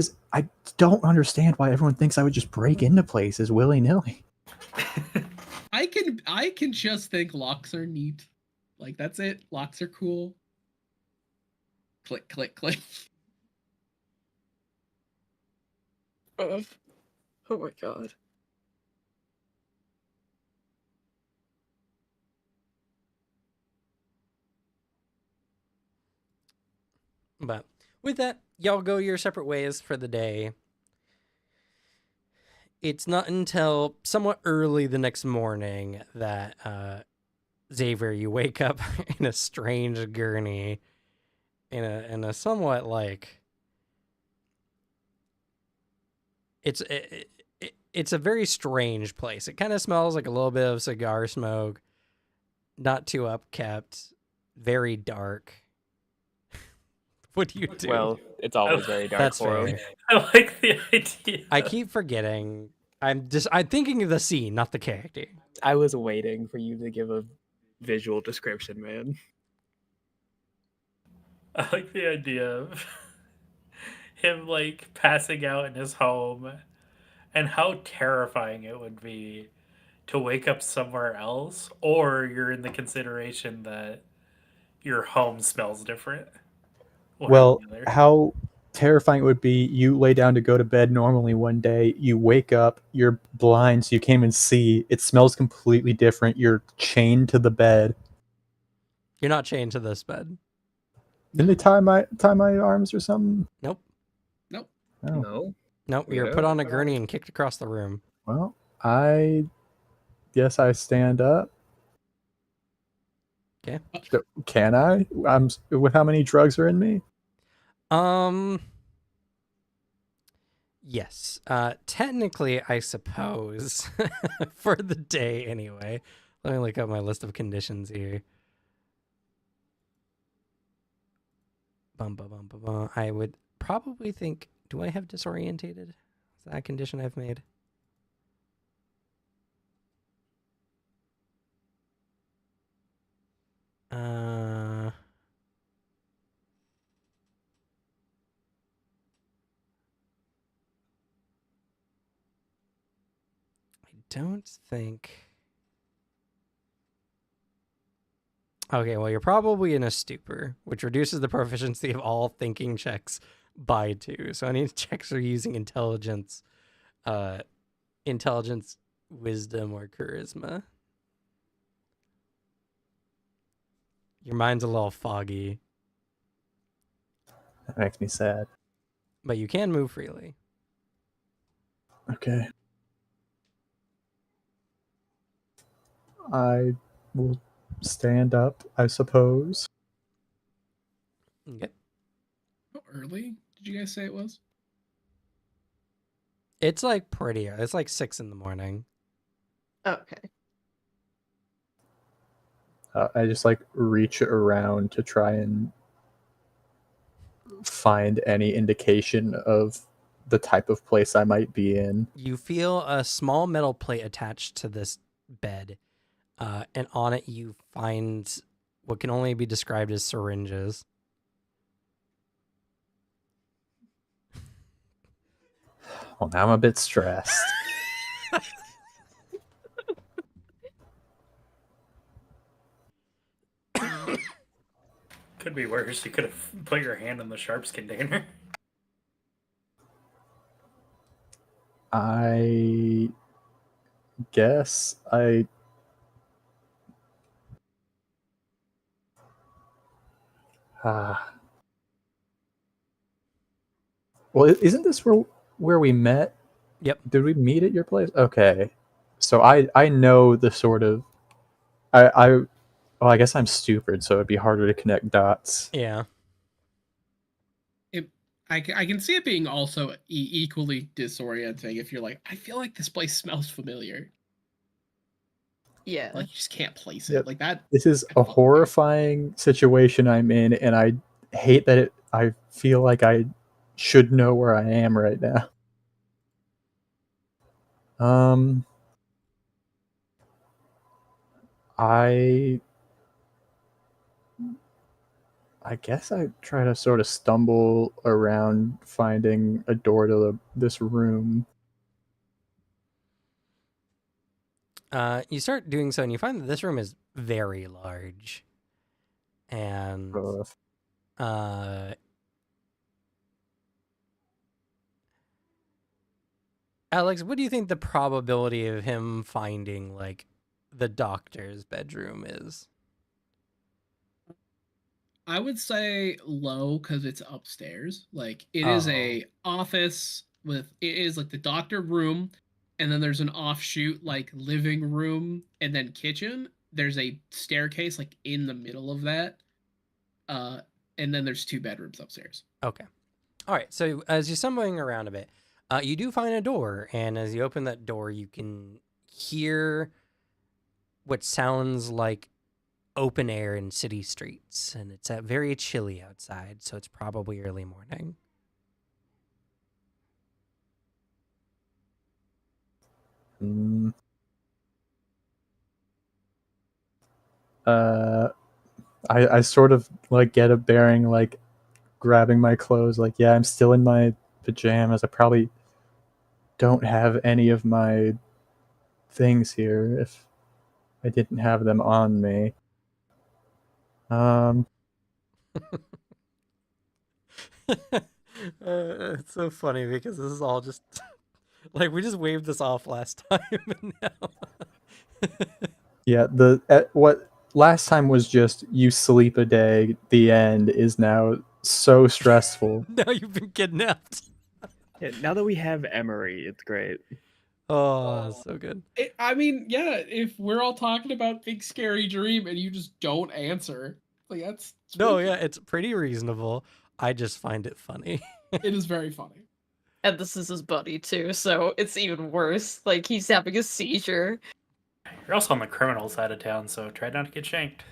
don't understand why everyone thinks I would just break into places willy-nilly. I can just think locks are neat. Like, that's it. Locks are cool. Click, click, click. Oh my god. But with that, y'all go your separate ways for the day. It's not until somewhat early the next morning that Xavier, you wake up in a strange gurney, in a somewhat like it's a very strange place. It kind of smells like a little bit of cigar smoke, not too upkept, very dark. What do you do? Well, it's always very dark That's for him. fair. I like the idea. I keep forgetting. I'm thinking of the scene, not the character. I was waiting for you to give a visual description, man. I like the idea of him like passing out in his home and how terrifying it would be to wake up somewhere else, or you're in the consideration that your home smells different. One or Well, the other. how terrifying it would be, you lay down to go to bed normally one day, you wake up, you're blind so you can't even see, it smells completely different, you're chained to the bed. You're not chained to this bed. Didn't they tie my arms or something? Nope. Nope. Oh. No. Nope. You're put on a gurney and kicked across the room. Well, I guess I stand up. Okay. Can I? I'm with how many drugs are in me? Yes. Technically, I suppose, for the day anyway. Let me look up my list of conditions here. Bum, bum, bum, bum, bum. I would probably think, do I have disorientated? Is that a condition I've made? I don't think. Okay, well, you're probably in a stupor, which reduces the proficiency of all thinking checks by 2. So any checks are using intelligence, wisdom, or charisma. Your mind's a little foggy, That makes me sad. but you can move freely. Okay. I will stand up, I suppose. Okay. How early did you guys say it was? It's like pretty. It's like 6 in the morning. Okay. I just like reach around to try and find any indication of the type of place I might be in. You feel a small metal plate attached to this bed, and on it you find what can only be described as syringes. Well, now I'm a bit stressed. Could be worse. You could have put your hand in the sharps container. I guess I. Well, isn't this where we met? Yep. Did we meet at your place? Okay. So I know the sort of well, I guess I'm stupid, so it'd be harder to connect dots. Yeah. I can see it being also equally disorienting if you're like, I feel like this place smells familiar. Yeah. Like you just can't place it. Yep. Like that. This is I a fucking hate. horrifying situation I'm in, and I hate that I feel like I should know where I am right now. I guess I try to sort of stumble around finding a door to this room. You start doing so, and you find that this room is very large. And Alex, what do you think the probability of him finding like the doctor's bedroom is? I would say low because it's upstairs. Like it is a office it is like the doctor room, and then there's an offshoot like living room and then kitchen. There's a staircase like in the middle of that. And then there's 2 bedrooms upstairs. Okay. All right. So as you're stumbling around a bit, you do find a door, and as you open that door, you can hear what sounds like open air in city streets, and it's very chilly outside, so it's probably early morning. I sort of like get a bearing, like grabbing my clothes, like, yeah, I'm still in my pajamas. I probably don't have any of my things here if I didn't have them on me. It's so funny because this is all just like we just waved this off last time, and now Yeah, what last time was just you sleep a day. The end is now so stressful. Now you've been kidnapped. Yeah, now that we have Emery, it's great. Oh, that's so good. I mean, yeah, if we're all talking about big scary dream and you just don't answer, like that's No, spooky. yeah, it's pretty reasonable. I just find it funny. It is very funny. And this is his buddy too, so it's even worse. Like he's having a seizure. You're also on the criminal side of town, so try not to get shanked.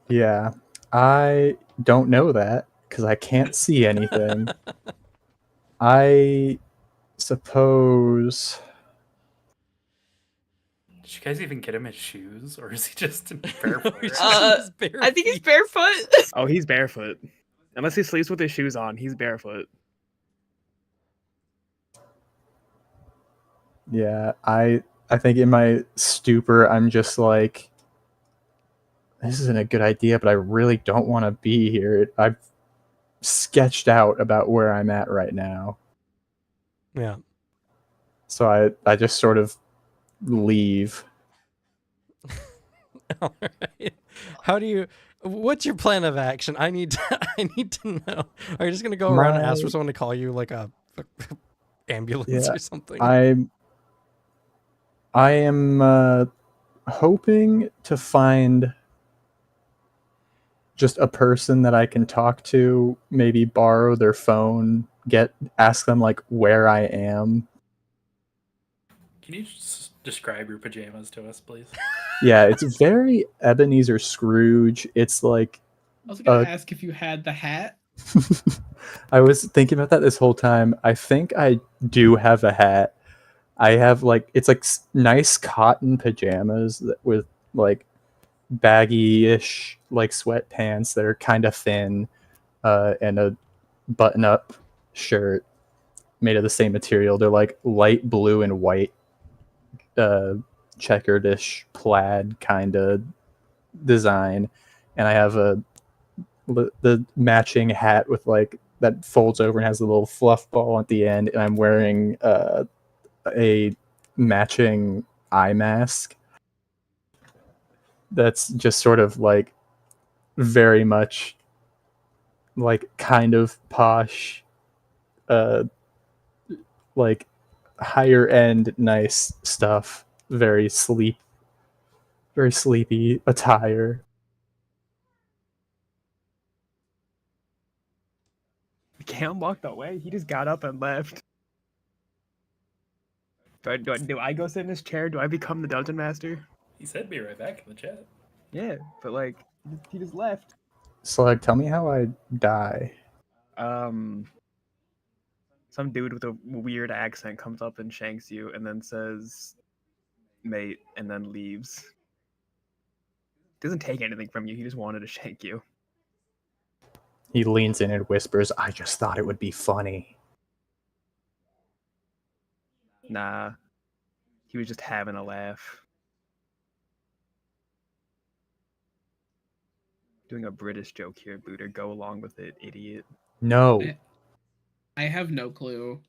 Yeah, I don't know that because I can't see anything. I suppose. Did you guys even get him his shoes, or is he just in barefoot? He's right just now? in his bare I think he's feet. barefoot. Oh, he's barefoot. Unless he sleeps with his shoes on, he's barefoot. Yeah, I think in my stupor, I'm just like, this isn't a good idea, but I really don't want to be here. I've sketched out about where I'm at right now. Yeah. So I just sort of leave. All right. How do you? What's your plan of action? I need to know. Are you just gonna go around and ask for someone to call you, like a ambulance Yeah, or something? I am hoping to find just a person that I can talk to, maybe borrow their phone, ask them like where I am. Can you just describe your pajamas to us, please? Yeah, it's very Ebenezer Scrooge. It's like I was gonna ask if you had the hat. I was thinking about that this whole time. I think I do have a hat. I have it's like nice cotton pajamas with like baggy-ish like sweatpants that are kind of thin, and a button-up shirt made of the same material. They're like light blue and white, checkered-ish plaid kind of design, and I have the matching hat with like that folds over and has a little fluff ball at the end, and I'm wearing a matching eye mask that's just sort of like very much like kind of posh, like higher end nice stuff, very sleepy attire. Cam walked away. He just got up and left. Do I go sit in his chair? Do I become the dungeon master? He said be right back in the chat. Yeah, but like he just left. Slug, tell me how I die. Some dude with a weird accent comes up and shanks you, and then says, "Mate," and then leaves. Doesn't take anything from you. He just wanted to shank you. He leans in and whispers, "I just thought it would be funny." Nah, he was just having a laugh. Doing a British joke here, Booter. Go along with it, idiot. No. I have no clue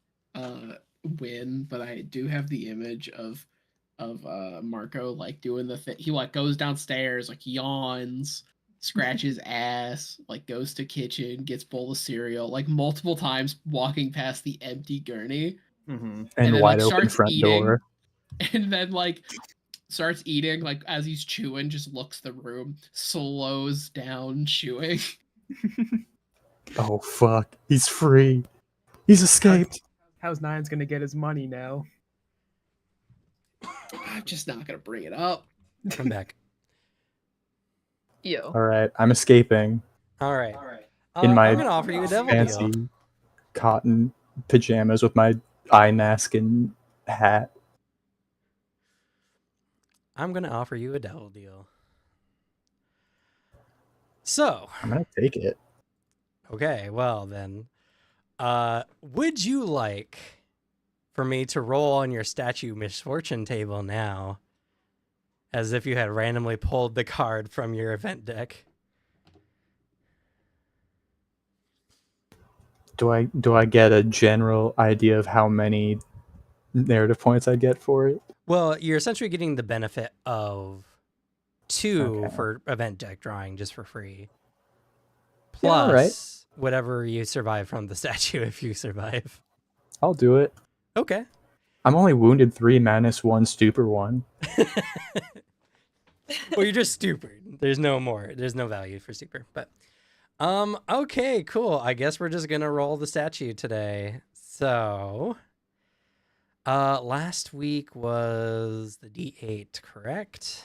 when, but I do have the image of Marco like doing the thing. He like goes downstairs, like yawns, scratches ass, like goes to kitchen, gets bowl of cereal, like multiple times walking past the empty gurney. Mm-hmm. And then, wide like, open starts front eating. door. And then like starts eating, like as he's chewing, just looks the room, slows down chewing. Oh fuck. He's free. He's escaped. How's Nine's gonna get his money now? I'm just not gonna bring it up. I'm back. Yo. Alright, I'm escaping All right. In my I'm gonna offer you a devil fancy deal. cotton pajamas with my eye mask and hat. I'm gonna offer you a devil deal. So, I'm gonna take it. okay, well then, would you like for me to roll on your statue misfortune table now, as if you had randomly pulled the card from your event deck? Do I get a general idea of how many narrative points I get for it? Well, you're essentially getting the benefit of 2 Okay. for event deck drawing just for free. Yeah, Plus all right. whatever you survive from the statue if you survive. I'll do it. Okay. I'm only wounded 3, madness 1, stupor 1. Well, you're just stupid. There's no more. There's no value for stupor. But okay, cool. I guess we're just gonna roll the statue today. So last week was the D8, correct?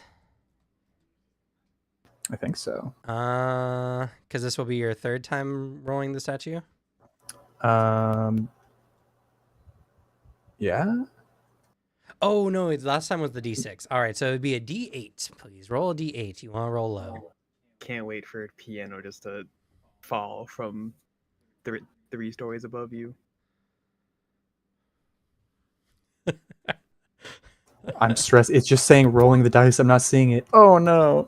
I think so. Because this will be your third time rolling the statue. Yeah. Oh no, last time was the D6. All right, so it'd be a D8, please. Roll a D8. You want to roll low. Can't wait for piano just to fall from 3 stories above you. I'm stressed. It's just saying rolling the dice. I'm not seeing it. Oh no.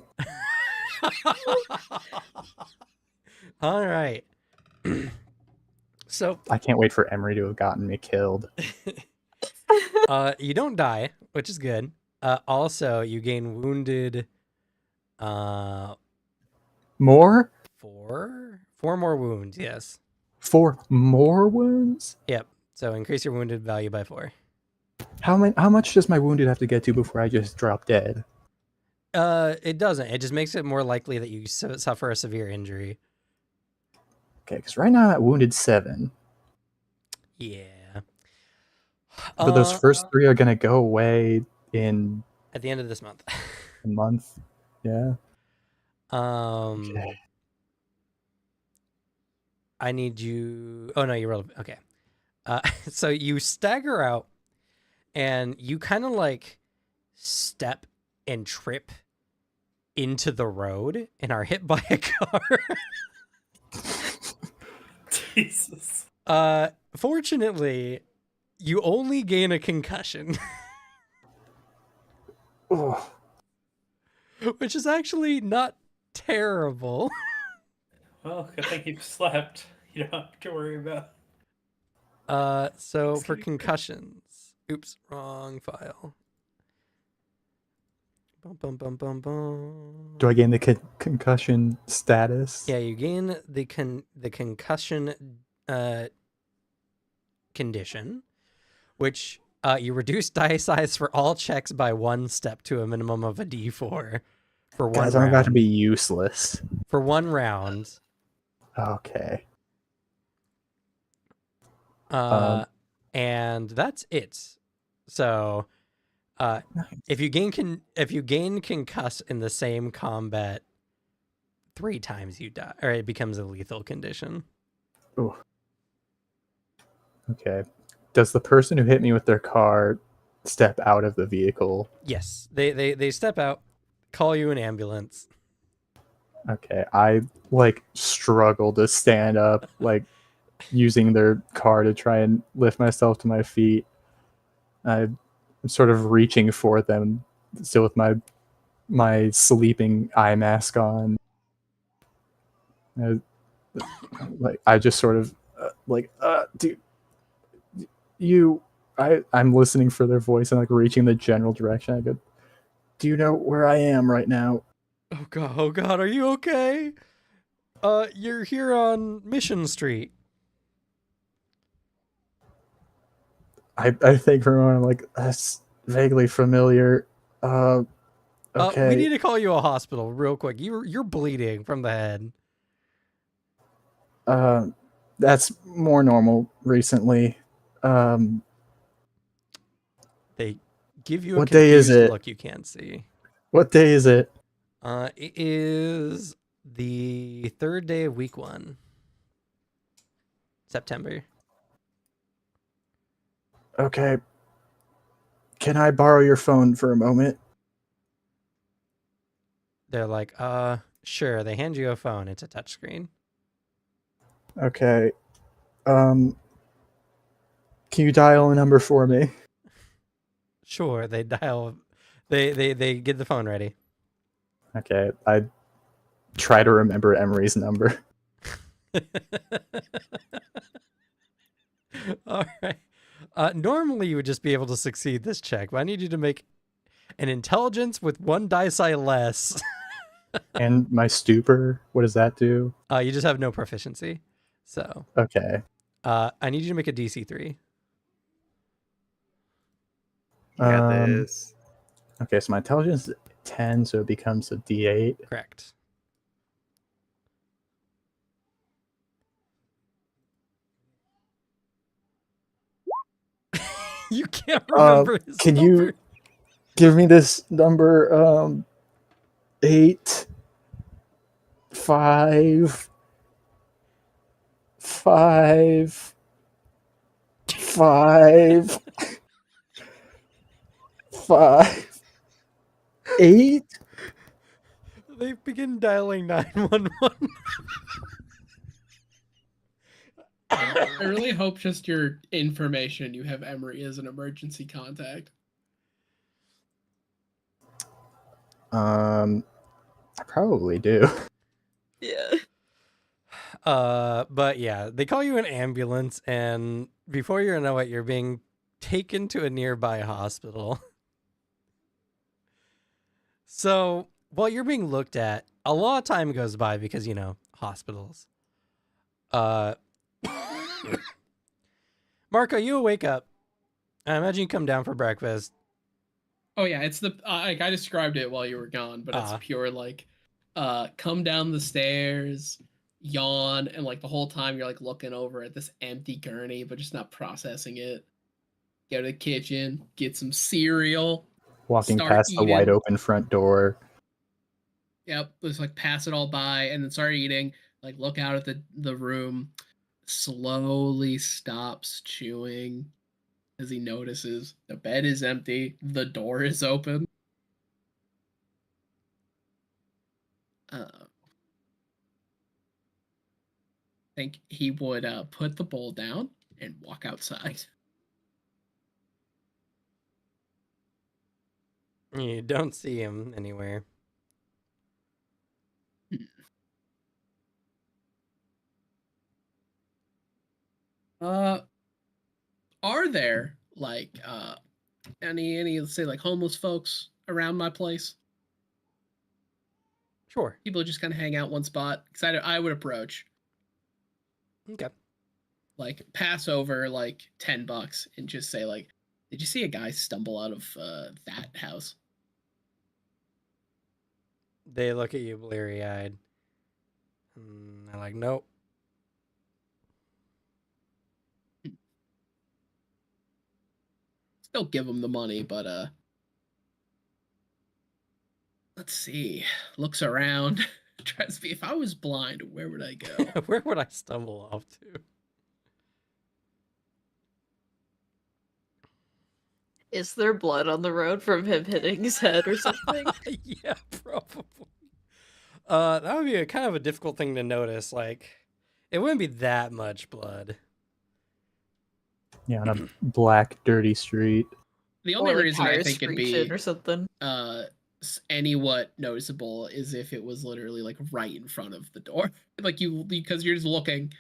All right. So I can't wait for Emery to have gotten me killed. you don't die, which is good. Also, you gain wounded. More? 4 more wounds. Yes. 4 more wounds? Yep. So increase your wounded value by 4. How much does my wounded have to get to before I just drop dead? It doesn't. It just makes it more likely that you suffer a severe injury. Okay, because right now I'm at wounded 7. Yeah. But those first 3 are gonna go away in at the end of this month. a month. Yeah. Okay. I need you. Oh no, you rolled. Okay. So you stagger out, and you kind of like step and trip into the road, and are hit by a car. Jesus. Fortunately, you only gain a concussion, Oh, which is actually not terrible. Well, good thing you slept. You don't have to worry about. So It's for gonna be good. concussions, oops, wrong file. Bum, bum, bum, bum, bum. do I gain the concussion status? Yeah, you gain the concussion condition, which you reduce die size for all checks by 1 step to a minimum of a D4 for one Guys, round. I'm about to be useless. For 1 round. Okay. And that's it. So if you gain concuss in the same combat 3 times, you die, or it becomes a lethal condition. Ooh. Okay. Does the person who hit me with their car step out of the vehicle? Yes, they step out, call you an ambulance. Okay. I like struggle to stand up, like using their car to try and lift myself to my feet. I'm sort of reaching for them, still with my sleeping eye mask on. Like I just sort of dude, I'm listening for their voice and like reaching the general direction. I go, do you know where I am right now? Oh god, are you okay? You're here on Mission Street. I think for a moment I'm like, that's vaguely familiar. Okay. We need to call you a hospital real quick. You're bleeding from the head. That's more normal recently. They give you a What day is confused it? look you can't see. What day is it? It is the 3rd day of week 1, September. Okay. Can I borrow your phone for a moment? They're like, sure. They hand you a phone. It's a touchscreen. Okay. Can you dial a number for me? Sure. They dial. They get the phone ready. Okay. I try to remember Emery's number. All right. Normally you would just be able to succeed this check, but I need you to make and intelligence with 1 die less. And my stupor, what does that do? You just have no proficiency. So Okay. I need you to make a DC 3. Yeah, Um, this. Okay, so my intelligence is 10, so it becomes a D8. Correct. You can't remember his Can number. you give me this number? 8, 5, 5, 5, 5, 8. They begin dialing 911. I really hope just your information you have Emery as an emergency contact. I probably do. Yeah. But yeah, they call you an ambulance, and before you know it, you're being taken to a nearby hospital. So while you're being looked at, a lot of time goes by because, you know, hospitals. Marco, you wake up. I imagine you come down for breakfast. Oh yeah, it's the like I described it while you were gone, but it's pure like come down the stairs, yawn, and like the whole time you're like looking over at this empty gurney, but just not processing it. Go to the kitchen, get some cereal. Walking Start past the wide eating. open front door. Yep, just like pass it all by and then start eating. Like look out at the room, slowly stops chewing as he notices the bed is empty, the door is open. I think he would put the bowl down and walk outside. You don't see him anywhere. Are there like any let's say like homeless folks around my place? Sure. People just kind of hang out one spot. Because I would approach, Okay. like pass over like $10 and just say like, did you see a guy stumble out of that house? They look at you bleary-eyed. They're like, nope. Still give him the money, but let's see. Looks around. Tries to be, if I was blind, where would I go? Where would I stumble off to? Is there blood on the road from him hitting his head or something? Yeah, probably. That would be a kind of a difficult thing to notice. Like, it wouldn't be that much blood. Yeah, on a black, dirty street. The only Or like reason I tires think it'd be screeching or something. any what noticeable is if it was literally like right in front of the door. Like you, because you're just looking,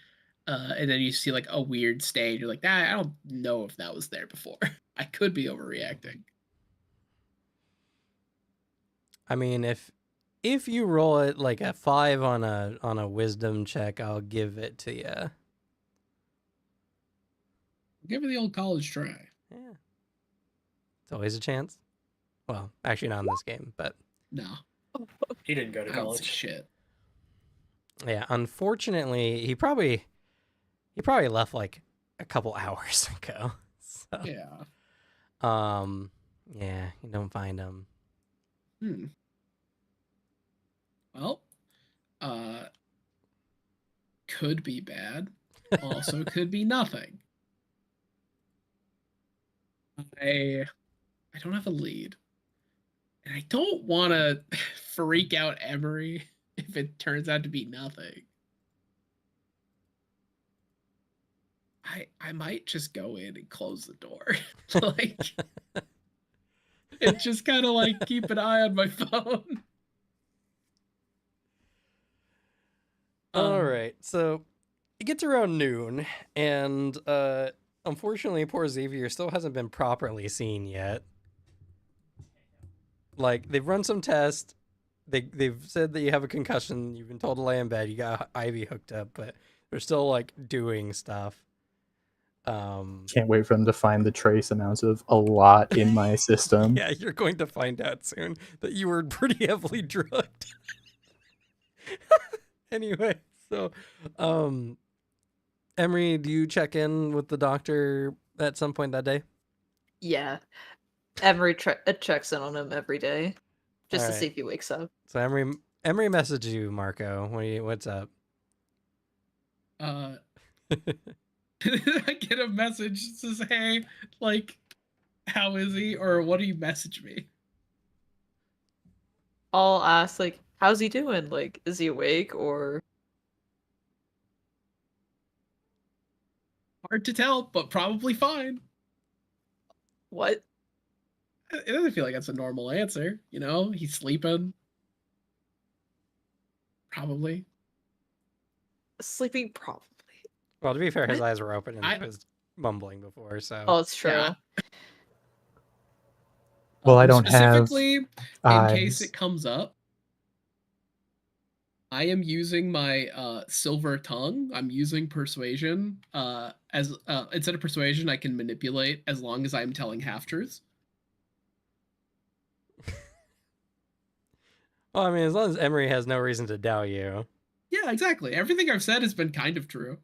and then you see like a weird stain. You're like, I don't know if that was there before. I could be overreacting. I mean, if you roll it like a 5 on a wisdom check, I'll give it to you. Give it the old college try. Yeah. It's always a chance. Well, actually not in this game, but No, He didn't go to I don't see college. shit. yeah, unfortunately, he probably left like a couple hours ago. So, Yeah. yeah, you don't find him. Well, could be bad. Also could be nothing. I don't have a lead. And I don't want to freak out Emery if it turns out to be nothing. I might just go in and close the door. Like, and just kind of like keep an eye on my phone. All right, so it gets around noon, and unfortunately, poor Xavier still hasn't been properly seen yet. like they've run some tests. They've said that you have a concussion. You've been told to lay in bed. You got IV hooked up, but they're still like doing stuff. Can't wait for them to find the trace amounts of a lot in my system. Yeah, you're going to find out soon that you were pretty heavily drugged. Anyway, so Emery, do you check in with the doctor at some point that day? Yeah. Emery checks in on him every day just to Alright. see if he wakes up. So Emery messaged you, Marco. What's up? I get a message that says, "Hey, like, how is he?" Or what do you message me? I'll ask, like, how's he doing? Like, is he awake or... Hard to tell, but probably fine. What? It doesn't feel like that's a normal answer, you know? He's sleeping. Probably. Sleeping probably. Well, to be fair, his What? eyes were open and he was mumbling before, so. Oh, it's true. Yeah. Well, I don't have specifically, in case eyes. it comes up, I am using my silver tongue. I'm using persuasion. As instead of persuasion, I can manipulate as long as I'm telling half truths. Well, I mean, as long as Emery has no reason to doubt you. Yeah, exactly. Everything I've said has been kind of true.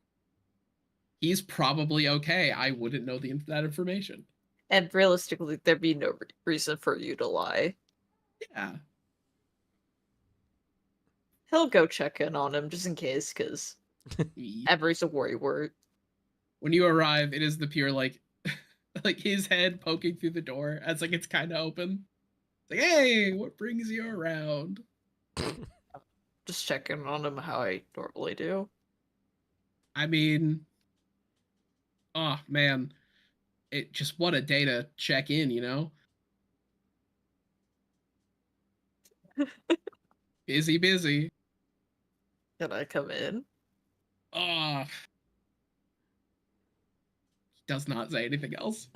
He's probably okay. I wouldn't know that information. And realistically, there'd be no reason for you to lie. Yeah. He'll go check in on him just in case, because Emery's a worrywart. When you arrive, it is the pure like his head poking through the door as like it's kind of open. It's like, hey, what brings you around? Just checking on him how I normally do. I mean, oh man, it just what a day to check in, you know? Busy. Can I come in? Oh, he does not say anything else.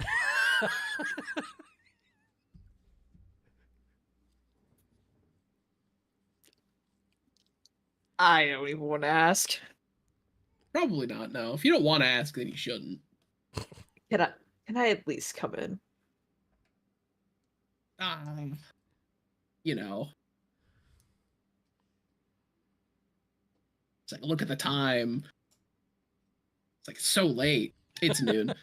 I don't even want to ask. Probably not. No, if you don't want to ask, then you shouldn't. Can I at least come in? You know. It's like, look at the time. It's like so late. It's noon.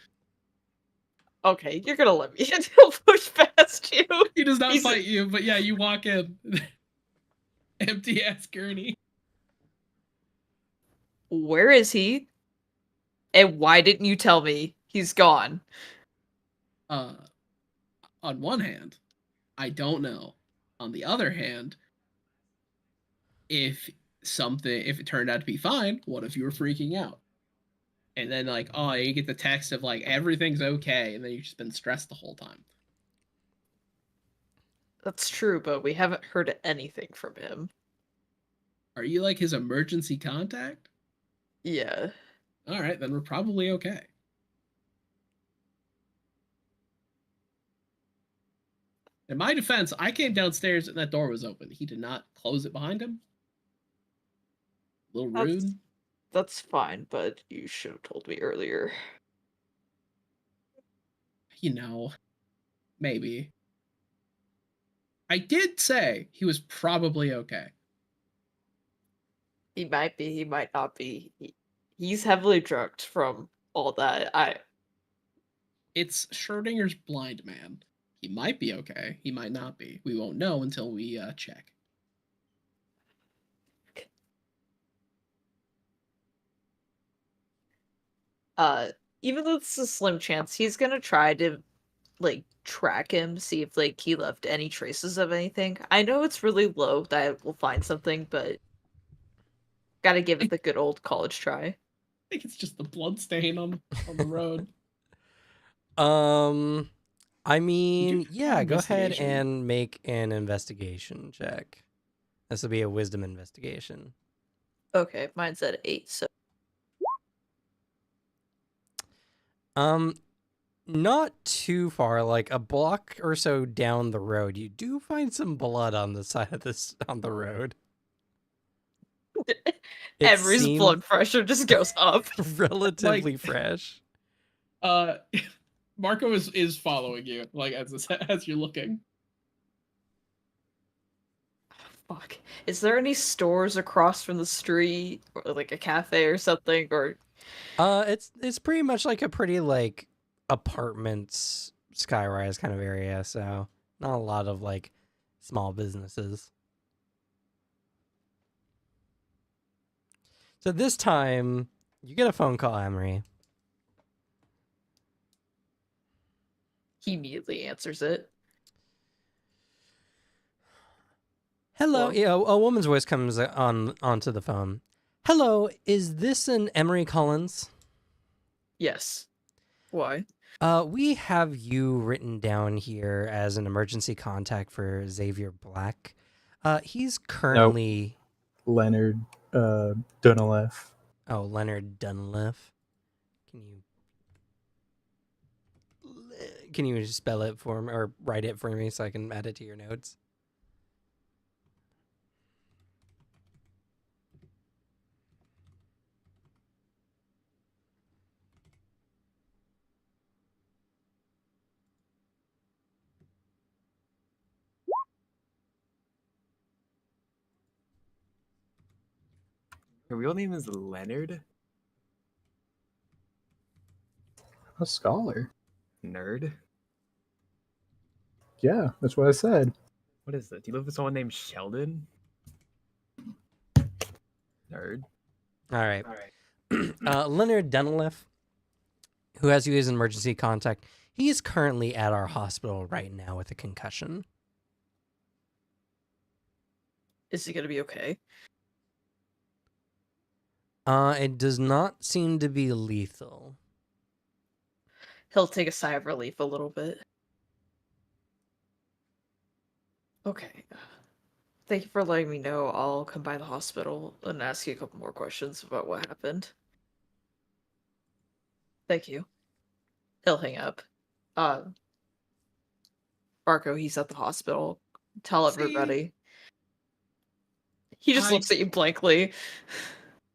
Okay, you're gonna let me in. He'll push past you. He does not He's fight you, but yeah, you walk in. Empty ass gurney. Where is he? And why didn't you tell me he's gone? On one hand, I don't know. On the other hand, if it turned out to be fine, what if you were freaking out? And then like, oh, you get the text of like everything's okay, and then you've just been stressed the whole time. That's true, but we haven't heard anything from him. Are you like his emergency contact? Yeah. All right, then we're probably okay. In my defense, I came downstairs and that door was open. He did not close it behind him. A little rude. That's fine, but you should have told me earlier. You know, maybe. I did say he was probably okay. He might be, he might not be. He's heavily drugged from all that. It's Schrodinger's blind man. He might be okay. He might not be. We won't know until we check. Even though it's a slim chance, he's gonna try to like track him, see if like he left any traces of anything. I know it's really low that we'll find something, but gotta give it the good old college try. I think it's just the blood stain on the road. I mean, yeah, go ahead investigation. and make an investigation check. This will be a wisdom investigation. Okay, mine's at 8, so not too far, like a block or so down the road, you do find some blood on the side of this on the road. It Emery's seemed blood pressure just goes up. relatively fresh. Marco is following you, like as you're looking. Fuck. Is there any stores across from the street, or like a cafe or something, or It's pretty much like a pretty like apartments skyrise kind of area, so not a lot of like small businesses. So this time you get a phone call, Emery. he immediately answers it? Hello, Hello? yeah, a woman's voice comes onto the phone. Hello, is this an Emery Collins? Yes. Why? We have you written down here as an emergency contact for Xavier Black. He's currently Leonard Dunaleff. Oh, Leonard Dunleff. Can you spell it for me or write it for me so I can add it to your notes? Her real name is Leonard? A scholar. Nerd? Yeah, that's what I said. What is it? Do you live with someone named Sheldon? Nerd. All right. Leonard Dunleff, who has you as an emergency contact, he is currently at our hospital right now with a concussion. Is he gonna be okay? It does not seem to be lethal. He'll take a sigh of relief a little bit. Okay. Thank you for letting me know. I'll come by the hospital and ask you a couple more questions about what happened. Thank you. He'll hang up. Marco, he's at the hospital. Tell See? everybody. He just I- looks at you blankly.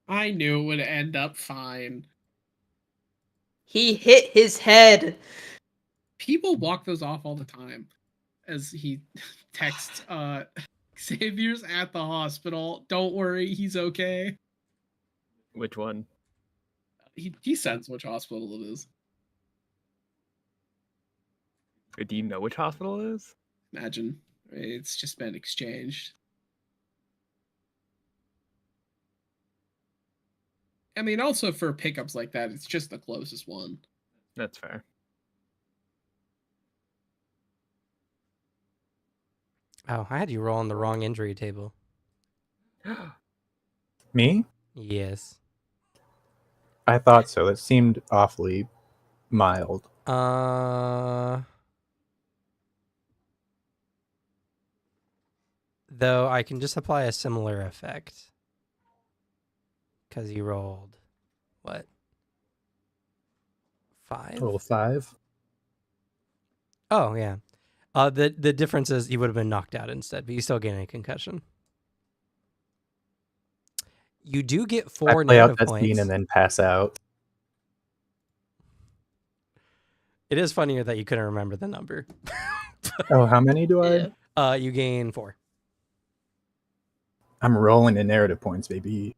I knew it would end up fine. He hit his head. People walk those off all the time. As he texts, Xavier's at the hospital. Don't worry, he's okay. Which one? He sends which hospital it is. Or do you know which hospital it is? Imagine. It's just been exchanged. I mean, also for pickups like that, it's just the closest one. That's fair. Oh, I had you roll on the wrong injury table. Me? Yes. I thought so. That seemed awfully mild. Though I can just apply a similar effect. Because you rolled, what? 5? Total 5. Oh, yeah. The difference is you would have been knocked out instead, but you still gain a concussion. You do get 4 I play negative out that points. scene and then pass out. It is funnier that you couldn't remember the number. Oh, how many do I? Yeah. You gain 4. I'm rolling in narrative points, baby.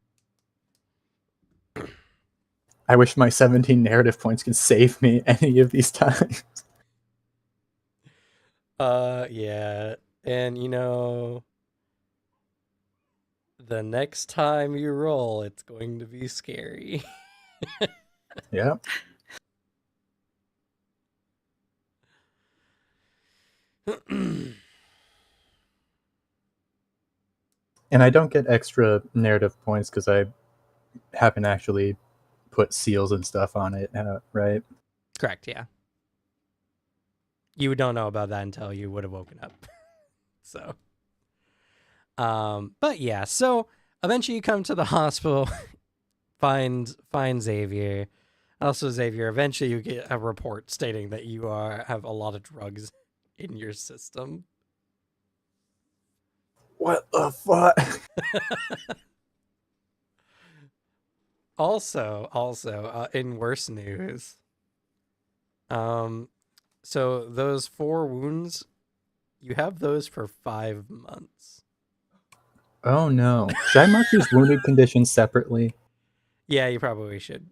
I wish my 17 narrative points could save me any of these times. Yeah. And you know, the next time you roll, it's going to be scary. Yeah. And I don't get extra narrative points because I haven't actually put seals and stuff on it, right? Correct, yeah. You don't know about that until you would have woken up. So, but yeah, so eventually you come to the hospital, find Xavier. Also, Xavier, eventually you get a report stating that you have a lot of drugs in your system. What the fuck? Also, in worse news, so those 4 wounds, you have those for 5 months. Oh no. Should I mark these wounded conditions separately? Yeah, you probably should.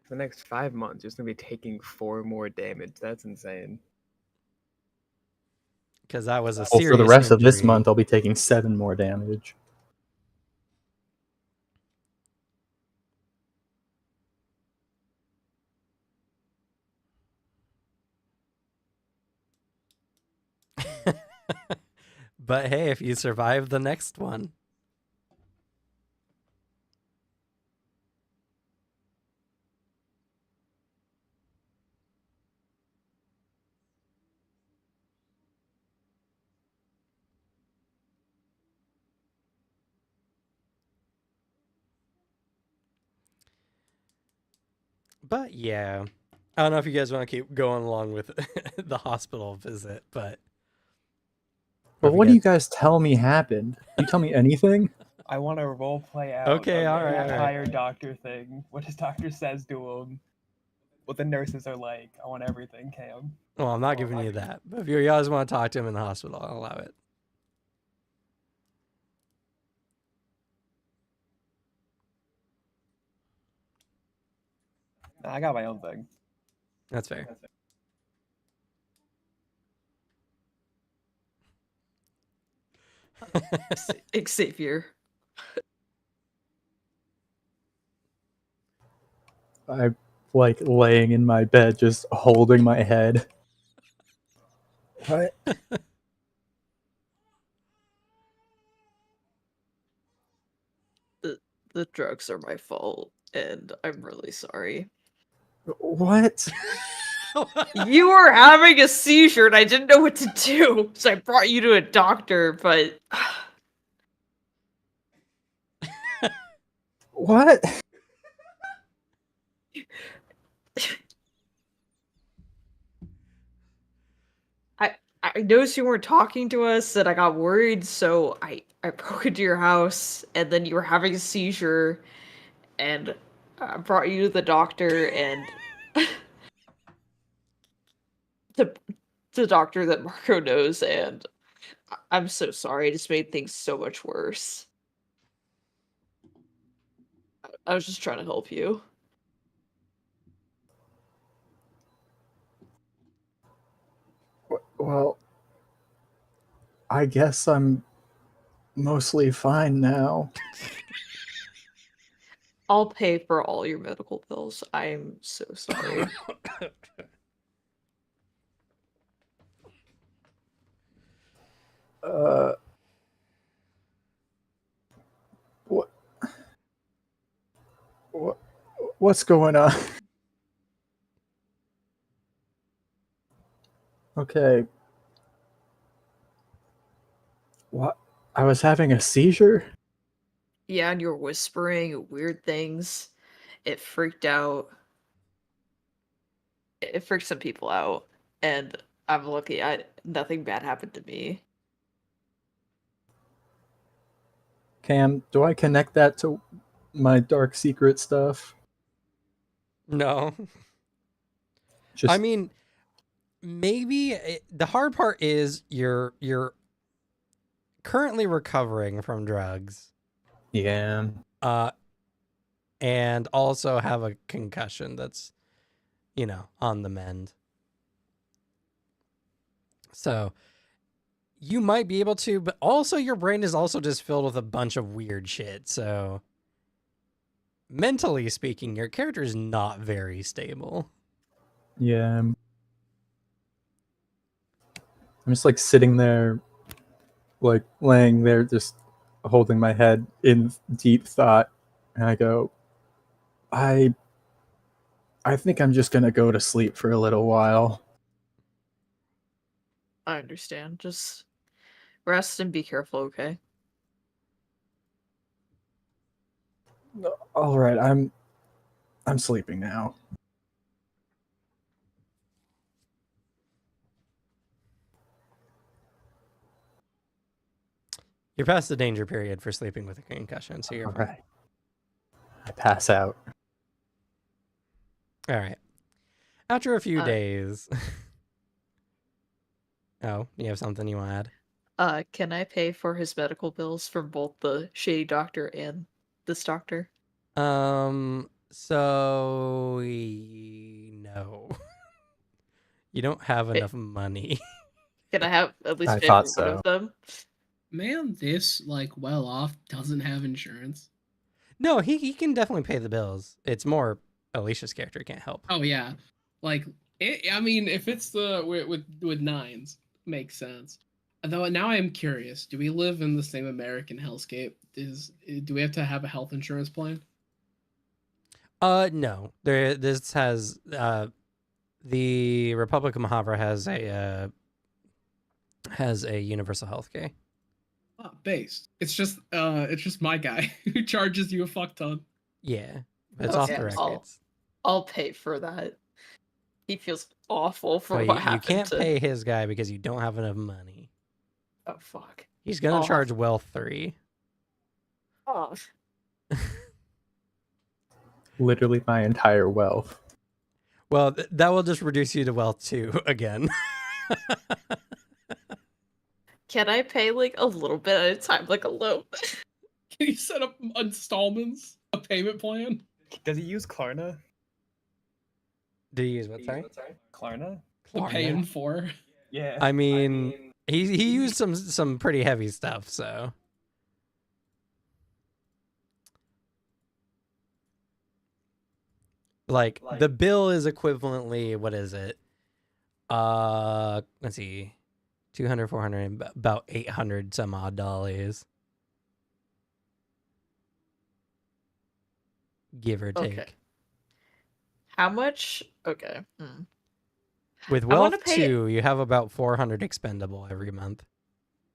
For the next 5 months, you're just gonna be taking 4 more damage. That's insane. Because that was a Well, serious for the rest of this injury. month, I'll be taking 7 more damage. But hey, if you survive the next one. But yeah, I don't know if you guys want to keep going along with the hospital visit, but But if what do you guys- guys tell me happened? You tell me anything? I want to role play out Okay, the all right, all right. entire doctor thing. What his doctor says to him. What the nurses are like. I want everything, Cam. Well, I'm not giving you that. But if you guys want to talk to him in the hospital, I'll allow it. Nah, I got my own thing. That's fair. Xavier. I'm like laying in my bed, just holding my head. What? The drugs are my fault, and I'm really sorry. What? You were having a seizure, and I didn't know what to do, so I brought you to a doctor, but... What? I noticed you weren't talking to us, and I got worried, so I broke into your house, and then you were having a seizure, and I brought you to the doctor, and the doctor that Marco knows, and I'm so sorry. I just made things so much worse. I was just trying to help you. Well, I guess I'm mostly fine now. I'll pay for all your medical bills. I'm so sorry. What? What's going on? Okay. What? I was having a seizure? Yeah, and you were whispering weird things. It freaked out. It freaked some people out, and I'm lucky. Nothing bad happened to me. Cam, do I connect that to my dark secret stuff? No. Just I mean, maybe the hard part is you're currently recovering from drugs, yeah. and also have a concussion that's, on the mend. So you might be able to, but also your brain is also just filled with a bunch of weird shit. So mentally speaking, your character is not very stable. Yeah. I'm just like sitting there, like laying there, just holding my head in deep thought, and I go, I think I'm just gonna go to sleep for a little while. I understand. Just rest and be careful, okay? All right, I'm sleeping now. You're past the danger period for sleeping with a concussion, so you're All fine. right. I pass out. All right. After a few Uh, days. Oh, you have something you want to add? Can I pay for his medical bills from both the shady doctor and this doctor? So no. You don't have Okay. enough money. Can I have at least I pay thought for one so. of them? Man, this like well off doesn't have insurance. No, he can definitely pay the bills. It's more Alicia's character can't help. Oh yeah, like I mean, if it's the with nines, makes sense. Though now I am curious: do we live in the same American hellscape? Do we have to have a health insurance plan? No. This has the Republic of Mahavra has a universal health care. Oh, based. It's just my guy who charges you a fuck ton. Yeah, but it's off Okay, the I'll- records. I'll pay for that. He feels awful for But what you happened can't to. pay his guy because you don't have enough money. Oh fuck. He's gonna I'll charge Wealth 3. Oh, Literally my entire wealth. Well, that will just reduce you to Wealth 2 again. can I pay like a little bit at a time, like a loan? Can you set up installments, a payment plan? Does he use Klarna? Do you use what? Sorry. Klarna? The Klarna. pay in for. Yeah. I mean, he used some pretty heavy stuff, so. Like the bill is equivalently, what is it? Let's see. 200, 400, about 800 some odd dollars. Give or take. Okay. How much? Okay. With I wanna Wealth pay- 2, you have about 400 expendable every month.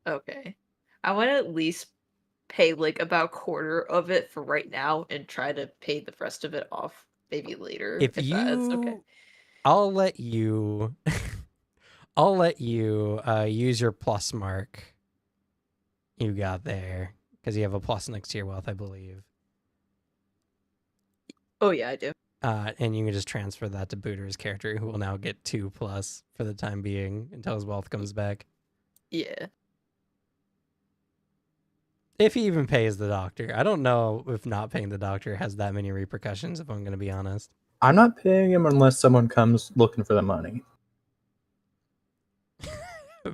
Okay. I want to at least pay like about quarter of it for right now and try to pay the rest of it off maybe later. If that's you okay. I'll let you I'll let you use your plus mark you got there because you have a plus next to your wealth, I believe. Oh yeah, I do. And you can just transfer that to Booter's character, who will now get 2+ for the time being until his wealth comes back. Yeah. If he even pays the doctor. I don't know if not paying the doctor has that many repercussions, if I'm going to be honest. I'm not paying him unless someone comes looking for the money.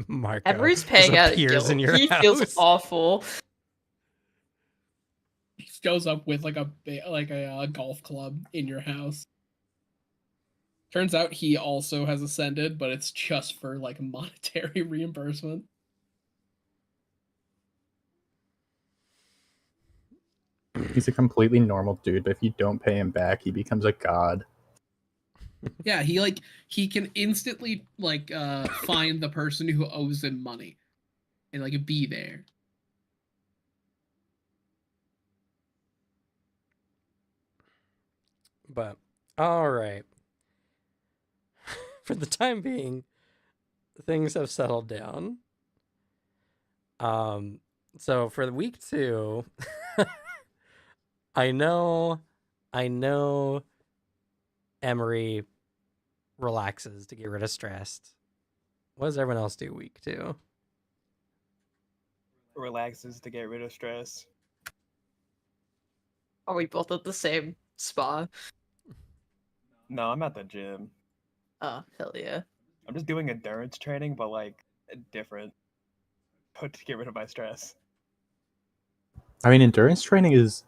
Marco Emery's just paying out of appears guilt. in your He house. feels awful. He goes up with like a golf club in your house. Turns out he also has ascended, but it's just for like monetary reimbursement. He's a completely normal dude, but if you don't pay him back, he becomes a god. Yeah, he can instantly find the person who owes him money and like be there. But all right. For the time being, things have settled down. So for the week 2, I know Emery relaxes to get rid of stress. What does everyone else do week 2? Relaxes to get rid of stress. Are we both at the same spa? No, I'm at the gym. Oh, hell yeah. I'm just doing endurance training, but like different. To get rid of my stress. I mean, endurance training is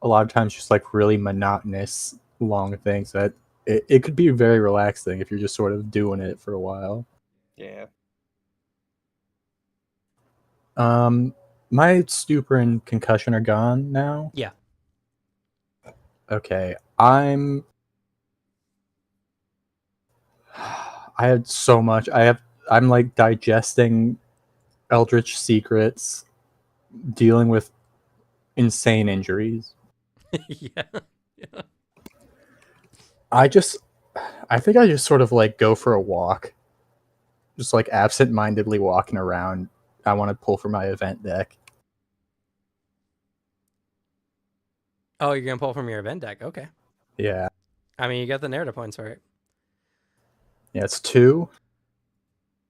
a lot of times just like really monotonous, long things that it could be very relaxing if you're just sort of doing it for a while. Yeah. My stupor and concussion are gone now. Yeah. Okay, I had so much. I'm like digesting Eldritch secrets, dealing with insane injuries. Yeah. Yeah. I think I just sort of like go for a walk, just like absent-mindedly walking around. I want to pull from my event deck. Oh, you're gonna pull from your event deck. Okay. Yeah, I mean, you got the narrative points for it. yeah, it's 2.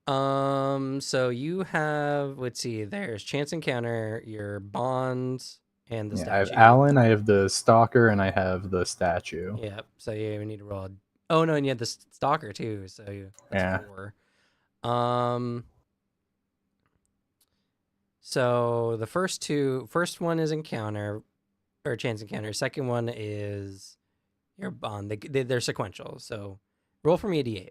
So you have, let's see, there's chance encounter, your bonds, and the Yeah, I have statue. Alan, I have the stalker, and I have the statue. Yep. So you need to roll. Oh no, and you had the stalker too. So that's Yeah. 4. Um. So the first one is encounter or chance encounter. Second one is your bond. They're sequential. So roll for me a d8.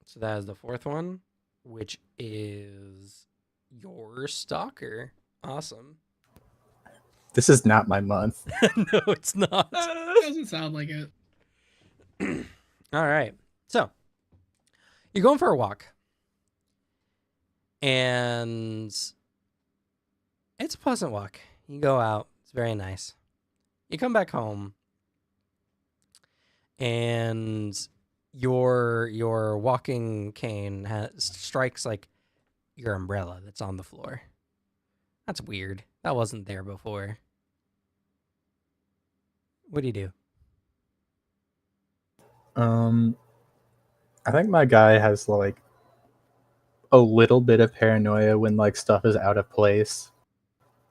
So that is the fourth one, which is your stalker. Awesome. This is not my month. No, it's not. Doesn't sound like it. All right. So you're going for a walk. And it's a pleasant walk. You go out. It's very nice. You come back home. And your walking cane strikes like your umbrella that's on the floor. That's weird. That wasn't there before. What do you do? I think my guy has like a little bit of paranoia when like stuff is out of place.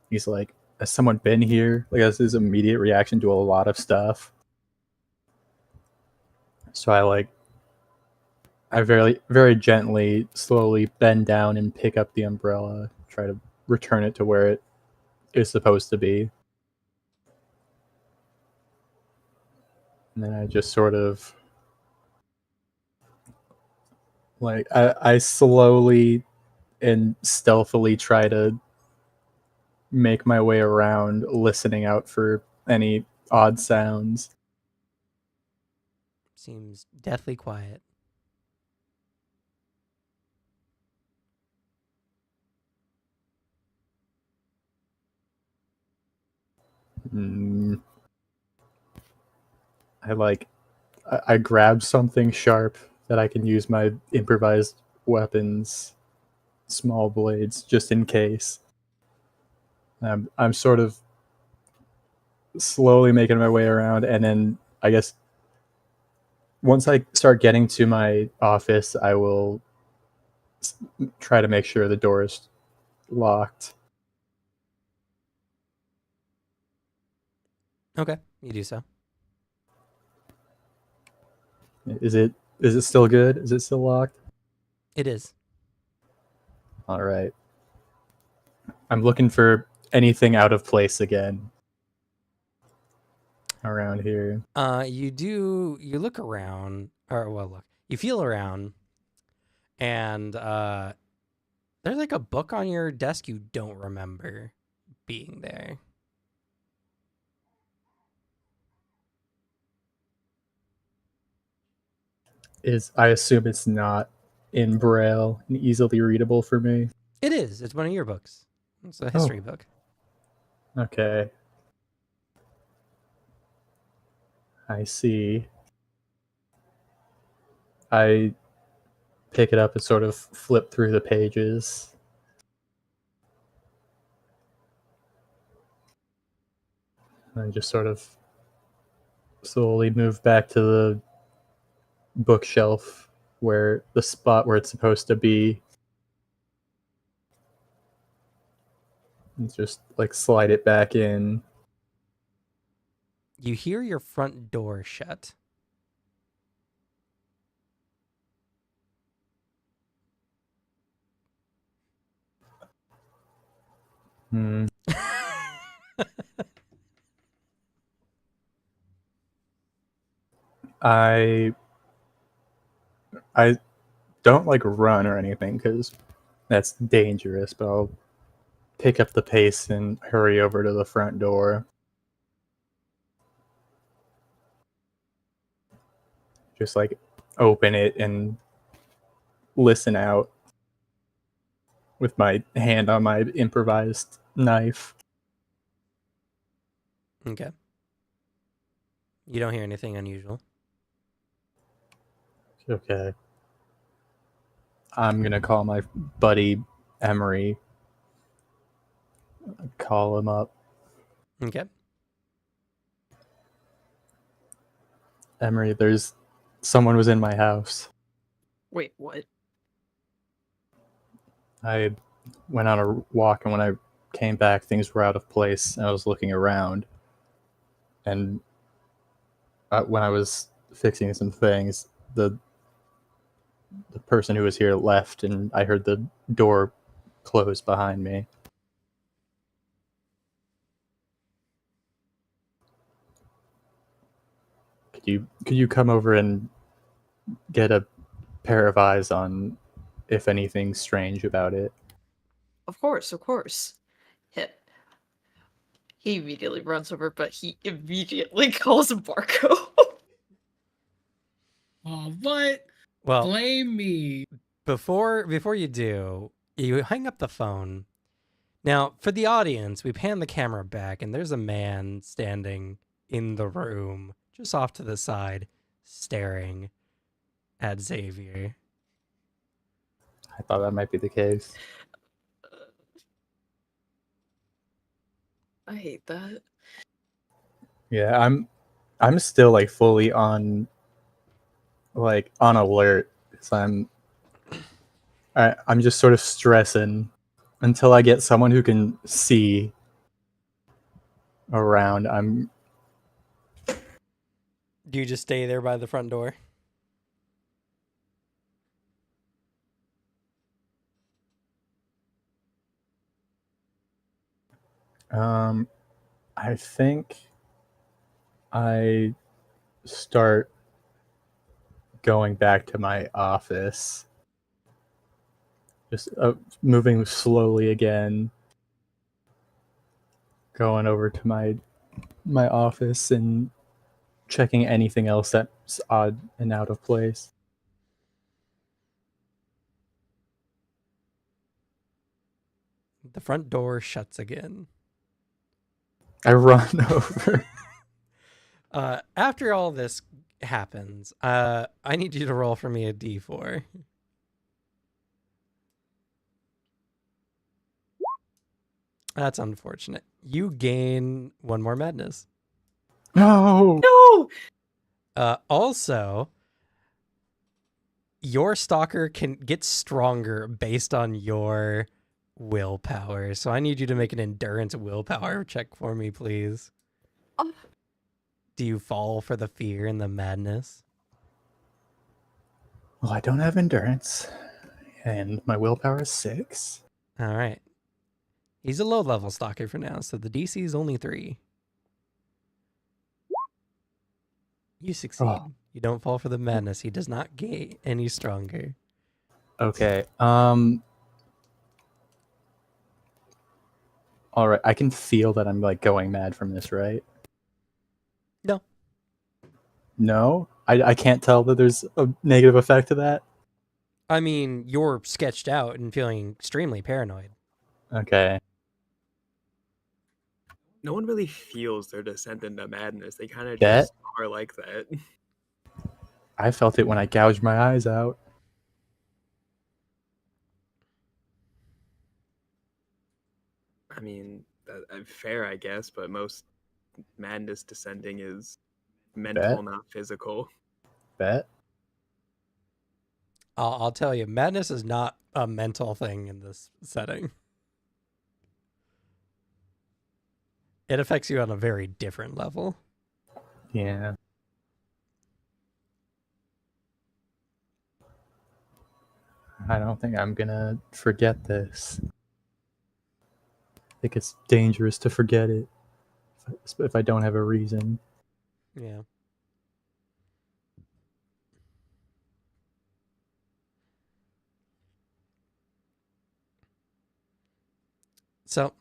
He's like, has someone been here? Like that's his immediate reaction to a lot of stuff. So I very very gently, slowly bend down and pick up the umbrella, try to return it to where it is supposed to be. And then I just sort of like I slowly and stealthily try to make my way around, listening out for any odd sounds. Seems deathly quiet. Mm. I grab something sharp that I can use my improvised weapons, small blades, just in case. I'm sort of slowly making my way around, and then I guess once I start getting to my office, I will try to make sure the door is locked. Okay, you do so. Is it still good? Is it still locked? It is. All right. I'm looking for anything out of place again around here. You look around, or well, look, you feel around, and there's like a book on your desk you don't remember being there. I assume it's not in braille and easily readable for me. It is. It's one of your books. It's a history book. Okay. I see. I pick it up and sort of flip through the pages. And just sort of slowly move back to the bookshelf where the spot where it's supposed to be. And just like slide it back in. You hear your front door shut. Hmm. I don't like run or anything because that's dangerous, but I'll pick up the pace and hurry over to the front door. Just like open it and listen out. with my hand on my improvised knife. Okay. You don't hear anything unusual. Okay. I'm gonna call my buddy Emery. Call him up. Okay. Emery, there's someone was in my house. Wait, what? I went on a walk, and when I came back, things were out of place, and I was looking around. And when I was fixing some things, the person who was here left, and I heard the door close behind me. Could you come over and get a pair of eyes on if anything's strange about it? Of course, of course. Hit. He immediately runs over, but he immediately calls Barco. Oh, what? Well, Blame me. before you do, you hang up the phone. Now, for the audience, we pan the camera back, and there's a man standing in the room, just off to the side, staring at Xavier. I thought that might be the case. I hate that. Yeah, I'm still like fully on alert. So I'm just sort of stressing until I get someone who can see around. Do you just stay there by the front door? I think I start going back to my office. Just moving slowly again. Going over to my office and checking anything else that's odd and out of place. The front door shuts again. I run over. After all this happens, I need you to roll for me a d4. That's unfortunate. You gain one more madness. No! No! Also, your stalker can get stronger based on your willpower. So I need you to make an endurance willpower check for me, please. Do you fall for the fear and the madness? Well, I don't have endurance, and my willpower is 6. All right. He's a low-level stalker for now, so the DC is only 3. You succeed. Oh. You don't fall for the madness. He does not get any stronger. Okay. All right. I can feel that I'm like going mad from this, right? No. No? I can't tell that there's a negative effect to that? I mean, you're sketched out and feeling extremely paranoid. Okay. No one really feels their descent into madness. They kind of Bet. just are like that. I felt it when I gouged my eyes out. I mean, fair, I guess, but most madness descending is mental, not physical. Bet. I'll tell you, madness is not a mental thing in this setting. It affects you on a very different level. Yeah. I don't think I'm gonna forget this. I think it's dangerous to forget it if I don't have a reason. Yeah. So,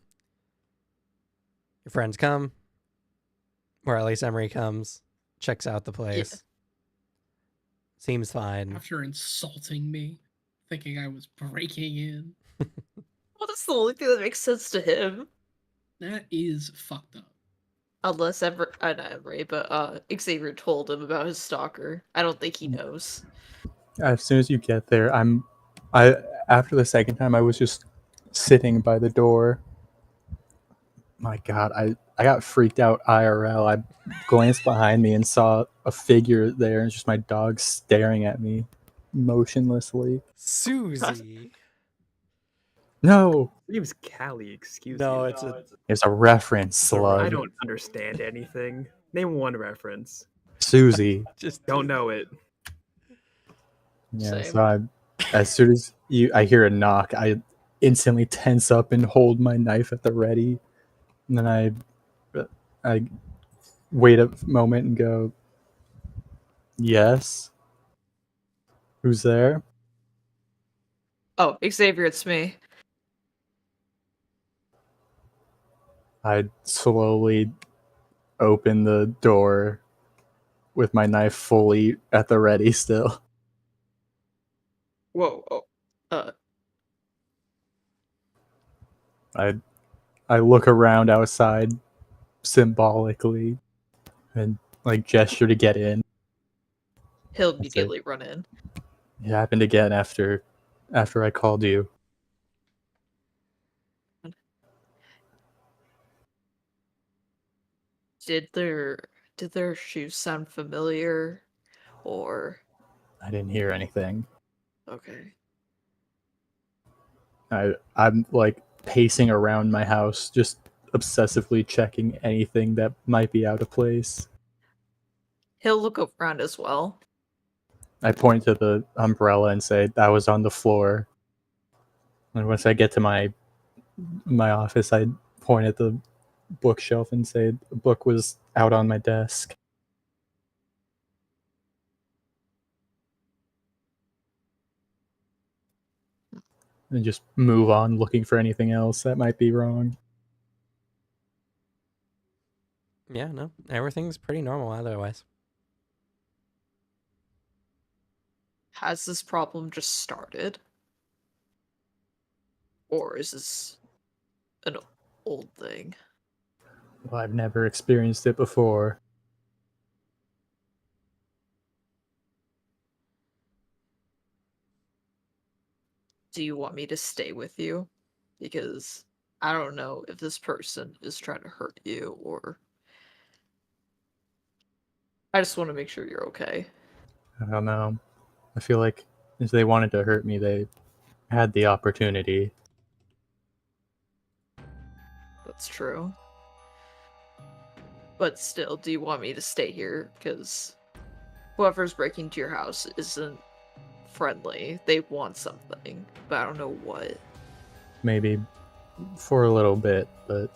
your friends come, or at least Emery comes, checks out the place. Yeah. Seems fine. After insulting me, thinking I was breaking in. Well, that's the only thing that makes sense to him. That is fucked up. Unless not Emery, but Xavier told him about his stalker. I don't think he knows. As soon as you get there, I after the second time I was just sitting by the door. My God, I got freaked out IRL. I glanced behind me and saw a figure there, and just my dog staring at me motionlessly. Susie. No, Her name's Callie, excuse No, you. it's a it's a reference, a slug. I don't understand anything. Name one reference. Susie. just Don't know it. Yeah, Same. so as soon as I hear a knock, I instantly tense up and hold my knife at the ready. And then I wait a moment and go, "Yes, who's there?" Oh, Xavier, it's me. I slowly open the door with my knife fully at the ready still. Whoa. Oh. I look around outside symbolically and like gesture to get in. He'll That's it. immediately run in. It happened again after I called you. Did their shoes sound familiar? Or I didn't hear anything. okay. I'm like pacing around my house, just obsessively checking anything that might be out of place. He'll look around as well. I point to the umbrella and say that was on the floor. And once I get to my office, I point at the bookshelf and say the book was out on my desk. And just move on looking for anything else that might be wrong. yeah, no, everything's pretty normal otherwise. Has this problem just started? Or is this an old thing? Well, I've never experienced it before. Do you want me to stay with you? Because I don't know if this person is trying to hurt you or I just want to make sure you're okay. I don't know. I feel like if they wanted to hurt me, they had the opportunity. That's true. But still, do you want me to stay here? Because whoever's breaking into your house isn't friendly. They want something, but I don't know what. Maybe for a little bit, but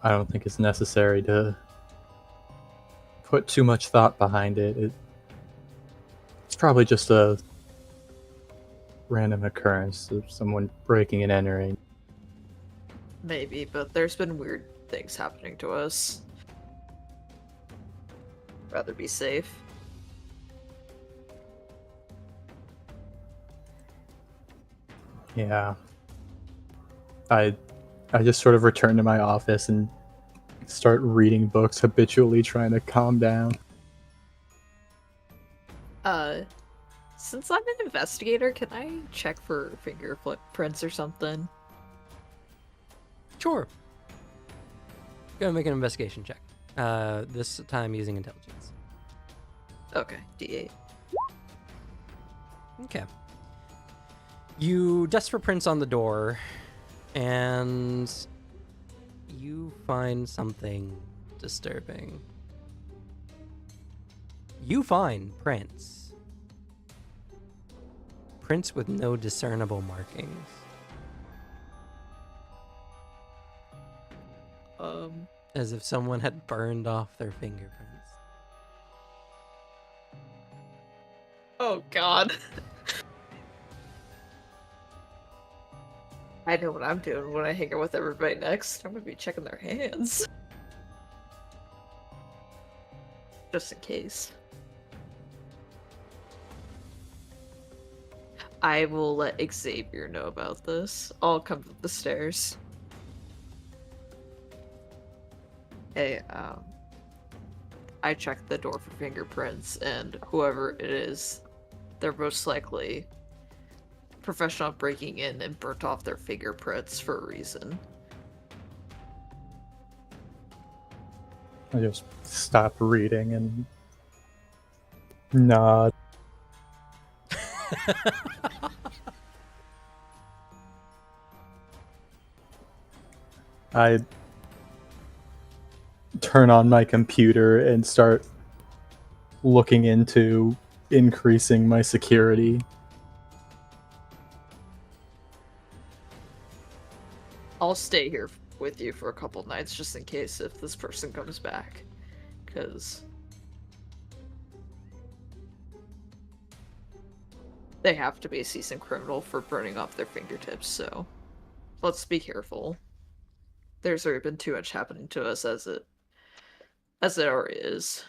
I don't think it's necessary to put too much thought behind it. It's probably just a random occurrence of someone breaking and entering. Maybe, but there's been weird things happening to us. Rather be safe. Yeah. I just sort of return to my office and start reading books, habitually trying to calm down. Since I'm an investigator, can I check for fingerprints or something? Sure. Go make an investigation check. This time using intelligence. Okay, D8. Okay. You dust for prints on the door, and you find something disturbing. You find prints. Prints with no discernible markings. As if someone had burned off their fingerprints. Oh god. I know what I'm doing when I hang out with everybody next. I'm gonna be checking their hands. Just in case. I will let Xavier know about this. I'll come up the stairs. Hey, I checked the door for fingerprints, and whoever it is, they're most likely professional at breaking in and burnt off their fingerprints for a reason. I just stop reading and nod. I turn on my computer and start looking into increasing my security. I'll stay here with you for a couple nights just in case if this person comes back. Because they have to be a seasoned criminal for burning off their fingertips, so let's be careful. There's already been too much happening to us as it already is.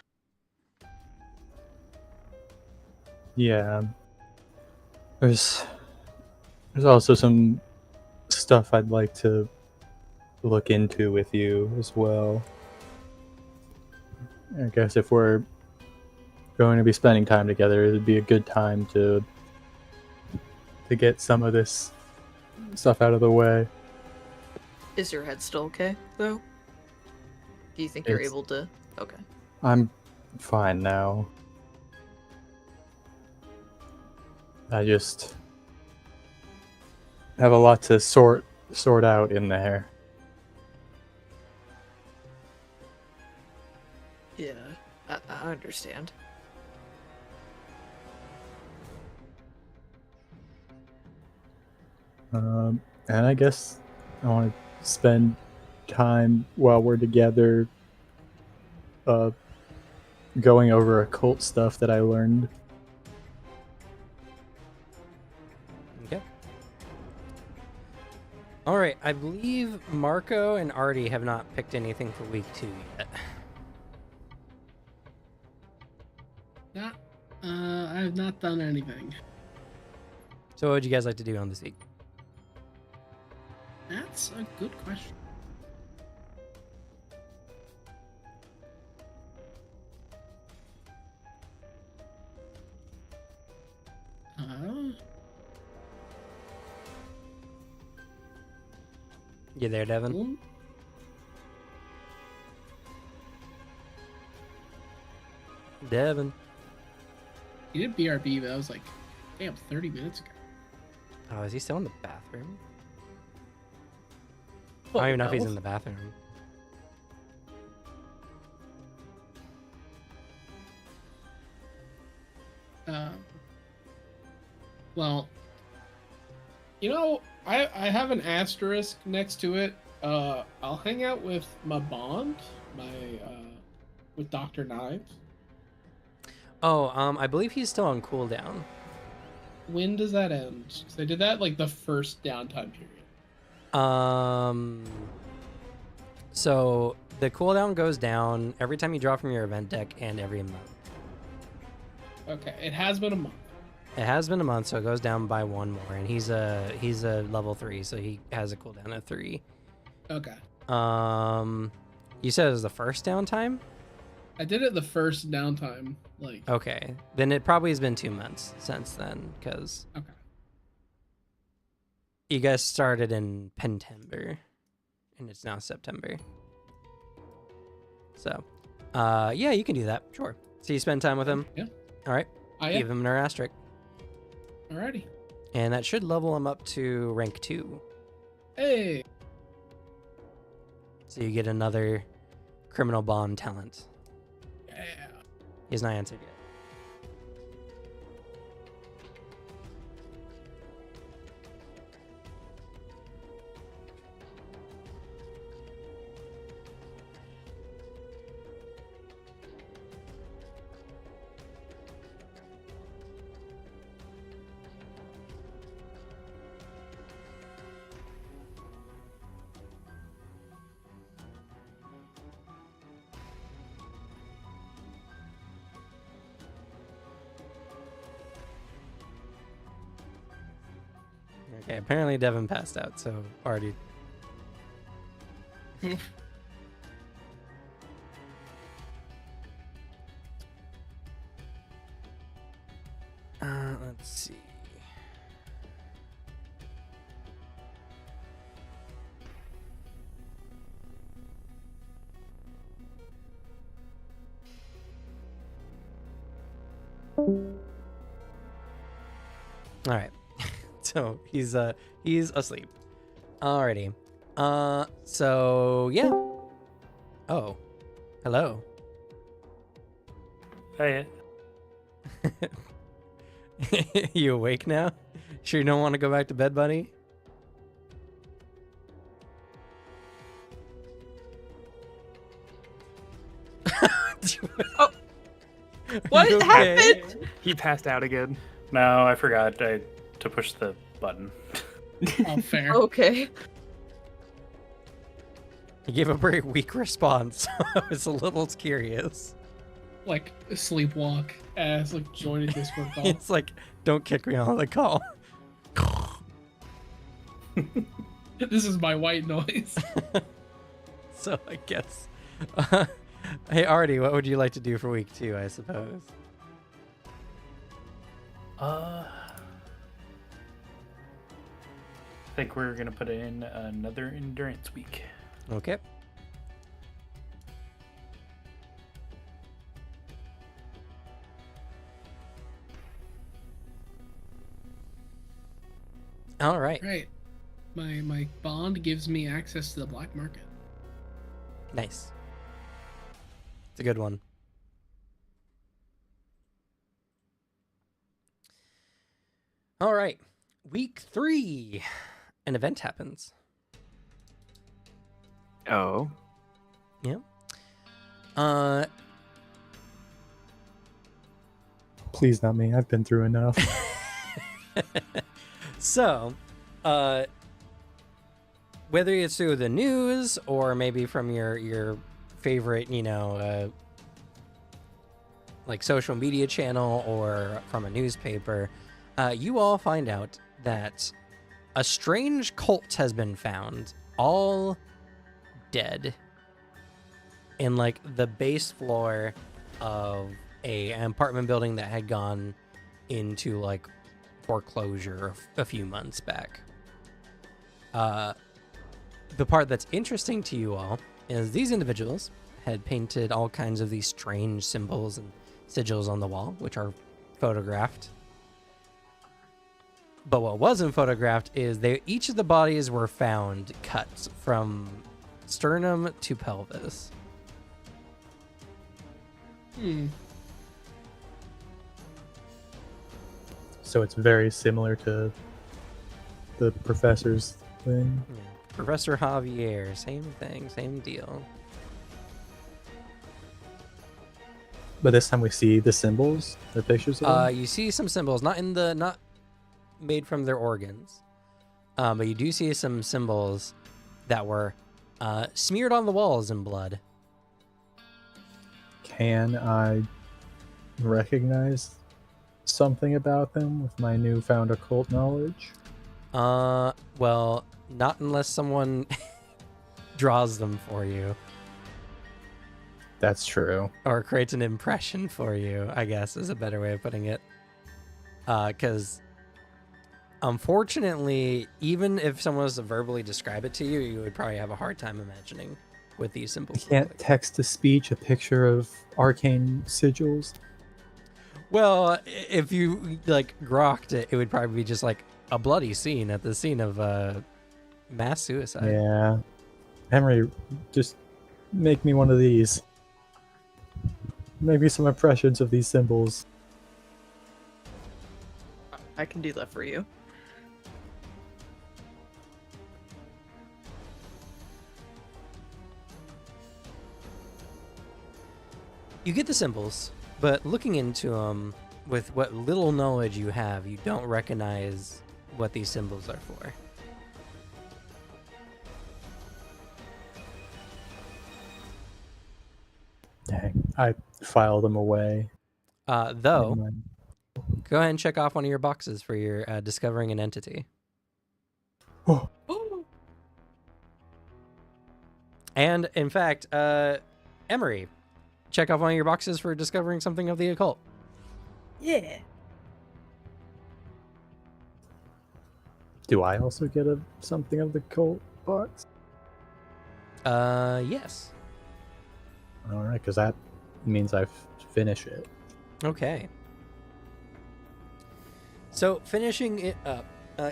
Yeah. There's also some stuff I'd like to look into with you as well. I guess if we're going to be spending time together, it'd be a good time to get some of this stuff out of the way. Is your head still okay, though? Do you think you're It's- able to... Okay. I'm fine now. I just have a lot to sort out in there. Yeah, I understand. And I guess I want to spend time while we're together going over occult stuff that I learned. Okay. All right. I believe Marco and Artie have not picked anything for week 2 yet. I have not done anything. So what would you guys like to do on this week? That's a good question. You there, Devin? Um, Devin. You did BRB, but that was like, damn, 30 minutes ago. Oh, is he still in the bathroom? I don't even know if he's in the bathroom. Well, you know, I have an asterisk next to it. I'll hang out with my bond, with Dr. Knives. Oh, I believe he's still on cooldown. When does that end? 'Cause I did that like the first downtime period. So the cooldown goes down every time you draw from your event deck and every month. Okay, it has been a month. It has been a month, so it goes down by 1 more, and he's a level 3, so he has a cooldown of 3. Okay. You said it was the first downtime? I did it the first downtime, like. Okay, then it probably has been 2 months since then, because Okay. you guys started in Pentember, and it's now September. So, yeah, you can do that, sure. So you spend time with him. Yeah. All right. I Give him an asterisk, Alrighty. and that should level him up to rank 2. Hey. So you get another criminal bond talent. Yeah. He has not answered yet. Okay, apparently Devin passed out, so already. Let's see. All right. So he's asleep. Alrighty. So yeah. Oh. Hello. Hey, You awake now? Sure you don't want to go back to bed, buddy? What You okay? happened? He passed out again. no, I forgot to push the button. Oh, fair. Okay. He gave a very weak response. I was a little curious. Like sleepwalk as like join a Discord call. It's like, don't kick me on the call. This is my white noise. So I guess. Hey, Artie, what would you like to do for week 2, I suppose? I think we're gonna put in another endurance week. Okay. All right. Right. My bond gives me access to the black market. Nice. It's a good one. All right. Week 3. An event happens. Oh. Yeah. Uh, Please, not me. I've been through enough. So, whether it's through the news or maybe from your favorite, like social media channel or from a newspaper, you all find out that a strange cult has been found, all dead, in like the base floor of an apartment building that had gone into like foreclosure a few months back. The part that's interesting to you all is these individuals had painted all kinds of these strange symbols and sigils on the wall, which are photographed. But what wasn't photographed is each of the bodies were found cut from sternum to pelvis. So it's very similar to the professor's thing. Yeah. Professor Javier, same thing, same deal. But this time we see the symbols, the pictures of them. You see some symbols, not made from their organs, but you do see some symbols that were smeared on the walls in blood. Can I recognize something about them with my newfound occult knowledge? Well, not unless someone draws them for you That's true. or creates an impression for you, I guess is a better way of putting it. Because unfortunately, even if someone was to verbally describe it to you, you would probably have a hard time imagining what these symbols look Can't like. text to speech a picture of arcane sigils. Well, if you like grokked it, it would probably be just like a bloody scene at the scene of mass suicide. Yeah. Henry, just make me one of these. Maybe some impressions of these symbols. I can do that for you. You get the symbols, but looking into them with what little knowledge you have, you don't recognize what these symbols are for. Dang. I file them away. Though, Never mind. go ahead and check off one of your boxes for your discovering an entity. Oh. And in fact, Emery, check off one of your boxes for discovering something of the occult. Yeah. Do I also get something of the cult box? Yes. All right, because that means I finish it. Okay. So finishing it up,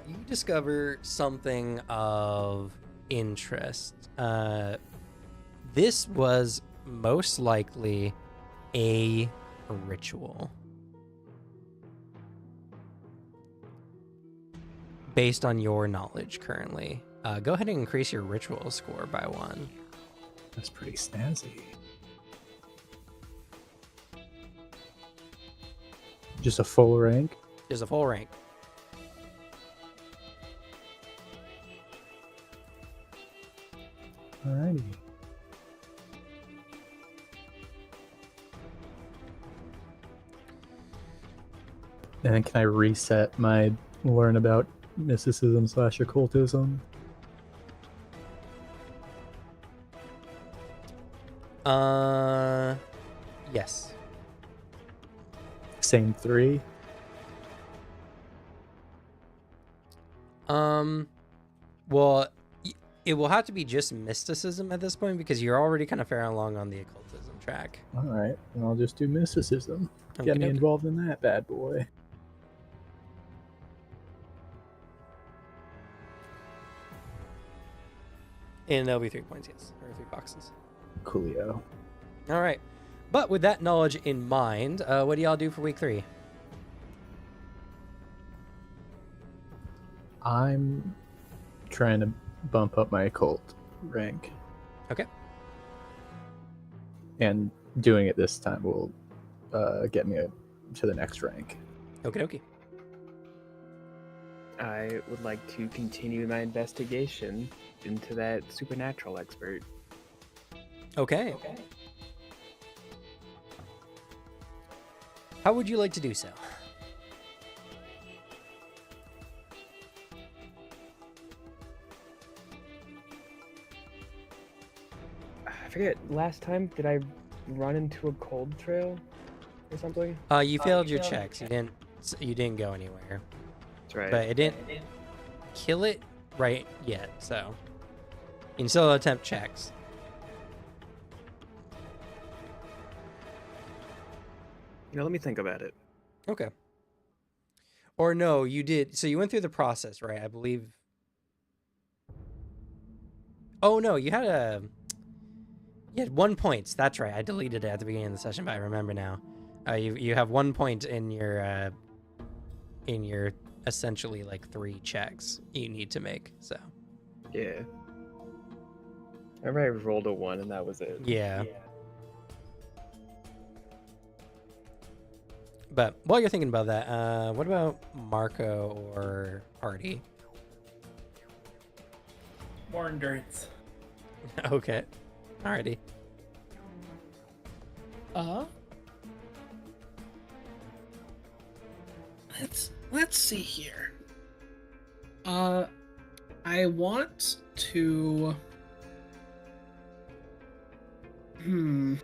you discover something of interest. This was most likely a ritual. Based on your knowledge currently. Go ahead and increase your ritual score by 1. That's pretty snazzy. Just a full rank? Just a full rank. Alrighty. And then can I reset my learn about mysticism / occultism? Yes. Same 3? Well, it will have to be just mysticism at this point because you're already kind of faring along on the occultism track. Alright, then I'll just do mysticism. Get me Okey-dokey. involved in that bad boy. And there'll be 3 points, yes. Or 3 boxes. Coolio. All right. But with that knowledge in mind, what do y'all do for week 3? I'm trying to bump up my occult rank. Okay. And doing it this time will get me to the next rank. Okie dokie. I would like to continue my investigation into that supernatural expert. Okay. How would you like to do so? I forget, last time, did I run into a cold trail or something? You failed your checks. You didn't go anywhere. That's right. But it didn't kill it right yet, so you can still attempt checks. Let me think about it. Okay. Or no, you did. So you went through the process, right? I believe. Oh no, you had 1 point. That's right. I deleted it at the beginning of the session, but I remember now. You have 1 point in your essentially like 3 checks you need to make. So Yeah. I remember I rolled a 1 and that was it. yeah. But while you're thinking about that, what about Marco or Artie? More endurance. Okay. Alrighty. Let's see here. I want to. Do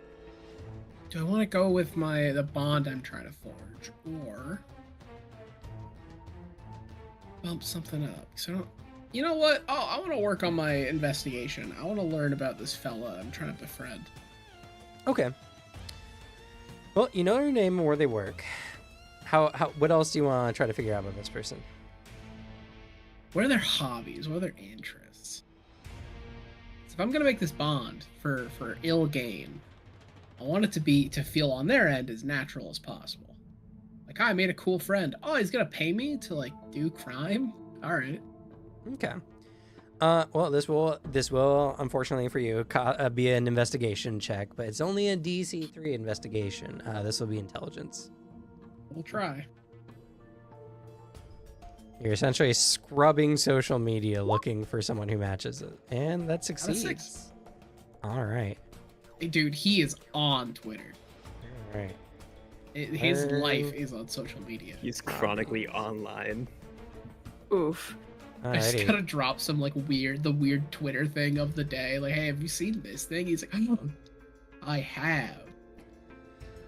I want to go with the bond I'm trying to forge, or bump something up? So you know what? Oh, I want to work on my investigation. I want to learn about this fella I'm trying to befriend. Okay. Well, you know their name and where they work. How what else do you want to try to figure out about this person? What are their hobbies? What are their interests? So if I'm gonna make this bond for ill gain, I want it to feel on their end as natural as possible. Like, I made a cool friend. Oh, he's gonna pay me to like do crime? All right. Okay. Well, this will unfortunately for you be an investigation check, but it's only a DC 3 investigation. This will be intelligence. We'll try. You're essentially scrubbing social media looking for someone who matches it, and that succeeds. 6. All right. Hey, dude, he is on Twitter. All right. His life is on social media. He's chronically online. Oof. I just Alrighty. gotta drop some like the weird Twitter thing of the day. Like, hey, have you seen this thing? He's like, oh, I have.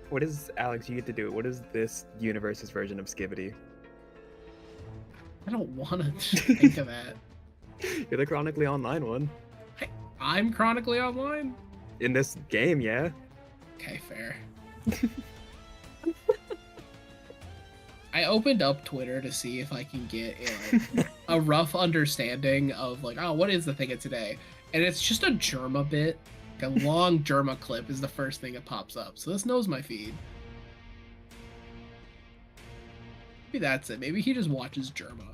What is Alex? You get to do it. What is this universe's version of Skivity? I don't want to think of that. You're the chronically online one. I'm chronically online. In this game, yeah. Okay, fair. I opened up Twitter to see if I can get a rough understanding of like, oh, what is the thing of today? And it's just a Germa bit. Like a long Germa clip is the first thing that pops up. So this knows my feed. Maybe that's it. Maybe he just watches Germa.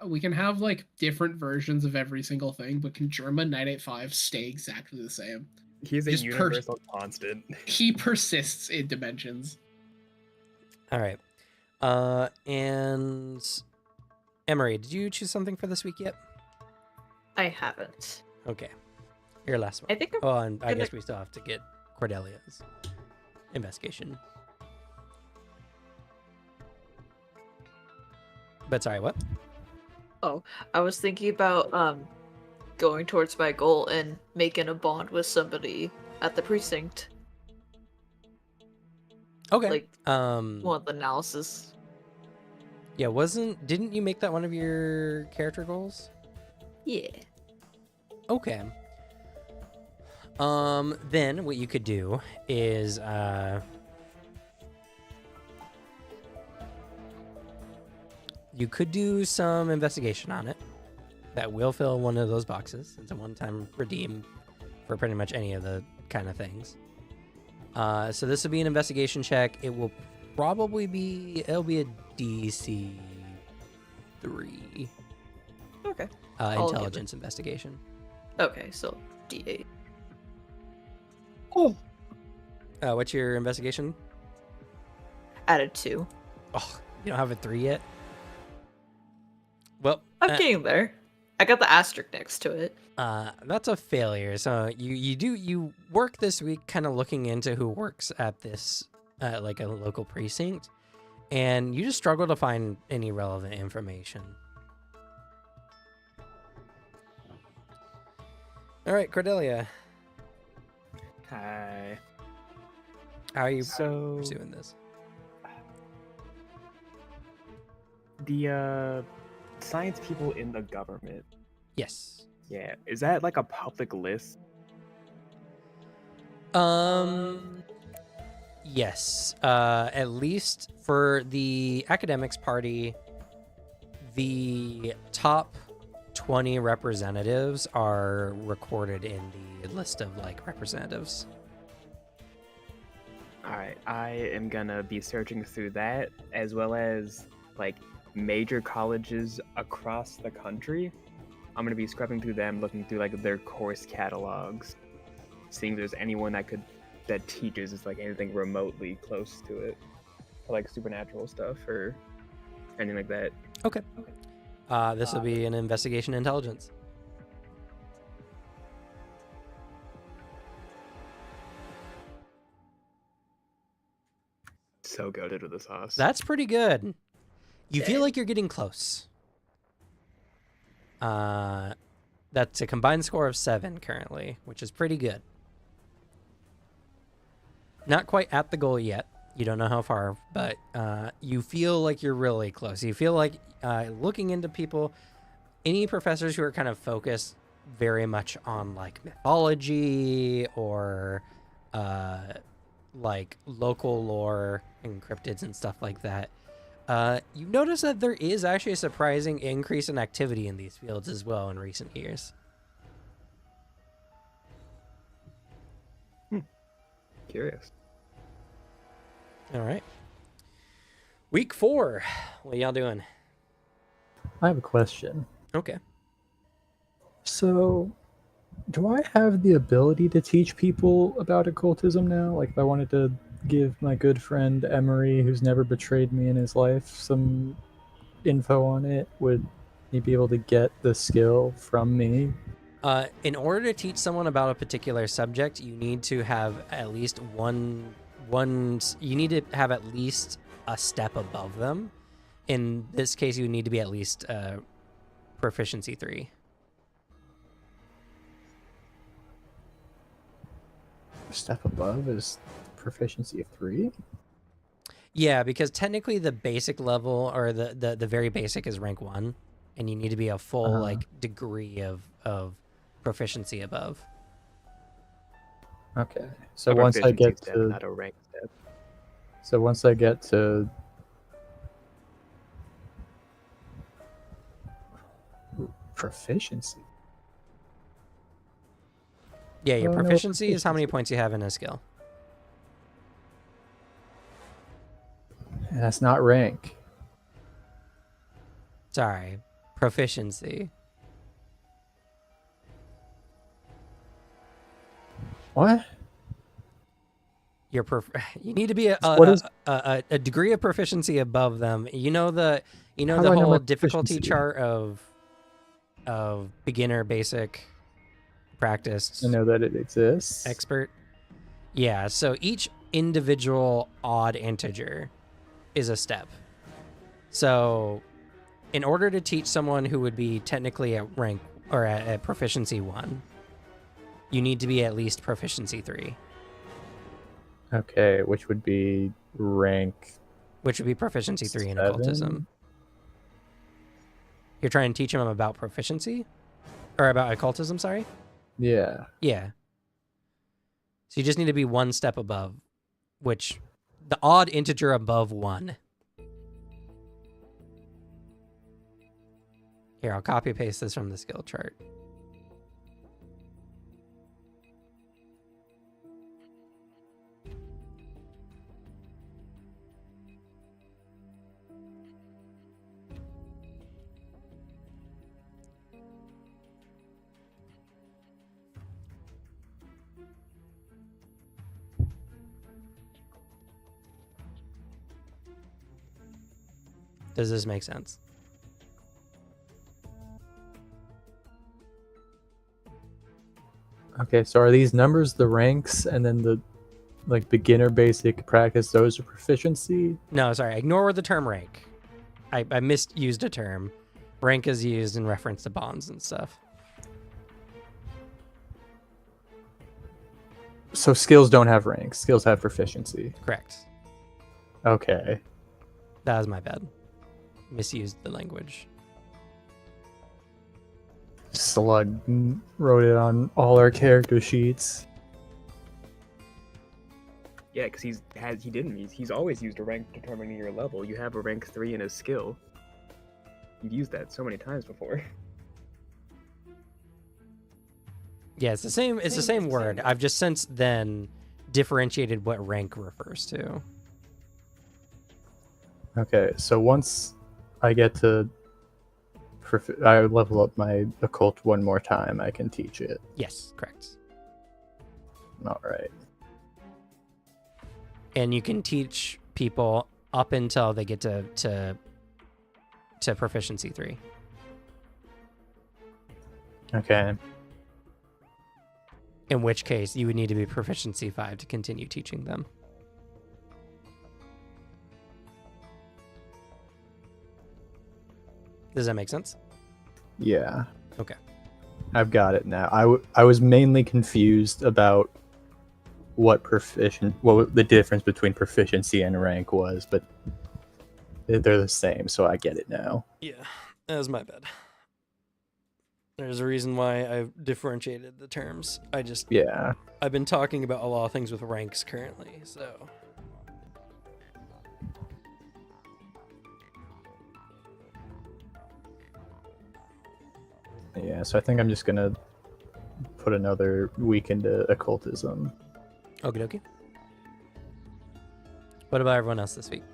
We can have like different versions of every single thing, but can Germa 985 stay exactly the same? He's a Just universal constant. He persists in dimensions. All right. And Emery, did you choose something for this week yet? I haven't. Okay. Your last one. I think I'm Oh, and I gonna- guess we still have to get Cordelia's investigation. But sorry, what? I was thinking about going towards my goal and making a bond with somebody at the precinct. Okay. Like Well, one of the analysis. yeah, didn't you make that one of your character goals? Yeah. Okay. Then what you could do is you could do some investigation on it. That will fill one of those boxes. It's a one-time redeem for pretty much any of the kind of things. So this will be an investigation check. It will probably be a DC 3 Okay. I'll give it. intelligence investigation. Okay, so D8. Oh, What's your investigation? Added 2. Oh, you don't have a 3 yet? Well, I'm getting there. I got the asterisk next to it. that's a failure. So you work this week kind of looking into who works at this like a local precinct, and you just struggle to find any relevant information. All right, Cordelia, Hi. how are you So pursuing this? the science people in the government. Yes. Yeah, is that like a public list? Yes. At least for the academics party, the top 20 representatives are recorded in the list of like representatives. All right, I am gonna be searching through that as well as like major colleges across the country. I'm gonna be scrubbing through them, looking through like their course catalogs, seeing if there's anyone that teaches is like anything remotely close to it, or like supernatural stuff or anything like that. Okay. This will be an investigation intelligence. So goated with the sauce. That's pretty good. You feel Dang. like you're getting close. That's a combined score of 7 currently, which is pretty good. Not quite at the goal yet. You don't know how far, but you feel like you're really close. You feel like looking into people, any professors who are kind of focused very much on like mythology or like local lore and cryptids and stuff like that. You notice that there is actually a surprising increase in activity in these fields as well in recent years. Curious. All right. Week 4. What y'all doing? I have a question. Okay. So, do I have the ability to teach people about occultism now? Like, if I wanted to give my good friend Emery, who's never betrayed me in his life, some info on it, would he be able to get the skill from me? In order to teach someone about a particular subject, you need to have at least one. You need to have at least a step above them, in this case, you need to be at least proficiency 3. Step above is proficiency of 3. Yeah, because technically the basic level or the very basic is rank 1, and you need to be a full like degree of proficiency above. Okay. So A once I proficiency get step, to not a rank step. so once I get to proficiency. Yeah, your Oh, no, proficiency is how many proficiency. points you have in a skill. That's not rank. Sorry, proficiency. What? Your you need to be What is- a degree of proficiency above them. You know the How the do I know whole my difficulty proficiency? chart of beginner, basic, practiced, I know that it exists. expert. Yeah, so each individual odd integer is a step. So in order to teach someone who would be technically at rank or at proficiency 1, you need to be at least proficiency 3, Okay, which would be rank which would be proficiency 3 in 7? occultism. You're trying to teach them about proficiency? Or about occultism, sorry? Yeah. Yeah. So you just need to be one step above, which the odd integer above 1. Here, I'll copy paste this from the skill chart. Does this make sense? Okay, so are these numbers the ranks and then the like beginner, basic, practice, those are proficiency? No, sorry. Ignore the term rank. I misused a term. Rank is used in reference to bonds and stuff. So skills don't have ranks. Skills have proficiency. Correct. Okay. That was my bad. Misused the language. Slug wrote it on all our character sheets. Yeah, because he's always used a rank determining your level. You have a rank 3 in his skill. You've used that so many times before. Yeah, it's the same. It's the same word. I've just since then differentiated what rank refers to. Okay, so once I get to I level up my occult one more time, I can teach it. Yes, correct. All right. And you can teach people up until they get to proficiency 3. Okay. In which case, you would need to be proficiency 5 to continue teaching them. Does that make sense? Yeah. Okay. I've got it now. I was mainly confused about what the difference between proficiency and rank was, but they're the same, so I get it now. Yeah, that was my bad. There's a reason why I've differentiated the terms. Yeah. I've been talking about a lot of things with ranks currently, so. Yeah, so I think I'm just gonna put another week into occultism. Okie dokie. What about everyone else this week?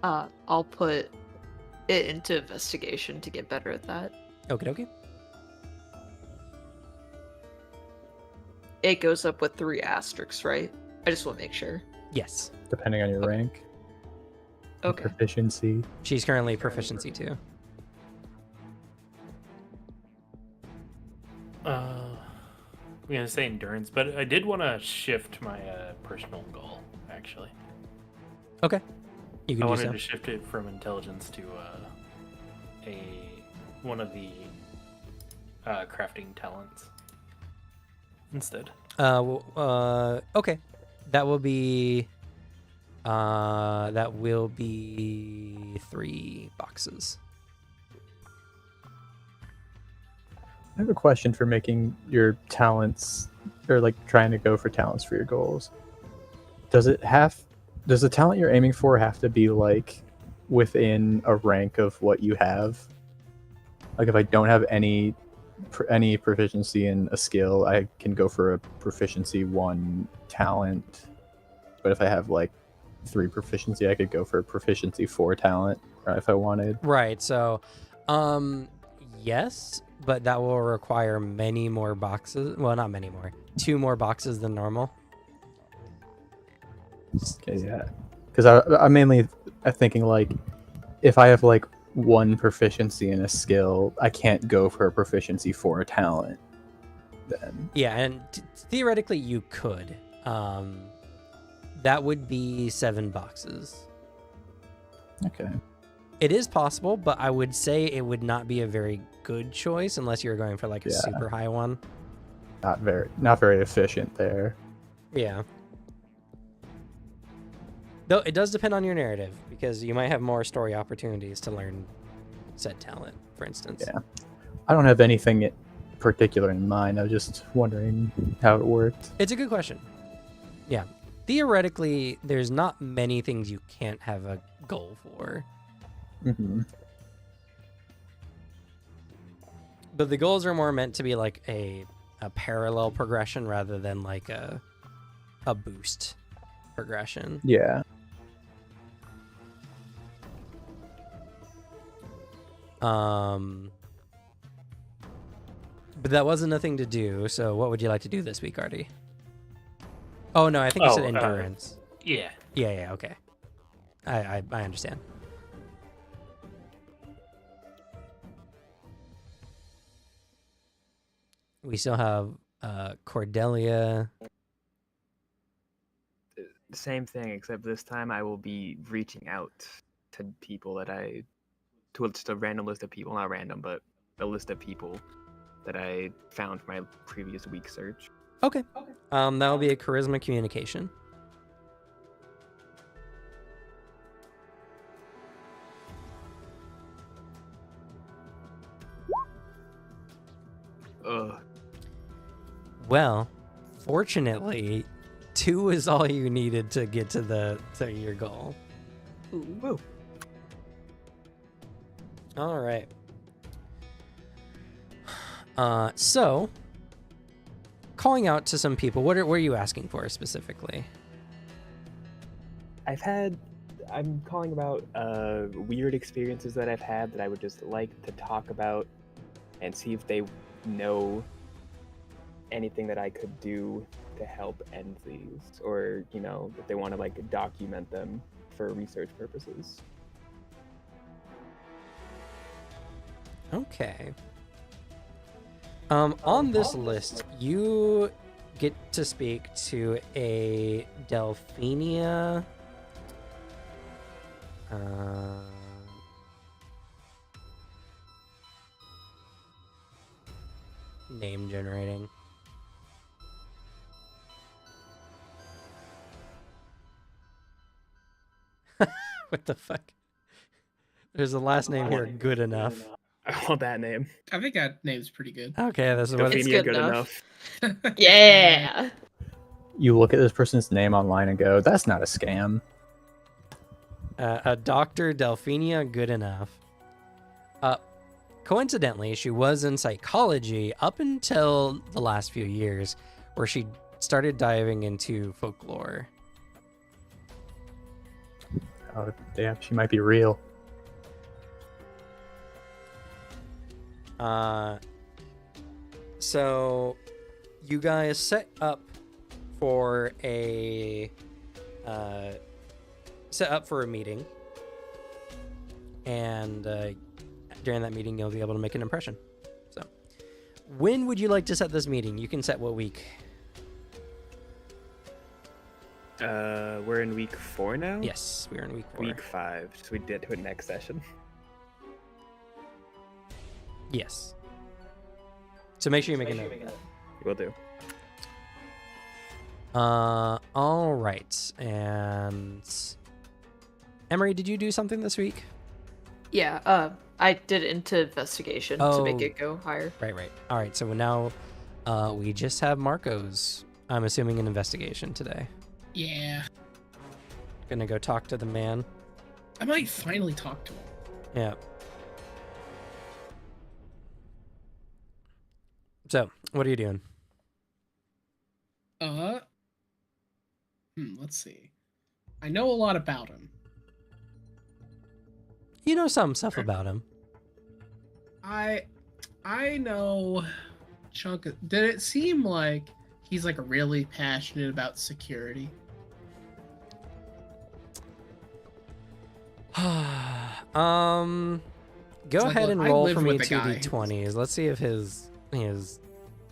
I'll put it into investigation to get better at that. Okie dokie. It goes up with 3 asterisks, right? I just want to make sure. Yes. Depending on your rank. and Okay. Proficiency. She's currently proficiency 2. I'm gonna say endurance, but I did want to shift my personal goal actually. Okay. You I can do wanted so. to shift it from intelligence to one of the crafting talents instead. Okay. That will be 3 boxes. I have a question for making your talents, or like trying to go for talents for your goals. Does the talent you're aiming for have to be like within a rank of what you have? Like if I don't have any proficiency in a skill, I can go for a proficiency 1 talent. But if I have like 3 proficiency, I could go for a proficiency 4 talent, if I wanted. Right. So, yes, but that will require many more boxes. Well, not many more. 2 more boxes than normal. Okay, yeah. Because I'm mainly thinking like, if I have like 1 proficiency in a skill, I can't go for a proficiency 4 talent. Then Yeah, and theoretically you could. That would be 7 boxes. okay. It is possible, but I would say it would not be a very good choice unless you're going for like a Yeah. super high one. Not very efficient there. Yeah. Though it does depend on your narrative, because you might have more story opportunities to learn said talent, for instance. Yeah. I don't have anything particular in mind. I was just wondering how it worked. It's a good question. Yeah. Theoretically, there's not many things you can't have a goal for. Mm-hmm. But the goals are more meant to be like a parallel progression rather than like a boost progression. Yeah. But that wasn't a thing to do, so what would you like to do this week, Artie? Oh no, I think you said endurance. Yeah. Yeah, okay. I understand. We still have Cordelia. Same thing, except this time I will be reaching out to people to just a random list of people, not random, but a list of people that I found from my previous week search. Okay. That will be a charisma communication. Ugh. Well, fortunately, 2 is all you needed to get to your goal. Ooh. All right. So, calling out to some people. What are you asking for specifically? I'm calling about weird experiences that I've had that I would just like to talk about and see if they know anything that I could do to help end these, or if they want to like document them for research purposes. Okay. On this list, you get to speak to a Delphenia. Name generating. What the fuck? There's a last name here, good enough. I want that name. I think that name's pretty good. Okay, this is what It's Delphenia good enough. enough. Yeah. You look at this person's name online and go, "That's not a scam." a Dr. Delphenia good enough. Coincidentally, she was in psychology up until the last few years, where she started diving into folklore. Oh, damn, she might be real. So you guys set up for a meeting, and during that meeting you'll be able to make an impression. So when would you like to set this meeting? You can set what week. We're in week 4 now? Yes, we're in week 4. Week 5. So we did to it next session. Yes. So make sure you make a note. Will do. All right. And Emery, did you do something this week? Yeah, I did into investigation to make Oh. it go higher. Right. All right. So now we just have Marco's, I'm assuming, an investigation today. Yeah. Gonna go talk to the man. I might finally talk to him. Yeah. So, what are you doing? Let's see. I know a lot about him. You know some stuff about him. I know chunk of, did it seem like he's like really passionate about security? Go like, ahead look, and I roll lived for me with the guy. 2d20s. Let's see if his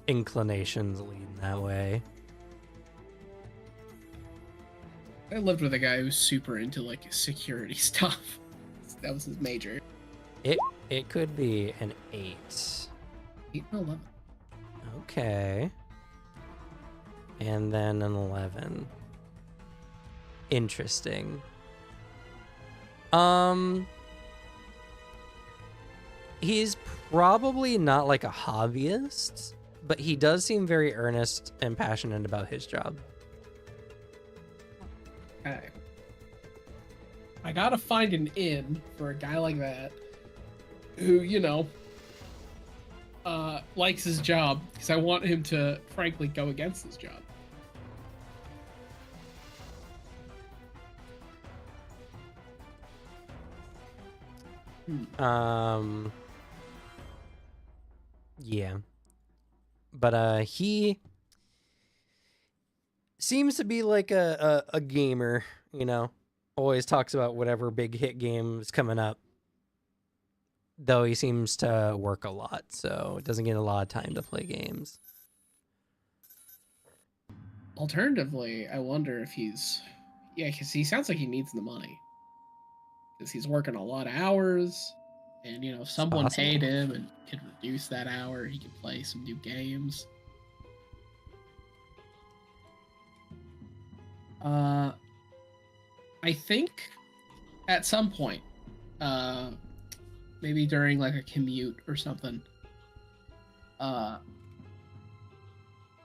inclinations lead that way. I lived with a guy who's super into like security stuff. That was his major. It could be an 8. 8 and 11. Okay. And then an 11. Interesting. He's probably not like a hobbyist, but he does seem very earnest and passionate about his job. Okay. I gotta find an in for a guy like that who, likes his job, because I want him to, frankly, go against his job. Yeah. But he seems to be like a gamer, always talks about whatever big hit game is coming up. Though he seems to work a lot, so it doesn't get a lot of time to play games. Alternatively, I wonder if because he sounds like he needs the money. Because he's working a lot of hours, and, if someone possible. paid him and could reduce that hour, he could play some new games. I think at some point, maybe during like a commute or something, like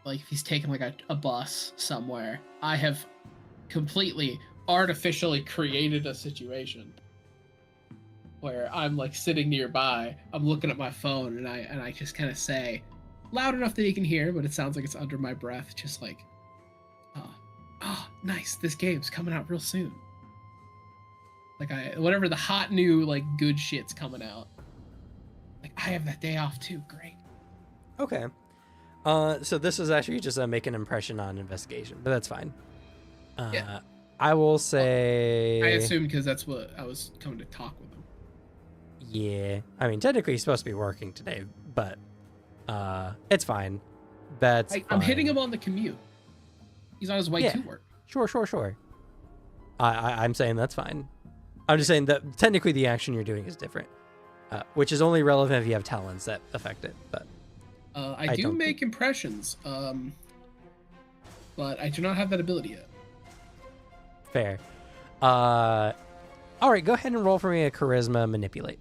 if he's taking like a bus somewhere, I have completely artificially created a situation where I'm like sitting nearby, I'm looking at my phone, and I just kind of say, loud enough that he can hear, but it sounds like it's under my breath, just like, nice, this game's coming out real soon. Like whatever the hot new like good shit's coming out. Like I have that day off too. Great. Okay. So this is actually just a make an impression on investigation, but that's fine. Yeah. I will say. I assume because that's what I was coming to talk with him. Yeah. I mean, technically he's supposed to be working today, but it's fine. That's I'm fine. hitting him on the commute. He's on his way Yeah. to work. Sure. I'm saying that's fine. I'm just saying that technically the action you're doing is different, which is only relevant if you have talents that affect it. But I do don't make impressions, but I do not have that ability yet. fair. All right, go ahead and roll for me a charisma manipulate.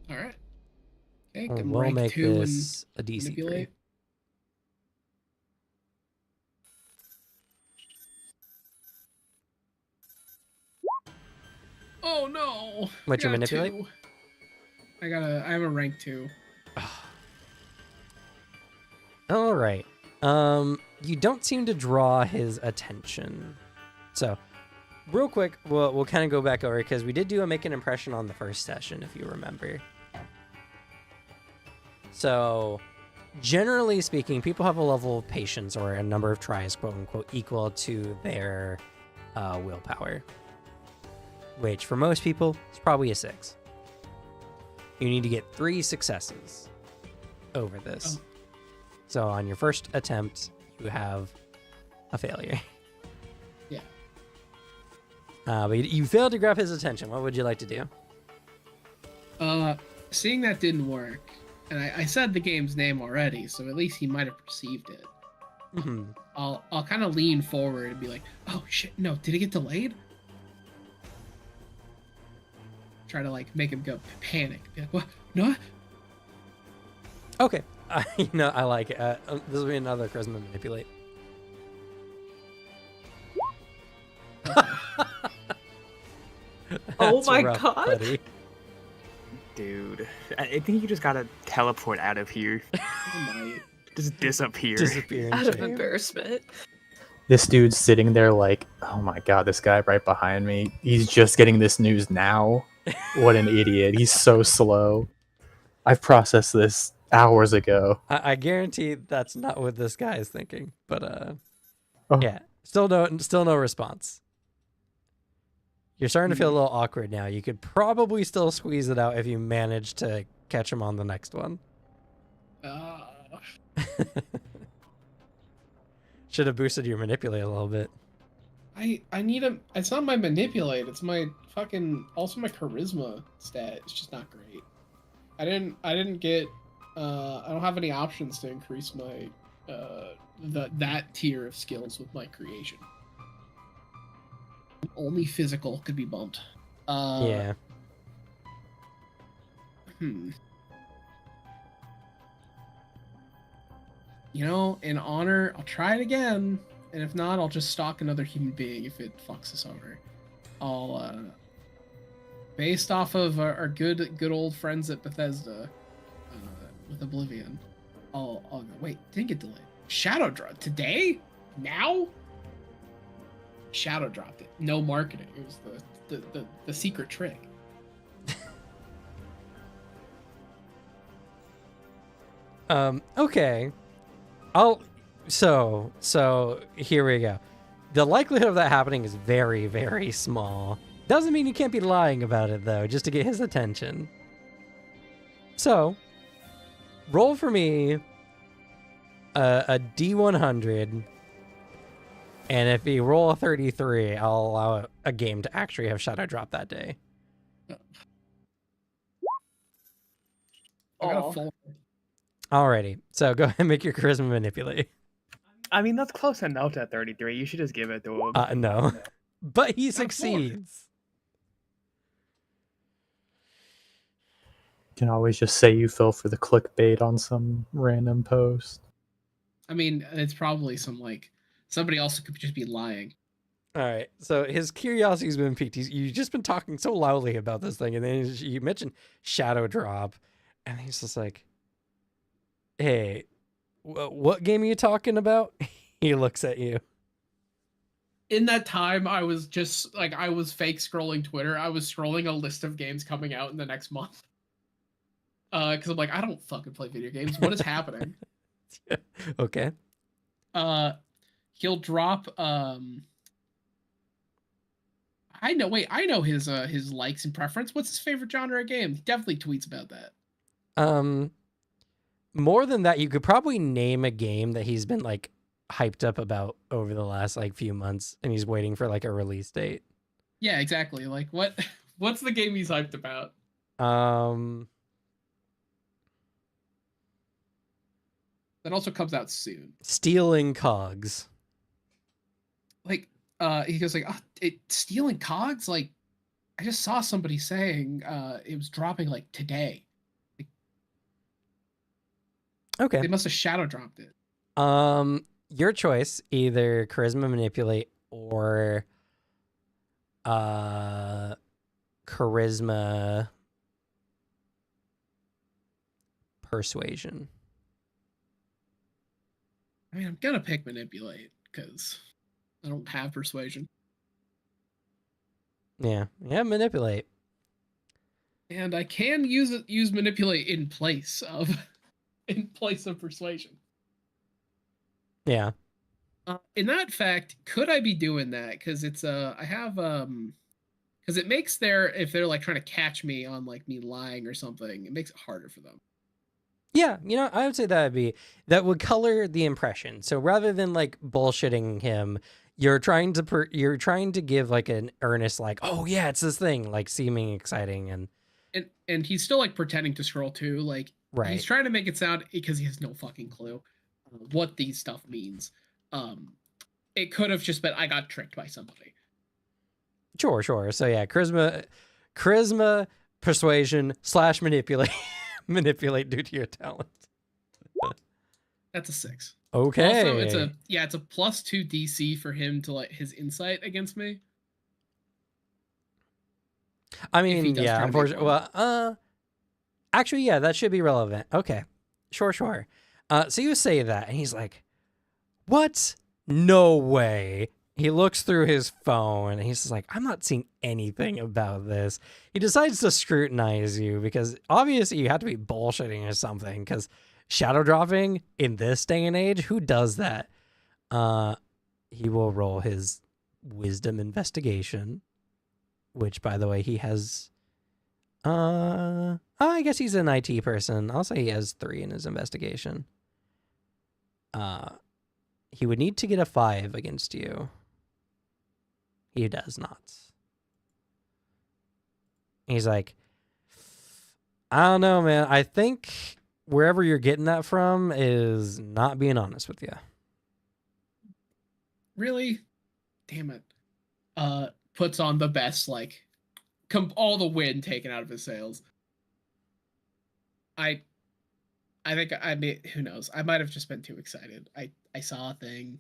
All right. Okay, And can we'll rank make 2 this a and DC 3. manipulate. Oh no! What'd you I got a manipulate? 2. I have a rank 2. All right. You don't seem to draw his attention. So, real quick, we'll kind of go back over because we did do a make an impression on the first session, if you remember. So, generally speaking, people have a level of patience or a number of tries, quote unquote, equal to their willpower. Which, for most people, is probably a 6. You need to get 3 successes over this. Oh. So on your first attempt, you have a failure. Yeah. But you failed to grab his attention. What would you like to do? Seeing that didn't work, and I said the game's name already, so at least he might have perceived it. Mhm. I'll kind of lean forward and be like, "Oh shit, no! Did it get delayed?" Try to like make him go panic. Be like, "What? No?" Okay. I like it. This will be another charisma manipulate. Oh That's my rough, God. buddy. Dude, I think you just gotta teleport out of here. I might. Just disappear. Disappear in Out of shame. embarrassment. This dude's sitting there like, oh my god, this guy right behind me, he's just getting this news now. What an idiot. He's so slow. I've processed this hours ago. I guarantee that's not what this guy is thinking. But Oh. yeah, still no response. You're starting to feel a little awkward now. You could probably still squeeze it out if you manage to catch him on the next one. Should have boosted your manipulate a little bit. I need a. It's not my manipulate. It's my fucking. Also my charisma stat. It's just not great. I didn't get. I don't have any options to increase my that tier of skills with my creation. Only physical could be bumped. Yeah. You know, in honor, I'll try it again, and if not, I'll just stalk another human being if it fucks us over. I'll, based off of our good old friends at Bethesda, with Oblivion, I'll wait, didn't get delayed. Shadow drop today? Now? Shadow dropped it. No marketing. It was the secret trick. Okay. So here we go. The likelihood of that happening is very, very small. Doesn't mean you can't be lying about it though, just to get his attention. So, roll for me a D100, and if you roll a 33, I'll allow a game to actually have Shadow drop that day. I got Aw. a full. Alrighty, so go ahead and make your charisma manipulate. I mean, that's close enough to 33. You should just give it to him. No, but he Got a four. succeeds. You can always just say you fell for the clickbait on some random post. I mean, it's probably some like somebody else could just be lying. All right, so his curiosity's been piqued. You've just been talking so loudly about this thing, and then you mentioned Shadow Drop, and he's just like, "Hey, what game are you talking about?" He looks at you. In that time, I was just like, I was fake scrolling Twitter. I was scrolling a list of games coming out in the next month. Because I'm like, I don't fucking play video games. What is happening? Okay. He'll drop. I know his likes and preference. What's his favorite genre of game? He definitely tweets about that. More than that, you could probably name a game that he's been like hyped up about over the last like few months, and he's waiting for like a release date. Yeah, exactly. Like what's the game he's hyped about? That also comes out soon. Stealing Cogs. Like, he goes like, stealing cogs? Like, I just saw somebody saying it was dropping like today. Like, Okay. they must have shadow dropped it. Your choice, either charisma manipulate or charisma persuasion. I mean, I'm gonna pick manipulate because I don't have persuasion, Yeah, manipulate. and I can use manipulate in place of persuasion. Yeah. In that fact, could I be doing that? Because it's I have because it makes if they're like trying to catch me on like me lying or something, it makes it harder for them. Yeah, I would say that would color the impression. So rather than like bullshitting him, You're trying to give like an earnest, like, oh yeah, it's this thing, like seeming exciting, and he's still like pretending to scroll too. Like right. he's trying to make it sound, because he has no fucking clue what these stuff means. It could have just been, I got tricked by somebody. Sure. So yeah, charisma, persuasion / manipulate due to your talent. That's a 6. Okay. Also, it's a +2 DC for him to like his insight against me. I if he mean, does yeah, try to make unfortunately. one. Well, actually, yeah, that should be relevant. Okay, sure. So you say that, and he's like, "What? No way." He looks through his phone, and he's just like, "I'm not seeing anything about this." He decides to scrutinize you because obviously you have to be bullshitting or something. Because shadow dropping in this day and age, who does that? He will roll his wisdom investigation, which, by the way, he has. I guess he's an IT person. I'll say he has 3 in his investigation. He would need to get a 5 against you. He does not. He's like, I don't know, man. I think wherever you're getting that from is not being honest with you. Really? Damn it. Puts on the best, like, all the wind taken out of his sails. I think I may, who knows? I might have just been too excited. I saw a thing.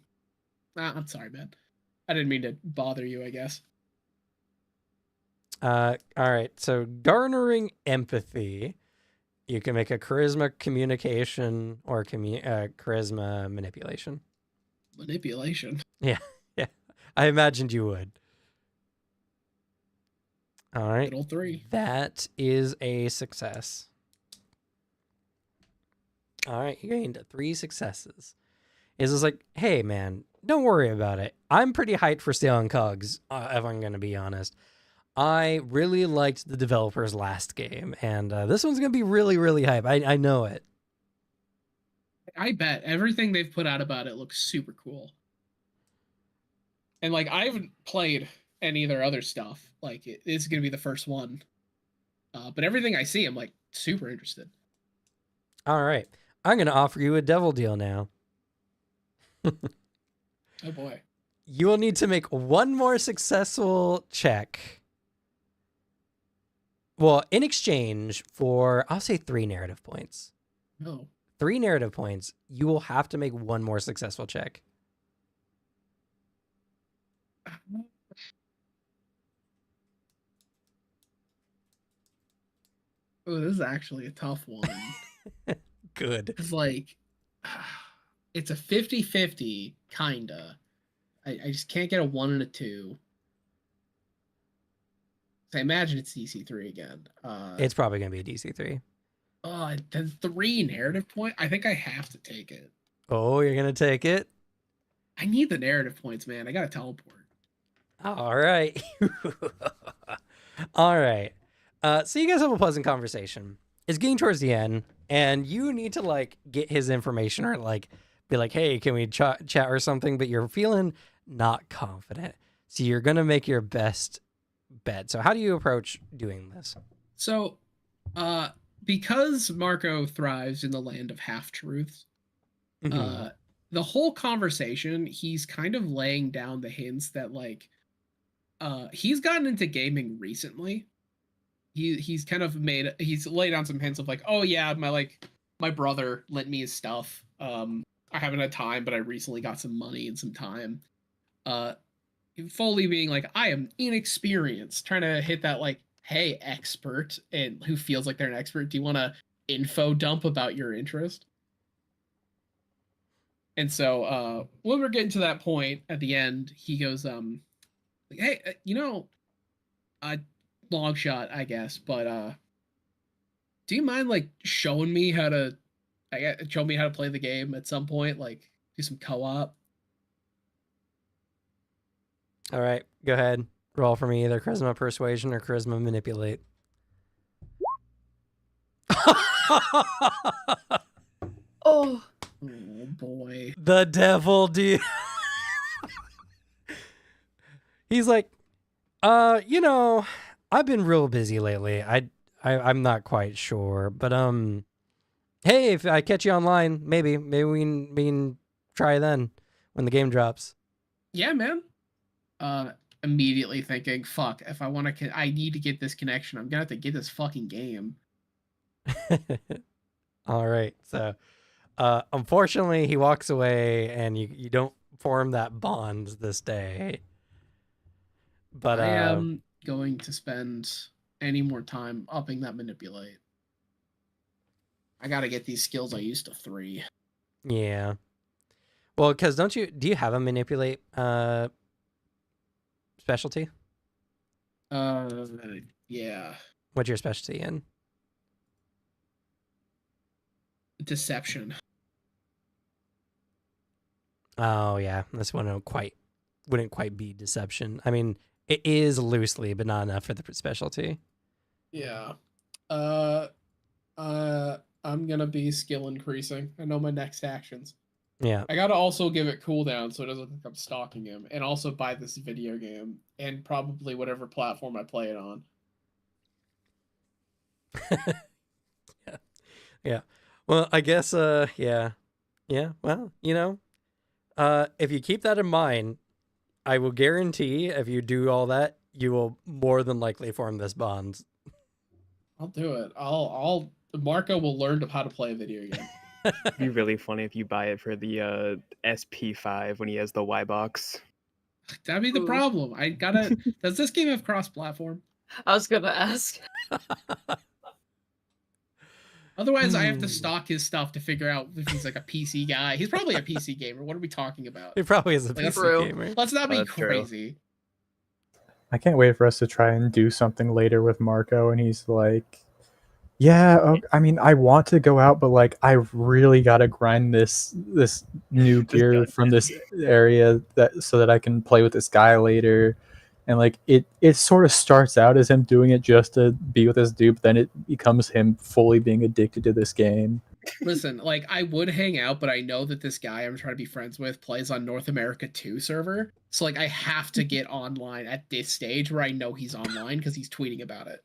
I'm sorry, man. I didn't mean to bother you, I guess. All right. So garnering empathy, you can make a charisma communication or charisma manipulation. Manipulation. Yeah. I imagined you would. All right. Good old 3. That is a success. All right, you gained 3 successes. Is just like, hey man, don't worry about it. I'm pretty hyped for Stealing Cogs, if I'm gonna be honest. I really liked the developer's last game, and this one's gonna be really, really hype. I know it. I bet everything they've put out about it looks super cool. And like, I haven't played any of their other stuff. Like, it's gonna be the first one. But everything I see, I'm like super interested. All right, I'm gonna offer you a devil deal now. Oh boy. You will need to make one more successful check. Well, in exchange for, I'll say 3 narrative points. No. 3 narrative points, you will have to make one more successful check. Oh, this is actually a tough one. Good. It's like, it's a 50-50, kinda. I just can't get a 1 and a 2. So I imagine it's DC3 again. It's probably going to be a DC3. Oh, then 3 narrative point? I think I have to take it. Oh, you're going to take it? I need the narrative points, man. I gotta teleport. All right. All right. So you guys have a pleasant conversation. It's getting towards the end, and you need to like get his information or like be like, hey, can we chat or something? But you're feeling not confident. So you're going to make your best bet. So how do you approach doing this? So, because Marco thrives in the land of half-truths, the whole conversation, he's kind of laying down the hints that, like, he's gotten into gaming recently. He's kind of he's laid down some hints of like, oh yeah, my brother lent me his stuff. I haven't had time, but I recently got some money and some time. Fully being like, I am inexperienced, trying to hit that like, hey, expert, and who feels like they're an expert. Do you want to info dump about your interest? And so when we're getting to that point at the end, he goes, like, hey, long shot, I guess, but do you mind like showing me how to play the game at some point, like do some co-op? All right, go ahead. Roll for me either charisma persuasion or charisma manipulate. Oh. Oh boy. The devil deal. He's like, you know, I've been real busy lately. I'm not quite sure, but hey, if I catch you online, maybe we can try then when the game drops. Yeah, man. Immediately thinking, fuck, if I want to, I need to get this connection. I'm gonna have to get this fucking game. All right, so unfortunately, he walks away, and you don't form that bond this day. But I am going to spend any more time upping that manipulate. I gotta get these skills I used to 3. yeah. Well, because do you have a manipulate specialty? Yeah. What's your specialty in? Deception. Oh yeah, this one wouldn't quite be deception. I mean, it is loosely, but not enough for the specialty. Yeah. I'm gonna be skill increasing. I know my next actions. Yeah. I gotta also give it cooldown so it doesn't look like I'm stalking him, and also buy this video game and probably whatever platform I play it on. Yeah. Well, I guess yeah. Well, if you keep that in mind, I will guarantee if you do all that, you will more than likely form this bond. I'll do it. I'll Marco will learn how to play a video game. It'd be really funny if you buy it for the SP5 when he has the Y box. That'd be the Ooh. problem. I gotta. Does this game have cross-platform? I was gonna ask. Otherwise, I have to stalk his stuff to figure out if he's like a PC guy. He's probably a PC gamer. What are we talking about? He probably is a Like, PC true. gamer. Let's not be That's true. crazy. I can't wait for us to try and do something later with Marco, and he's like, "Yeah, I mean, I want to go out, but like, I really got to grind this new Just gear got from this area so that I can play with this guy later." And like, it sort of starts out as him doing it just to be with this dude, but then it becomes him fully being addicted to this game. Listen, like I would hang out, but I know that this guy I'm trying to be friends with plays on North America 2 server. So like I have to get online at this stage where I know he's online because he's tweeting about it.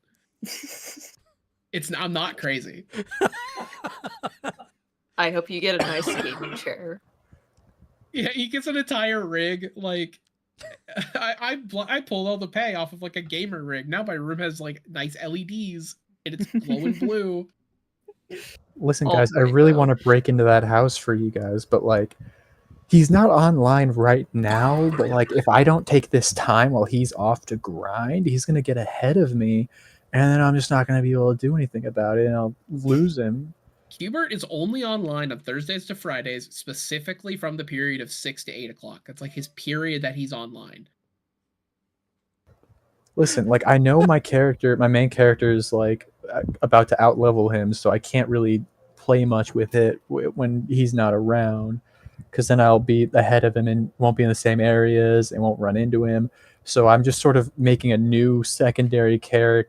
I'm not crazy. I hope you get a nice gaming chair. Yeah, he gets an entire rig. Like I pulled all the pay off of like a gamer rig. Now my room has like nice LEDs and it's glowing blue. Listen, Oh, guys, I great, really though. want to break into that house for you guys, but like, he's not online right now. But like, if I don't take this time while he's off to grind, he's gonna get ahead of me, and then I'm just not gonna be able to do anything about it, and I'll lose him. Hubert is only online on Thursdays to Fridays, specifically from the period of 6 to 8 o'clock. That's like his period that he's online. Listen, like, I know my main character is like about to outlevel him, so I can't really play much with it when he's not around, because then I'll be ahead of him and won't be in the same areas and won't run into him. So I'm just sort of making a new secondary account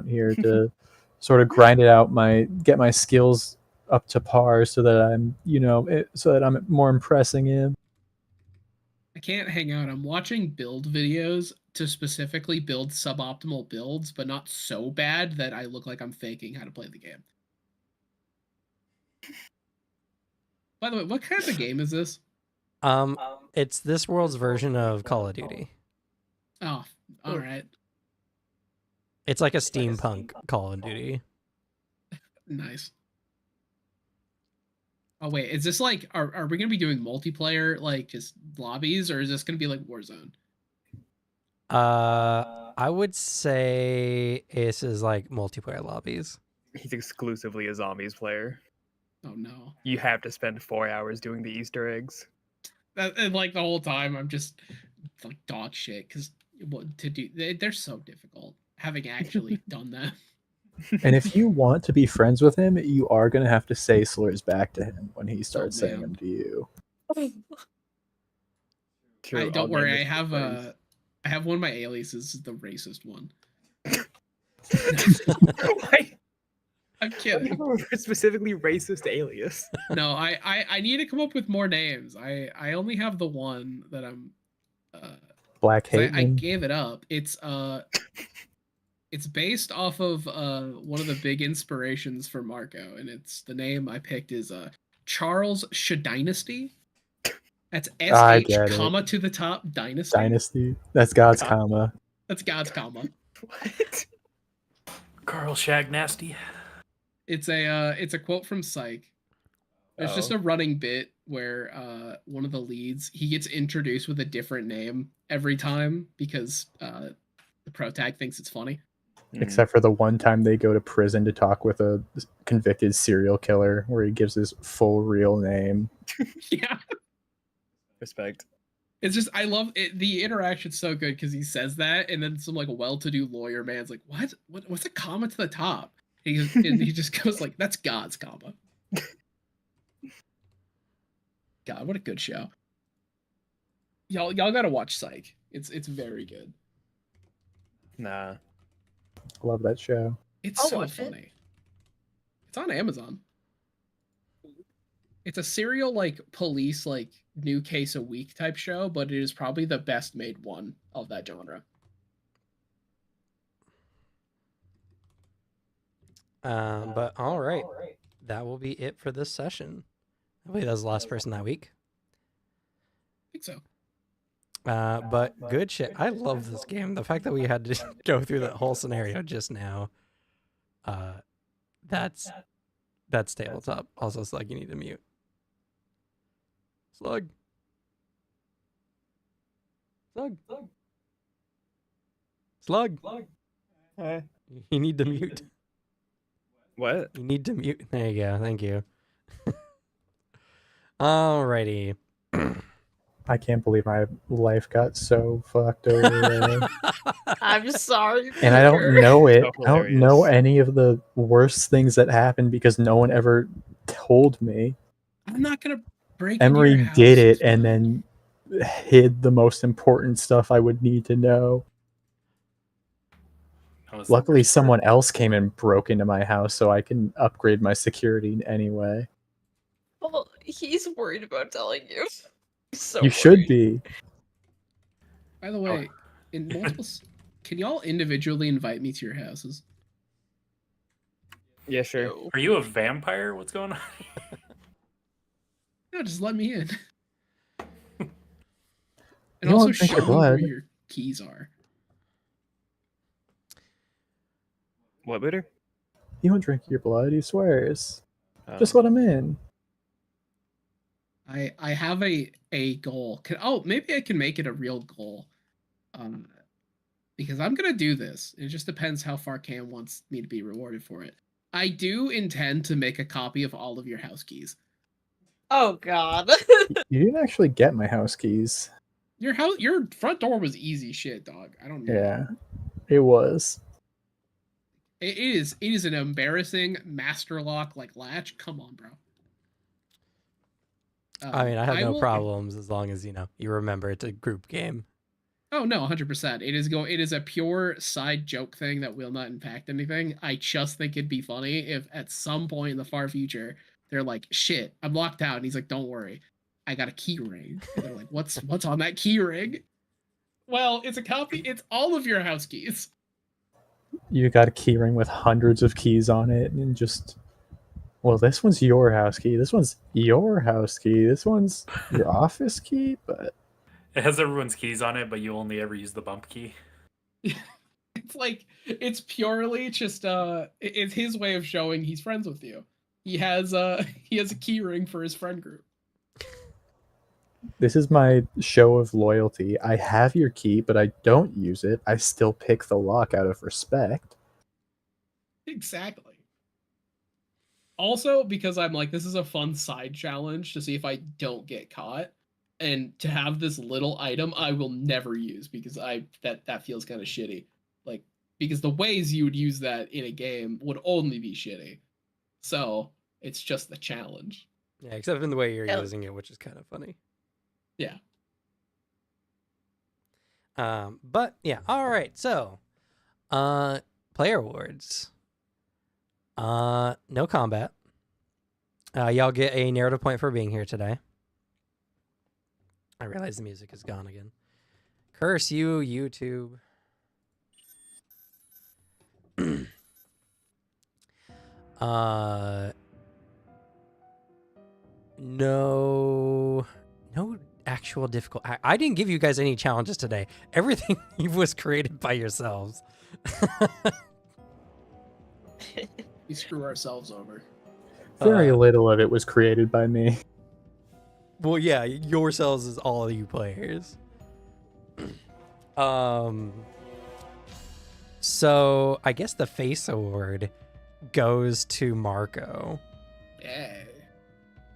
here to sort of grind it out, get my skills up to par so that I'm, so that I'm more impressing him. I can't hang out. I'm watching build videos to specifically build suboptimal builds, but not so bad that I look like I'm faking how to play the game. By the way, what kind of game is this? It's this world's version of Call of Duty. Oh, all right. It's like a steampunk Call of Duty. Nice. Oh wait, is this like are we gonna be doing multiplayer like just lobbies, or is this gonna be like Warzone? I would say this is like multiplayer lobbies. He's exclusively a zombies player. Oh no. You have to spend 4 hours doing the Easter eggs. And like the whole time I'm just like dog shit because what to do, they're so difficult having actually done that. And if you want to be friends with him, you are going to have to say slurs back to him when he starts saying man. them to you. True, Don't all worry, men I have friends. I have one of my aliases, the racist one. Why? I'm kidding. Specifically racist alias. No, I need to come up with more names. I only have the one that I'm Black 'Cause I Hateman. gave it up. It's based off of one of the big inspirations for Marco, and it's the name I picked is Charles Dynasty. That's I SH get it. comma to the top dynasty. Dynasty. That's God's God. comma. That's God's comma. What? Carl Shag Nasty. It's a quote from Psych. There's just Oh. a running bit where one of the leads, he gets introduced with a different name every time because the pro tag thinks it's funny. Except for the one time they go to prison to talk with a convicted serial killer where he gives his full real name. Yeah. Respect. It's just I love it. The interaction's so good because he says that, and then some like well-to-do lawyer man's like, what's a comma to the top? And he just goes like, that's God's comma. God, what a good show. Y'all gotta watch Psych. It's very good. Nah. Love that show. It's I'll so watch it. funny. It's on Amazon. It's a serial like police like new case a week type show, but it is probably the best made one of that genre. But all right, that will be it for this session. I believe that was the last person that week. I think so. But good shit. I love this game. The fact that we had to go through that whole scenario just now. That's tabletop. Also, Slug, you need to mute. Slug. Slug. Eh. You need to mute. What? You need to mute. There you go. Thank you. Alrighty. I can't believe my life got so fucked over there. I'm sorry. And I don't Peter. know it. So I don't know hilarious. any of the worst things that happened because no one ever told me. I'm not gonna break into your Emery house. did it and then hid the most important stuff I would need to know. That was the Luckily, worst part. someone else came and broke into my house so I can upgrade my security anyway. Well, he's worried about telling you. So You should worried. be. By the way, in multiple, can y'all individually invite me to your houses? Yeah, sure. No. Are you a vampire? What's going on? No, just let me in. And You also won't drink show your me where blood. your keys are. What, Booter? He won't drink your blood, he swears. Oh. Just let him in. I have a goal. Maybe I can make it a real goal. Because I'm gonna do this. It just depends how far Cam wants me to be rewarded for it. I do intend to make a copy of all of your house keys. Oh God. You didn't actually get my house keys. Your front door was easy shit, dog. I don't know. Yeah, it was. It is an embarrassing master lock like latch. Come on, bro. I mean, I have no will- problems as long as, you remember it's a group game. Oh no, 100%. It is a pure side joke thing that will not impact anything. I just think it'd be funny if at some point in the far future they're like, "Shit, I'm locked out." And he's like, "Don't worry, I got a key ring." And they're like, "What's on that key ring?" Well, it's a copy. It's all of your house keys. You got a keyring with hundreds of keys on it, and just, well, this one's your house key. This one's your house key. This one's your office key. But It has everyone's keys on it, but you only ever use the bump key. It's like it's purely just it's his way of showing he's friends with you. He has a key ring for his friend group. this is my show of loyalty. I have your key, but I don't use it. I still pick the lock out of respect. Exactly. Also, because I'm like, this is a fun side challenge to see if I don't get caught, and to have this little item I will never use because that feels kind of shitty. Like, because the ways you would use that in a game would only be shitty. So it's just the challenge. Yeah, except in the way you're Yeah. using it, which is kind of funny. Yeah. But yeah, all right. So, player awards. No combat. Y'all get a narrative point for being here today. I realize the music is gone again. Curse you, YouTube. No actual difficult. I didn't give you guys any challenges today. Everything was created by yourselves. We screw ourselves over. Very little of it was created by me. Well, yeah, yourselves is all of you players. So I guess the face award goes to Marco. Yeah.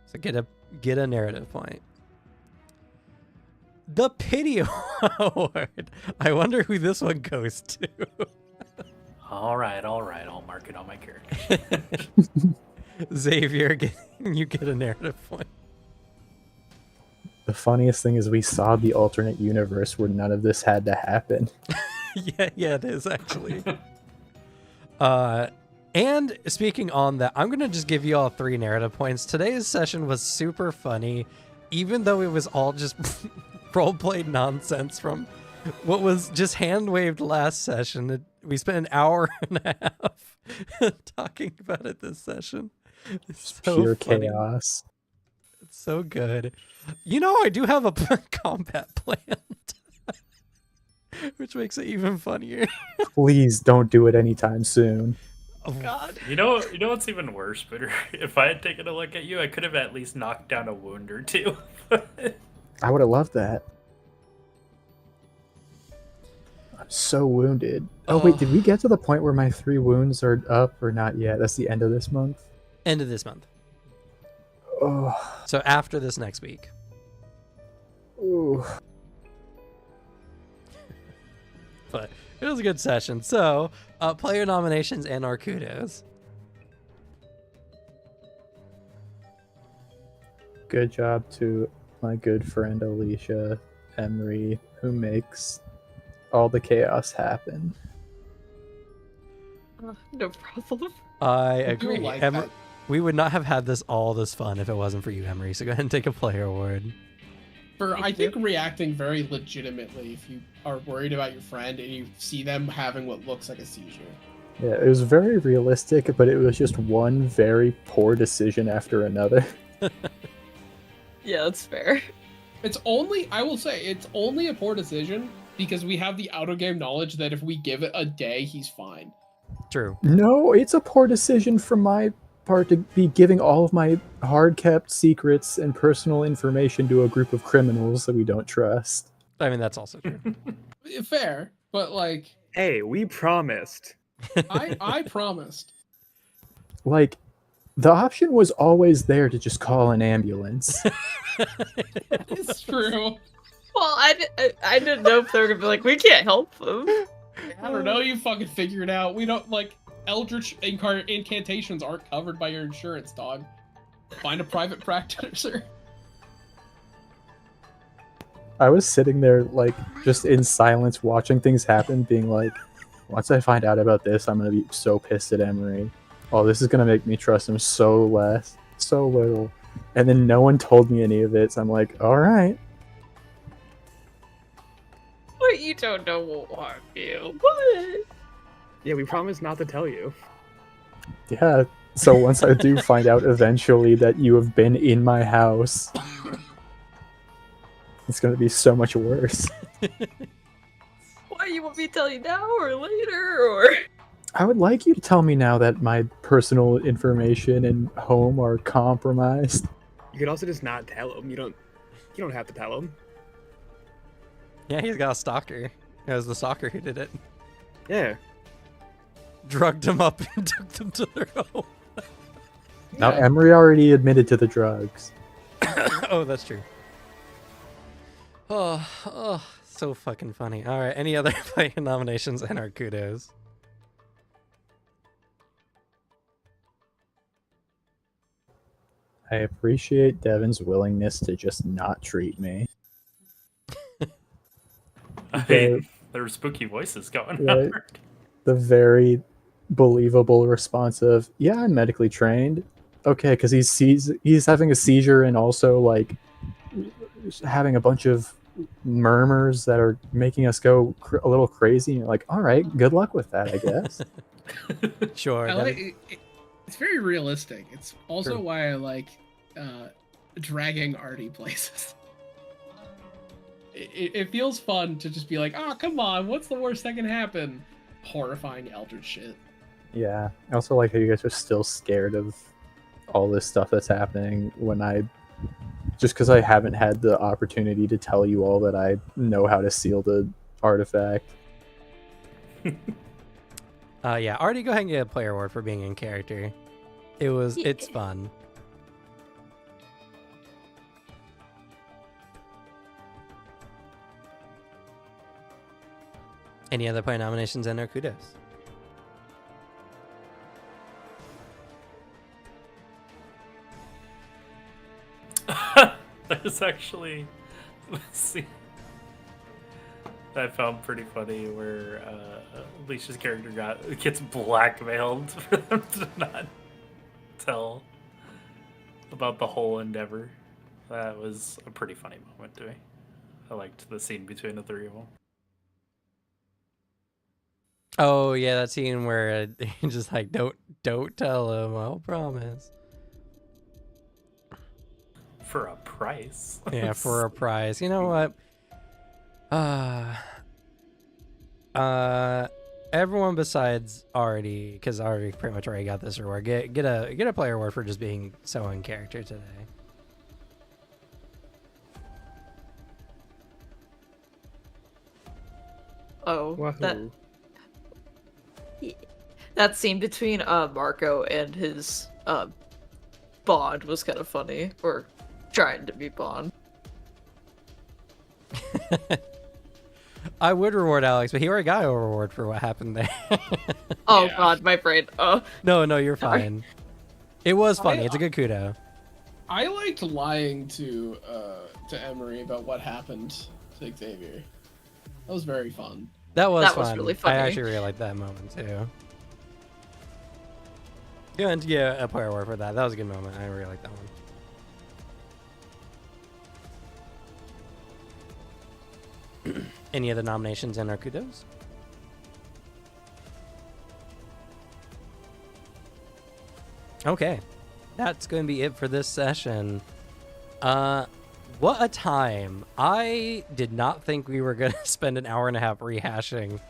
So get a narrative point. The pity award. I wonder who this one goes to. All right. I'll mark it on my character. Xavier, you get a narrative point. The funniest thing is we saw the alternate universe where none of this had to happen. Yeah, it is actually. And speaking on that, I'm gonna just give you all 3 narrative points. Today's session was super funny, even though it was all just role-played nonsense from what was just hand-waved last session. We spent an hour and a half talking about it this session. It's so Pure funny. chaos. It's so good. You know, I do have a combat planned, which makes it even funnier. Please don't do it anytime soon. Oh, God. You know what's even worse, Peter? If I had taken a look at you, I could have at least knocked down a wound or two. I would have loved that. I'm so wounded. Oh, wait, did we get to the point where my 3 wounds are up or not yet? That's the end of this month? End of this month. Oh. So after this next week. Ooh. But it was a good session. So, player nominations and our kudos. Good job to my good friend Alicia Emery, who makes all the chaos happen. No problem. I I do agree. like Emer- that. we would not have had all this fun if it wasn't for you, Emery. So go ahead and take a player award. For I think reacting very legitimately if you are worried about your friend and you see them having what looks like a seizure. Yeah, it was very realistic, but it was just one very poor decision after another. Yeah, that's fair. I will say, it's only a poor decision because we have the auto game knowledge that if we give it a day, he's fine. True. No, it's a poor decision from my part to be giving all of my hard-kept secrets and personal information to a group of criminals that we don't trust. I mean, that's also true. Fair, but like, Hey, we promised. I promised. Like, the option was always there to just call an ambulance. It's true. Well, I didn't know if they were gonna be like, we can't help them. I don't know. You fucking figure it out. We don't like eldritch incantations aren't covered by your insurance, dog. Find a private practitioner. I was sitting there, like, just in silence watching things happen, being like, once I find out about this, I'm going to be so pissed at Emery. Oh, this is going to make me trust him so little. And then no one told me any of it, so I'm like, alright. What, you don't know won't harm you. What? Yeah, we promised not to tell you. Yeah, so once I do find out eventually that you have been in my house, it's going to be so much worse. Why, you want me to tell you now or later, or? I would like you to tell me now that my personal information and home are compromised. You could also just not tell him. You don't have to tell him. Yeah, he's got a stalker. It was the stalker who did it. Yeah. Drugged him up and took them to their home. Now, Yeah. Emery already admitted to the drugs. Oh, that's true. Oh, so fucking funny. All right, any other player nominations and our kudos? I appreciate Devin's willingness to just not treat me. I mean, there were spooky voices going Right. on. The very believable response of, yeah, I'm medically trained. Okay, because he's having a seizure and also, like, having a bunch of murmurs that are making us go a little crazy. And you're like, all right, good luck with that, I guess. Sure. I that like is- it's very realistic. It's also True. why I like dragging Artie places. It feels fun to just be like, oh, come on, what's the worst that can happen? Horrifying eldritch shit. Yeah. I also like how you guys are still scared of all this stuff that's happening when just because I haven't had the opportunity to tell you all that I know how to seal the artifact. Yeah, already go ahead and get a player award for being in character. It's fun. Any other player nominations and or kudos? There's actually, let's see, I found pretty funny where Alicia's character gets blackmailed for them to not tell about the whole endeavor. That was a pretty funny moment to me. I liked the scene between the three of them. Oh yeah, that scene where they just like don't tell him, I'll promise. For a price. Yeah, for a prize. You know what? Everyone besides Artie, because Artie pretty much already got this reward. Get a player award for just being so in character today. Oh, Wahoo. that scene between Marco and his Bond was kind of funny, or trying to be Bond. I would reward Alex, but he already got a reward for what happened there. Oh Yeah. God, my brain. Oh, No, you're Sorry. fine. It was funny. It's a good kudo. I liked lying to Emery about what happened to Xavier. That was very fun. That was That fun. was really I funny. actually really liked that moment too. Going to get a player award for that. That was a good moment. I really liked that one. Any other nominations and or kudos? Okay, that's going to be it for this session. What a time. I did not think we were going to spend an hour and a half rehashing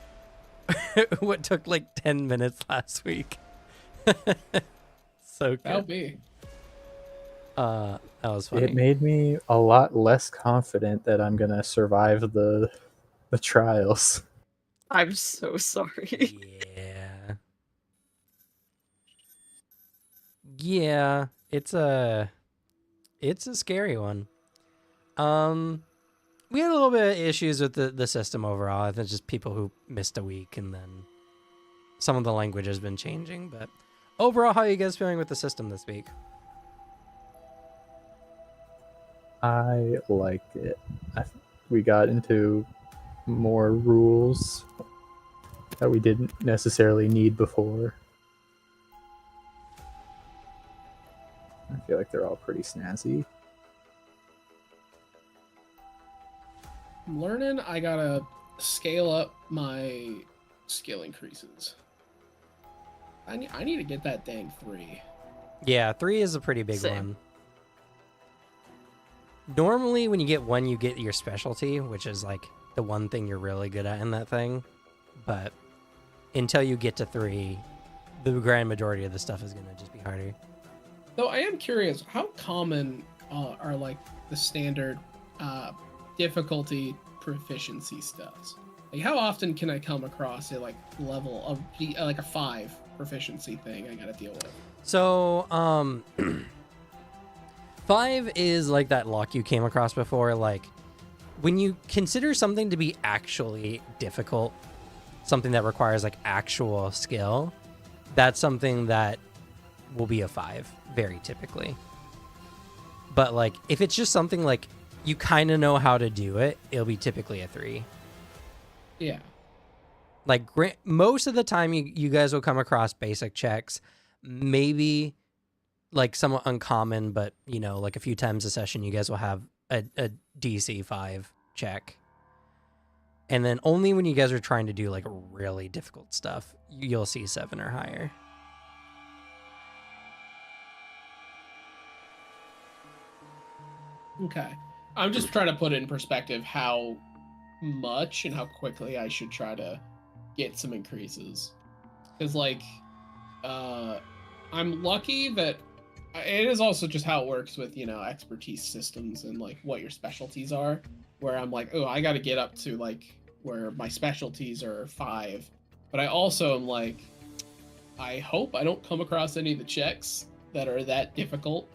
what took like 10 minutes last week. So That'll good. be. That was funny. It made me a lot less confident that I'm gonna survive the trials. I'm so sorry. Yeah. Yeah, it's a scary one. We had a little bit of issues with the system overall. I think just people who missed a week, and then some of the language has been changing. But overall, how are you guys feeling with the system this week? I liked it. We got into more rules that we didn't necessarily need before. I feel like they're all pretty snazzy. I'm learning I gotta scale up my skill increases. I need to get that dang 3. Yeah, 3 is a pretty big Same. one. Normally, when you get 1, you get your specialty, which is like the one thing you're really good at in that thing. But until you get to 3, the grand majority of the stuff is going to just be harder. Though I am curious, how common are like the standard difficulty proficiency stuffs? Like, how often can I come across a like level of like a 5 proficiency thing I gotta deal with? So, 5 is like that lock you came across before. Like, when you consider something to be actually difficult, something that requires like actual skill, that's something that will be a 5, very typically. But like, if it's just something like you kind of know how to do it, it'll be typically a 3. Yeah. Like, most of the time you guys will come across basic checks, maybe like somewhat uncommon, but you know, like a few times a session you guys will have a DC 5 check And then only when you guys are trying to do like really difficult stuff, you'll see 7 or higher. Okay. I'm just trying to put it in perspective how much and how quickly I should try to get some increases. Because, like, I'm lucky that it is also just how it works with, you know, expertise systems and, like, what your specialties are. Where I'm like, oh, I got to get up to, like, where my specialties are 5. But I also am like, I hope I don't come across any of the checks that are that difficult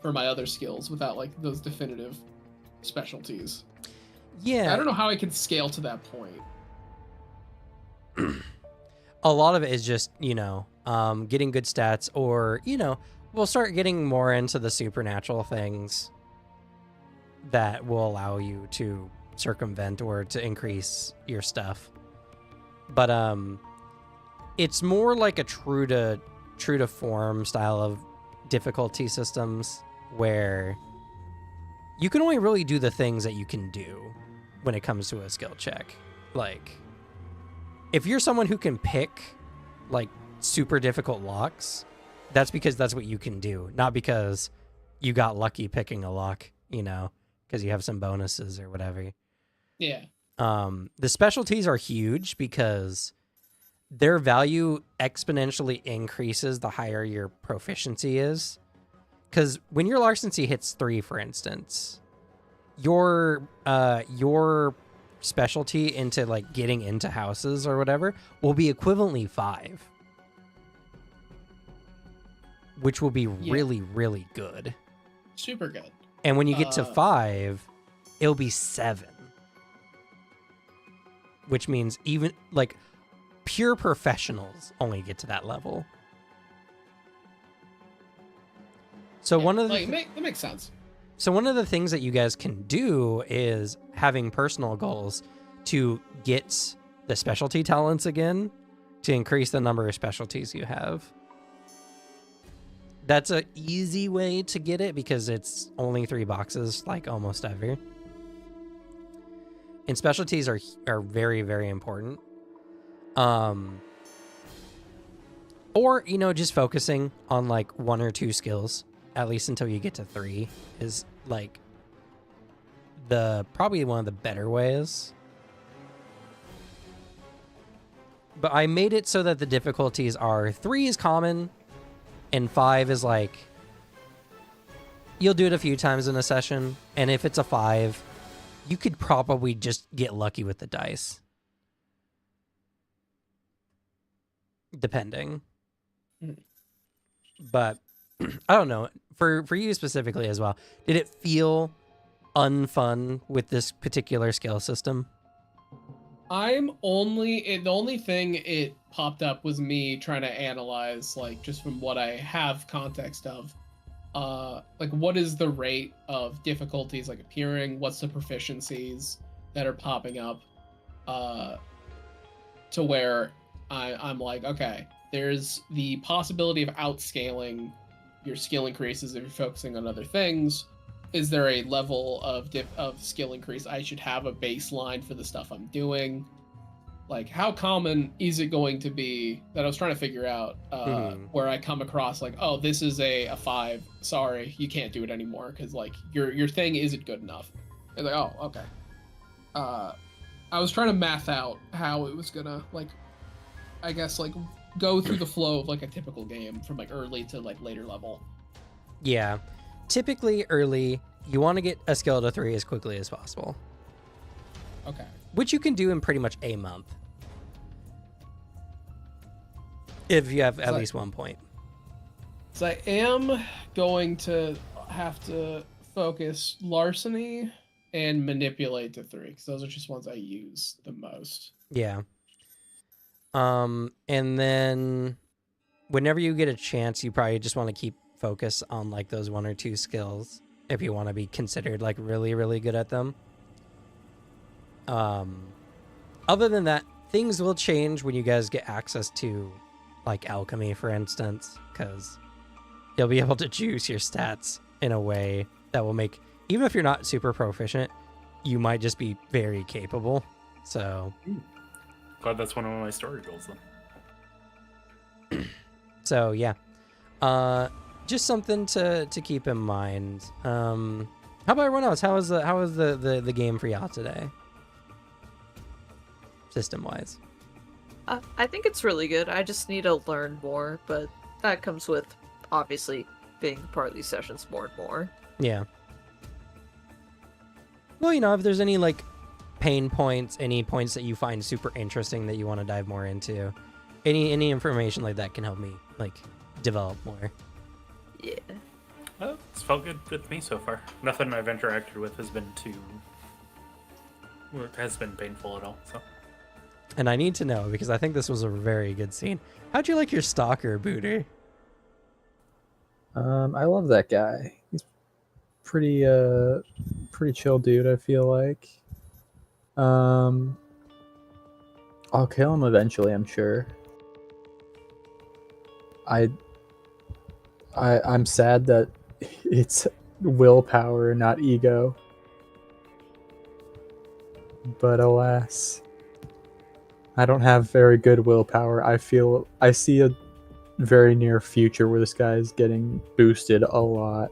for my other skills without, like, those definitive specialties. Yeah. I don't know how I can scale to that point. A lot of it is just, you know, getting good stats, or, you know, we'll start getting more into the supernatural things that will allow you to circumvent or to increase your stuff. But it's more like a true to form style of difficulty systems where you can only really do the things that you can do when it comes to a skill check. Like, if you're someone who can pick like super difficult locks, that's because that's what you can do, not because you got lucky picking a lock, you know, because you have some bonuses or whatever. Yeah. The specialties are huge because their value exponentially increases the higher your proficiency is. Because when your Larcency hits 3, for instance, your specialty into like getting into houses or whatever will be equivalently 5, which will be really, really good. Super good. And when you get to 5, it'll be 7, which means even like pure professionals only get to that level. So one of the that makes sense. So one of the things that you guys can do is having personal goals to get the specialty talents again, to increase the number of specialties you have. That's an easy way to get it because it's only 3 boxes, like almost ever. And specialties are very, very important. Or, you know, just focusing on like 1 or 2 skills, at least until you get to 3, is like probably one of the better ways. But I made it so that the difficulties are 3 is common and 5 is like you'll do it a few times in a session, and if it's a 5, you could probably just get lucky with the dice. Depending. But I don't know. For you specifically as well, did it feel unfun with this particular skill system? The only thing it popped up was me trying to analyze, like, just from what I have context of, like, what is the rate of difficulties like appearing? What's the proficiencies that are popping up? To where I'm like, okay, there's the possibility of outscaling your skill increases if you're focusing on other things. Is there a level of skill increase I should have a baseline for the stuff I'm doing? Like, how common is it going to be that I was trying to figure out where I come across like, oh, this is a 5. Sorry, you can't do it anymore because like your thing isn't good enough. And like, oh, okay. I was trying to math out how it was gonna, like, I guess, like, go through the flow of like a typical game from like early to like later level. Yeah. Typically early, you want to get a skill to 3 as quickly as possible. Okay. Which you can do in pretty much a month. If you have at least 1 point. So I am going to have to focus larceny and manipulate to 3, because those are just ones I use the most. Yeah. And then whenever you get a chance, you probably just want to keep focus on like those 1 or 2 skills if you want to be considered like really, really good at them. Other than that, things will change when you guys get access to like alchemy, for instance, because you'll be able to juice your stats in a way that will make, even if you're not super proficient, you might just be very capable. So Glad that's one of my story goals then. So yeah, just something to keep in mind. How about everyone else? How was the game for y'all today, system wise? I think it's really good. I just need to learn more, but that comes with obviously being part of these sessions more and more. Yeah. Well, you know, if there's any like pain points, any points that you find super interesting that you want to dive more into, any information like that can help me like develop more. Yeah. Well, it's felt good with me so far. Nothing I've interacted with has been painful at all. So. And I need to know because I think this was a very good scene. How'd you like your stalker, Booter? I love that guy. He's pretty chill dude, I feel like. I'll kill him eventually, I'm sure. I'm sad that it's willpower, not ego. But alas, I don't have very good willpower. I see a very near future where this guy is getting boosted a lot.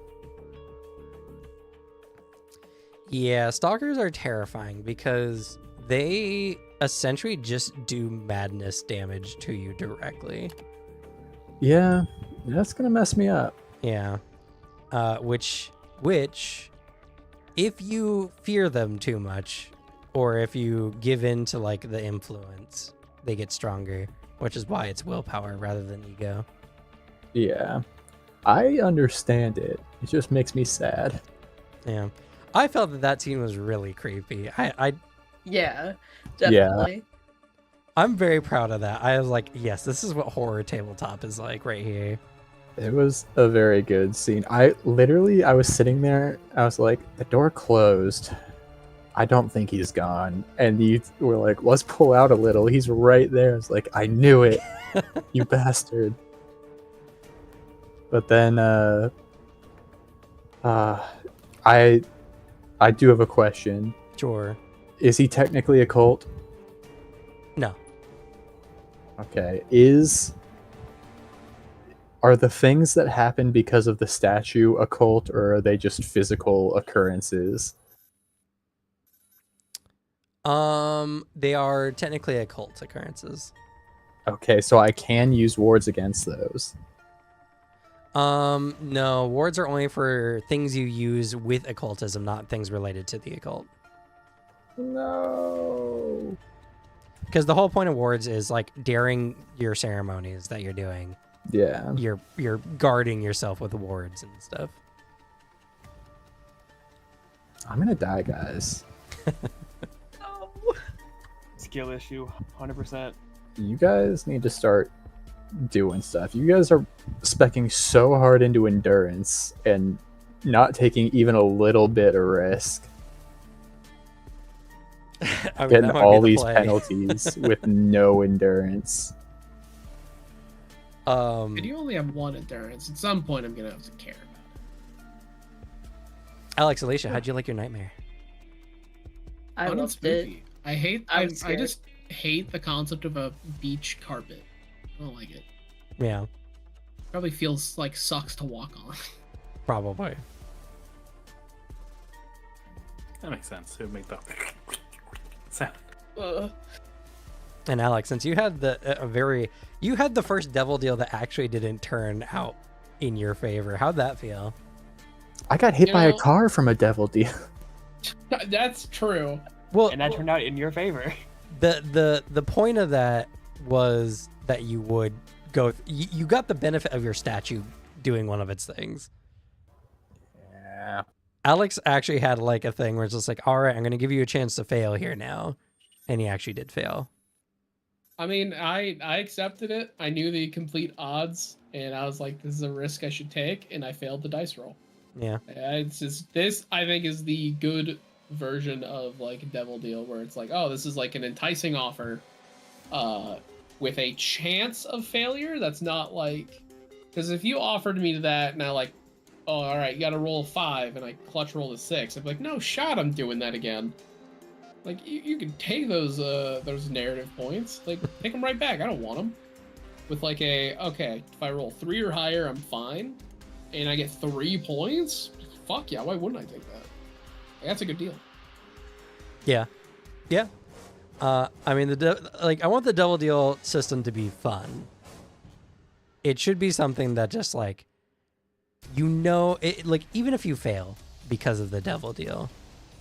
Yeah, stalkers are terrifying because they essentially just do madness damage to you directly. Yeah, that's gonna mess me up. Yeah. Which, if you fear them too much, or if you give in to like the influence, they get stronger, which is why it's willpower rather than ego. Yeah, I understand it. It just makes me sad. Yeah. I felt that scene was really creepy. Yeah, definitely. I'm very proud of that. I was like, yes, this is what horror tabletop is like right here. It was a very good scene. I was sitting there. I was like, the door closed. I don't think he's gone. And you were like, let's pull out a little. He's right there. I was like, I knew it, you bastard. But then, I do have a question. Sure. Is he technically a cult? No. Okay. Are the things that happen because of the statue a cult, or are they just physical occurrences? They are technically occult occurrences. Okay, so I can use wards against those. No, wards are only for things you use with occultism, not things related to the occult. No. Because the whole point of wards is like during your ceremonies that you're doing, Yeah. you're guarding yourself with wards and stuff. I'm gonna die, guys. Oh. Skill issue, 100%. You guys need to start doing stuff. You guys are speccing so hard into endurance and not taking even a little bit of risk. I mean, Getting that might all be the these play. penalties with no endurance. If you only have one endurance, at some point I'm gonna have to care about Alex, Alicia, how'd you like your nightmare? I Fun and loved it. spooky. I was I scared. just hate the concept of a beach carpet. I don't like it. Yeah, Probably feels like sucks to walk on. probably. That makes sense. It would make the sound. And Alex, since you had you had the first devil deal that actually didn't turn out in your favor. How'd that feel? I got hit You by a know- car from a devil deal. That's true. Well, And that turned out in your favor. the point of that was that you would go. You got the benefit of your statue doing one of its things. Yeah. Alex actually had like a thing where it's just like, all right, I'm going to give you a chance to fail here now. And he actually did fail. I mean, I accepted it. I knew the complete odds, and I was like, this is a risk I should take, and I failed the dice roll. Yeah. It's just this, I think, is the good version of like a devil deal where it's like, oh, this is like an enticing offer with a chance of failure. That's not like, because if you offered me that and I like, oh, all right, you got to roll a 5 and I clutch roll a 6, I'd be like, no shot, I'm doing that again. Like you can take those narrative points, like take them right back. I don't want them. With like okay, if I roll 3 or higher, I'm fine, and I get 3 points. Fuck yeah, why wouldn't I take that? Like, that's a good deal. Yeah. I mean, I want the double deal system to be fun. It should be something that just like, like even if you fail because of the double deal,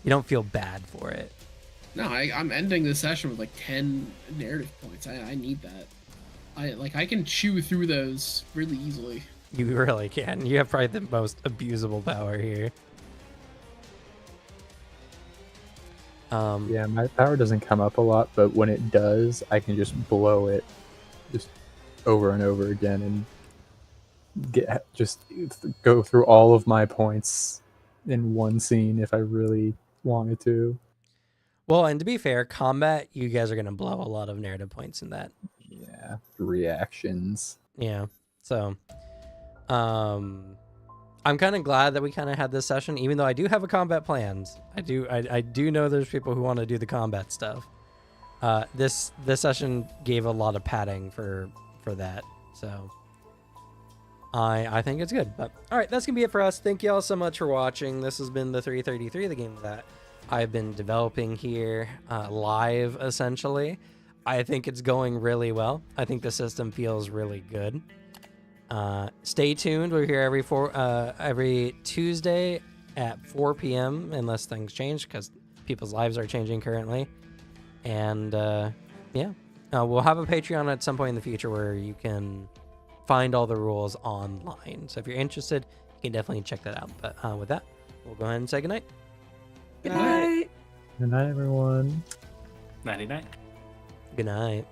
you don't feel bad for it. No, I'm ending the session with like 10 narrative points. I need that. I can chew through those really easily. You really can. You have probably the most abusable power here. Yeah, my power doesn't come up a lot, but when it does, I can just blow it just over and over again and go through all of my points in one scene if I really wanted to. Well, and to be fair, combat, you guys are going to blow a lot of narrative points in that. Yeah, reactions. Yeah. So, I'm kind of glad that we kind of had this session, even though I do have a combat plans. I do know there's people who want to do the combat stuff. This session gave a lot of padding for that. So I think it's good. But all right, that's gonna be it for us. Thank you all so much for watching. This has been the 333, the game that I've been developing here live, essentially. I think it's going really well. I think the system feels really good. Stay tuned. We're here every Tuesday at 4 p.m. unless things change, because people's lives are changing currently. And we'll have a Patreon at some point in the future where you can find all the rules online. So if you're interested, you can definitely check that out. But with that, we'll go ahead and say goodnight. Good night. Good night, everyone. 99. Good night.